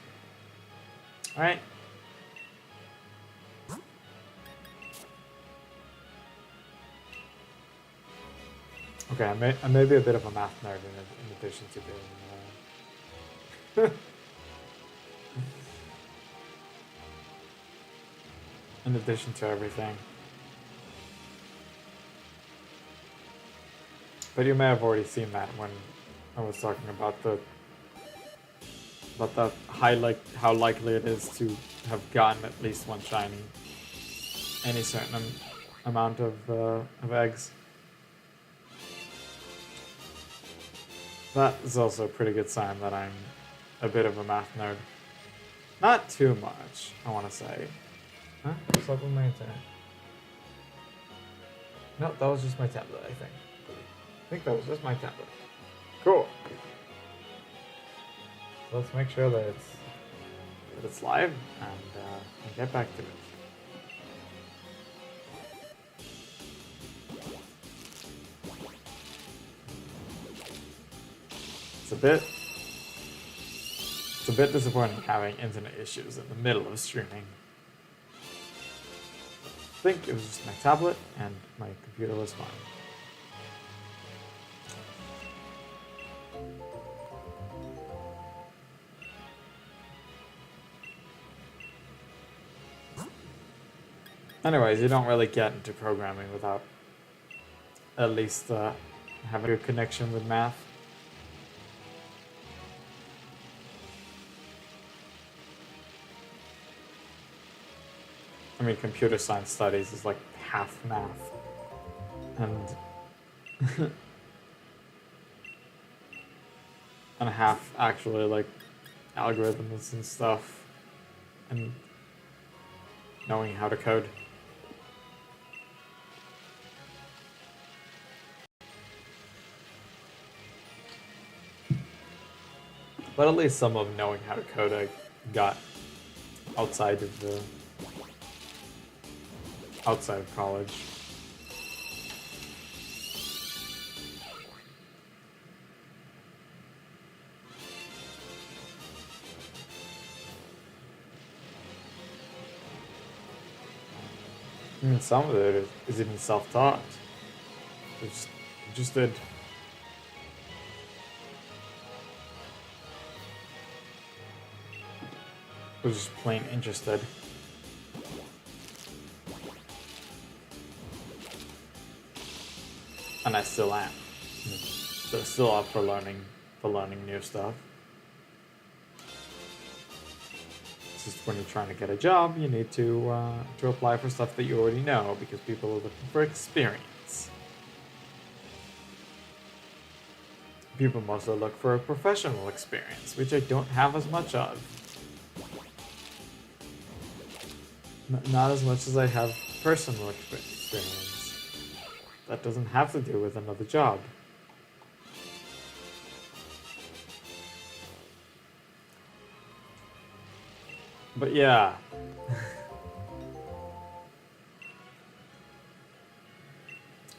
Alright. Okay, I may be a bit of a math nerd in addition to being... in addition to everything. But you may have already seen that when I was talking about how likely it is to have gotten at least one shiny any certain amount of eggs. That is also a pretty good sign that I'm a bit of a math nerd. Not too much, I want to say. Huh? What's up with my internet? No, that was just my tablet, I think. think that was just my tablet. Cool. So let's make sure that it's live and get back to it. It's a bit disappointing having internet issues in the middle of streaming. I think it was just my tablet and my computer was fine. Anyways, you don't really get into programming without at least having a good connection with math. I mean, computer science studies is like half math. And and half actually like algorithms and stuff. And knowing how to code. But at least some of knowing how to code I got outside of college. And some of it is even self-taught. Just did. Was just plain interested. And I still am. So still up for learning new stuff. It's just when you're trying to get a job, you need to apply for stuff that you already know because people are looking for experience. People mostly look for a professional experience, which I don't have as much of. Not as much as I have personal experience. That doesn't have to do with another job. But yeah.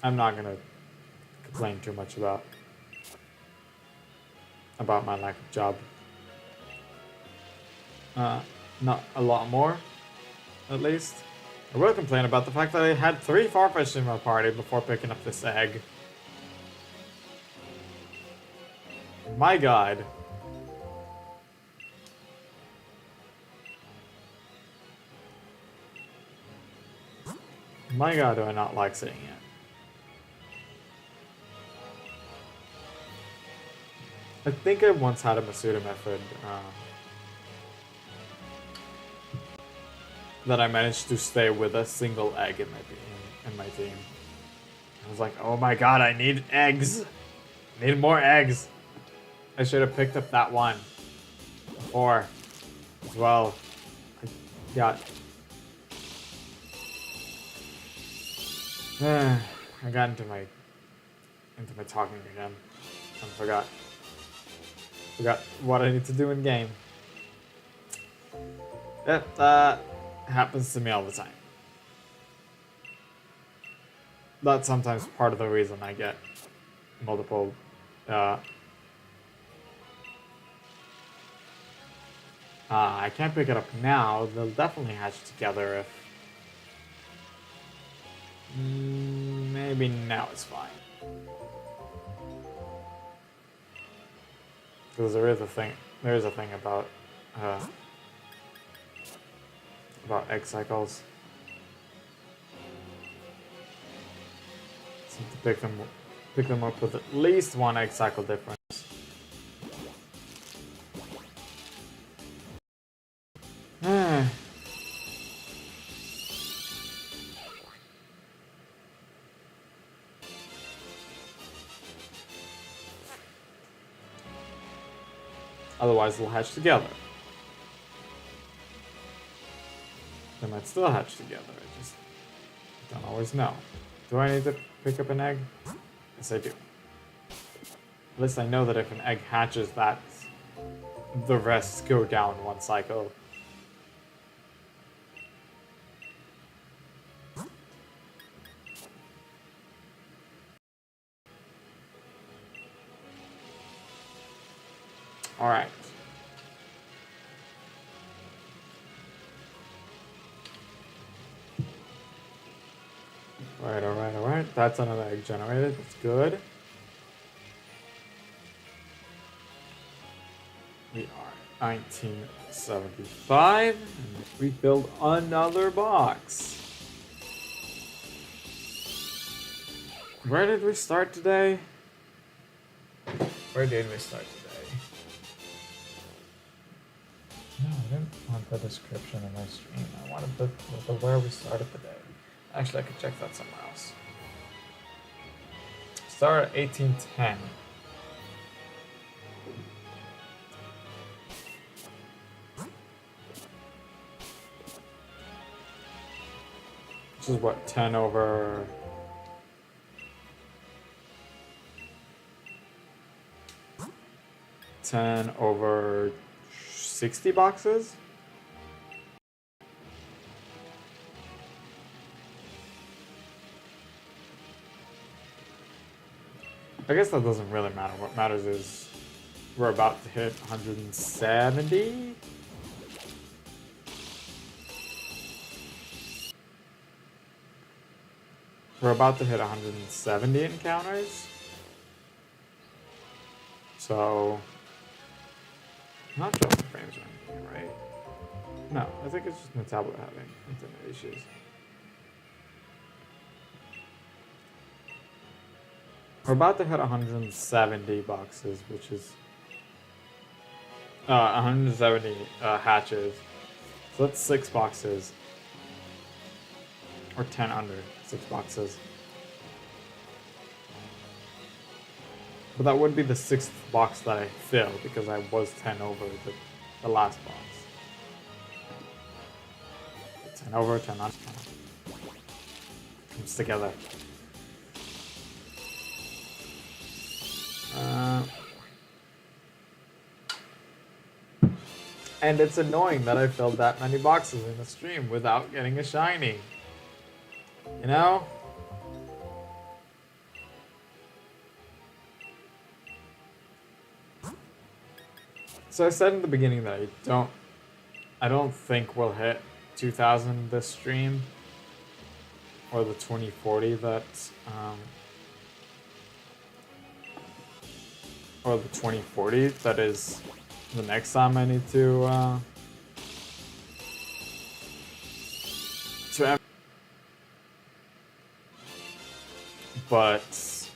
I'm not gonna complain too much about my lack of job. Not a lot more, at least. I will complain about the fact that I had 3 Farfetch'd in my party before picking up this egg. My god. My god, do I not like seeing it. I think I once had a Masuda Method that I managed to stay with a single egg in my team. I was like, oh my god, I need eggs! I need more eggs! I should have picked up that one before as well. I got into my talking again and forgot what I need to do in game. That happens to me all the time. That's sometimes part of the reason I get multiple I can't pick it up now. They'll definitely hatch together if maybe now it's fine. Because there is a thing about egg cycles. So to pick them up with at least 1 egg cycle difference. Otherwise, they'll hatch together. They might still hatch together. I just don't always know. Do I need to pick up an egg? Yes, I do. At least I know that if an egg hatches, that the rest go down one cycle. All right. All right. That's another egg generated. That's good. We are 1975. And we build another box. Where did we start today? Where did we start today? No, I didn't want the description in my stream. I wanted the where we started today. Actually, I could check that somewhere else. Start at 1810. Which is what, 10 over... $10 over 60 boxes? I guess that doesn't really matter. What matters is we're about to hit 170. We're about to hit 170 encounters. So, not dropping frames or anything, right? No, I think it's just my tablet having internet issues. We're about to hit 170 boxes, which is 170 hatches. So that's 6 boxes. Or 10 under 6 boxes. But that would be the 6th box that I filled because I was 10 over the last box. 10 over, 10 under. Comes together. And it's annoying that I filled that many boxes in the stream without getting a shiny. You know? So I said in the beginning that I don't think we'll hit 2,000 this stream. Or the 2040 that, or the 2040 that is the next time I need to but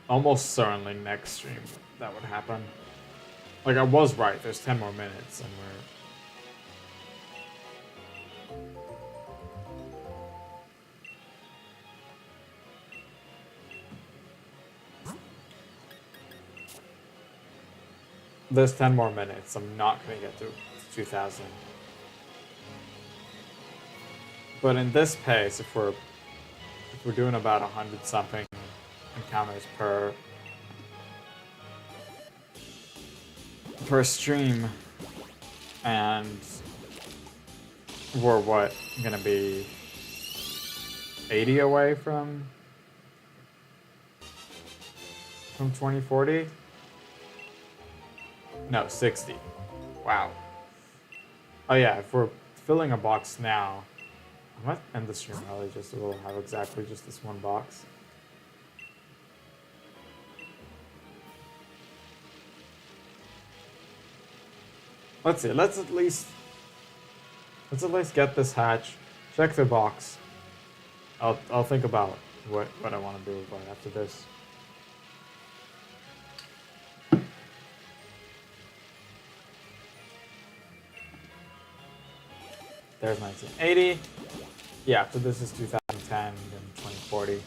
almost certainly next stream that would happen. Like I was right, there's 10 more minutes and there's 10 more minutes. I'm not gonna get to 2,000. But in this pace, if we're doing about 100 something encounters per stream, and we're what, gonna be 80 away from 2040? No, 60. Wow. Oh yeah, if we're filling a box now, I might end the stream early just so we'll have exactly just this one box. Let's see, let's at least get this hatch, check the box. I'll think about what I want to do right after this. There's 1980. Yeah, so this is 2010 and 2040.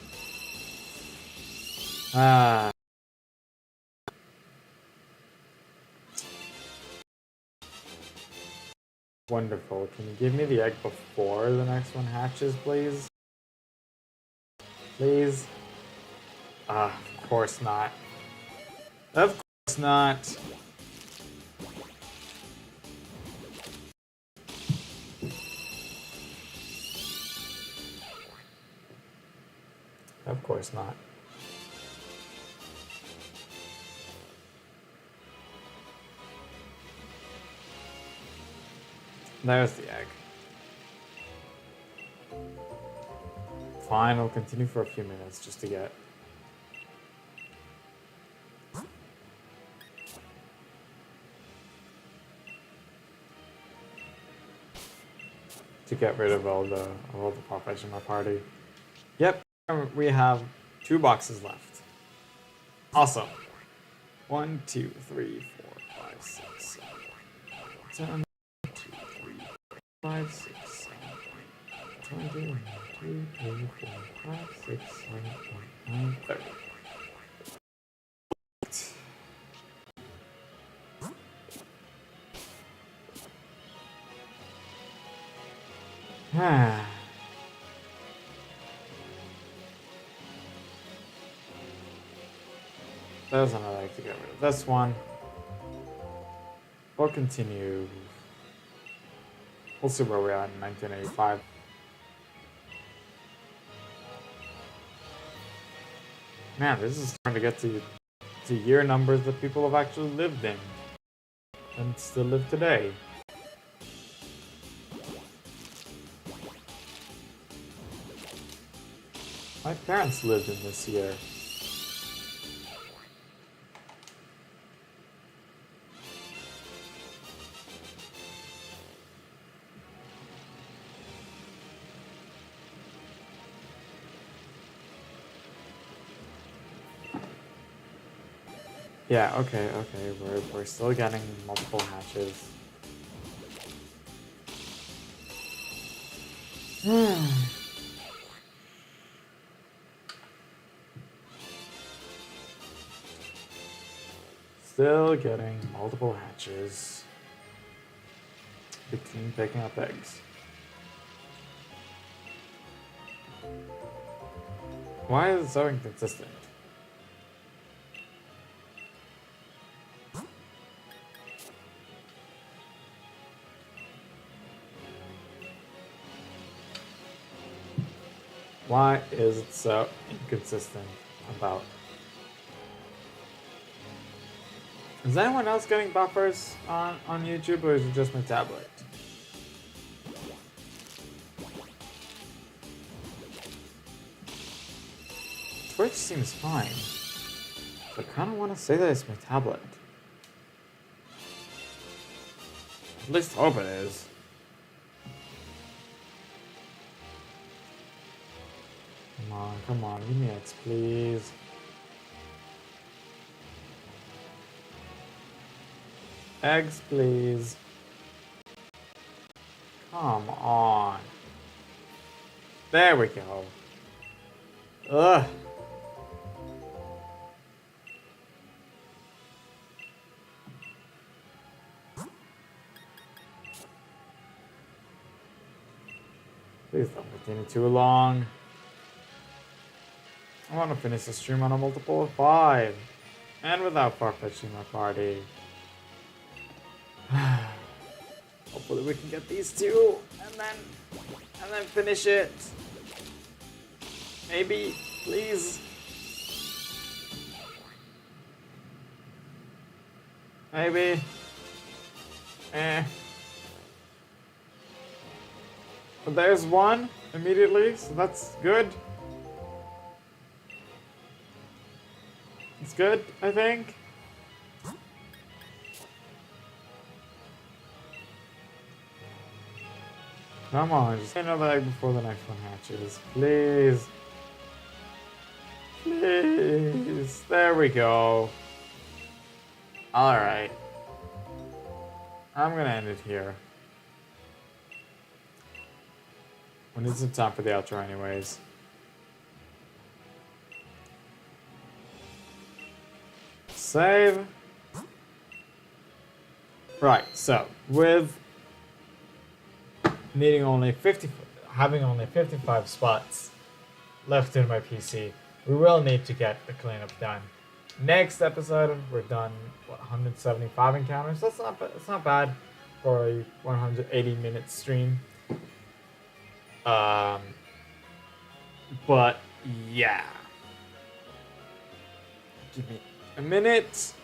Wonderful. Can you give me the egg before the next one hatches, please? Please? Of course not. Of course not. Of course not. There's the egg. Fine, we'll continue for a few minutes just to get rid of all the Farfetch'd in my party. Yep, we have 2 boxes left. Awesome. 1, 2, 3, 4, 5, 6, 7, 10, 2, 3, 5, 6, 7, 20, 1, 2, 3, 4, 5, 6, 7, 8, 9, 30. There's another egg to get rid of. This one. We'll continue. We'll see where we are in 1985. Man, this is starting to get to year numbers that people have actually lived in and still live today. My parents lived in this year. Yeah, okay, we're still getting multiple hatches. Still getting multiple hatches between picking up eggs. Why is it so inconsistent? Why is it so inconsistent about? Is anyone else getting buffers on YouTube, or is it just my tablet? Twitch seems fine. I kind of want to say that it's my tablet. At least hope it is. Come on, give me X, please. Eggs, please. Come on. There we go. Ugh. Please don't continue too long. I want to finish the stream on a multiple of 5. And without Farfetch'd in my party. Hopefully we can get these 2 and then finish it. Maybe, please. Maybe. But there's 1 immediately, so that's good. It's good, I think. Come on, just get another egg before the next one hatches. Please. Please. There we go. Alright. I'm gonna end it here. We need some time for the outro anyways. Save. Right, so with having only 55 spots left in my PC, we will need to get the cleanup done. Next episode, we're done, 175 encounters. That's not bad. It's not bad for a 180-minute stream. But yeah. Give me a minute.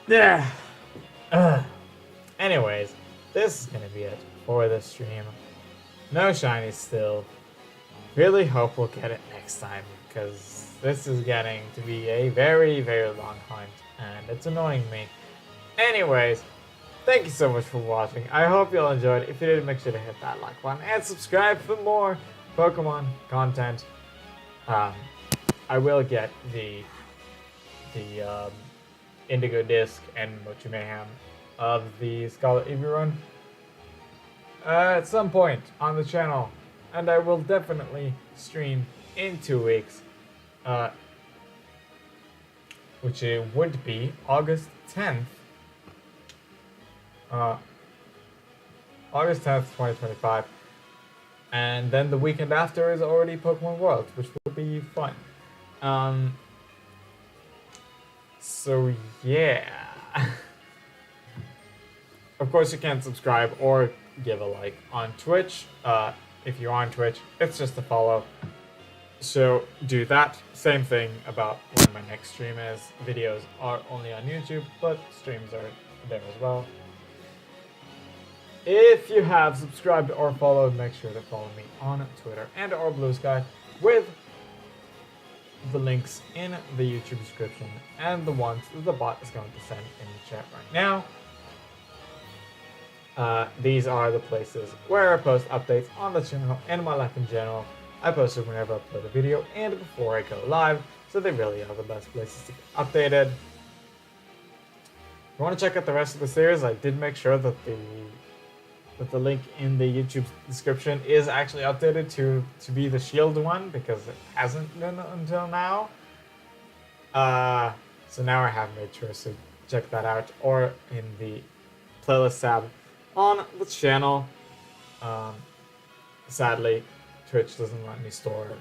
Yeah. Anyways, this is gonna be it for this stream. No shinies still. Really hope we'll get it next time, because this is getting to be a very, very long hunt, and it's annoying me. Anyways, thank you so much for watching. I hope you all enjoyed. If you did, make sure to hit that like button and subscribe for more Pokemon content. I will get the Indigo Disc and Mochi Mayhem of the Scarlet Eevee run at some point on the channel, and I will definitely stream in 2 weeks, which it would be August 10th. August 10th, 2025. And then the weekend after is already Pokemon Worlds, which will be fun. So yeah. Of course, you can subscribe or give a like on Twitch. If you're on Twitch, it's just a follow. So do that. Same thing about when my next stream is. Videos are only on YouTube, but streams are there as well. If you have subscribed or followed, make sure to follow me on Twitter and or Blue Sky with the links in the YouTube description and the ones that the bot is going to send in the chat right now. These are the places where I post updates on the channel and my life in general. I post it whenever I upload a video and before I go live, so they really are the best places to get updated. If you want to check out the rest of the series, I did make sure that the link in the YouTube description is actually updated to be the Shield one, because it hasn't been until now. So now I have made sure to check that out, or in the playlist tab on the channel. Sadly, Twitch doesn't let me store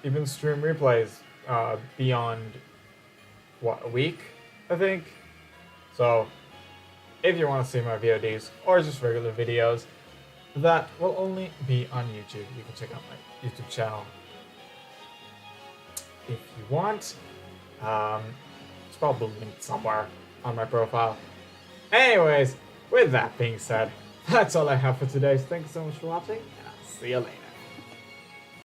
even stream replays beyond a week, I think. So if you want to see my VODs or just regular videos, that will only be on YouTube. You can check out my YouTube channel if you want. It's probably linked somewhere on my profile. Anyways, with that being said, that's all I have for today. So thank you so much for watching, and I'll see you later.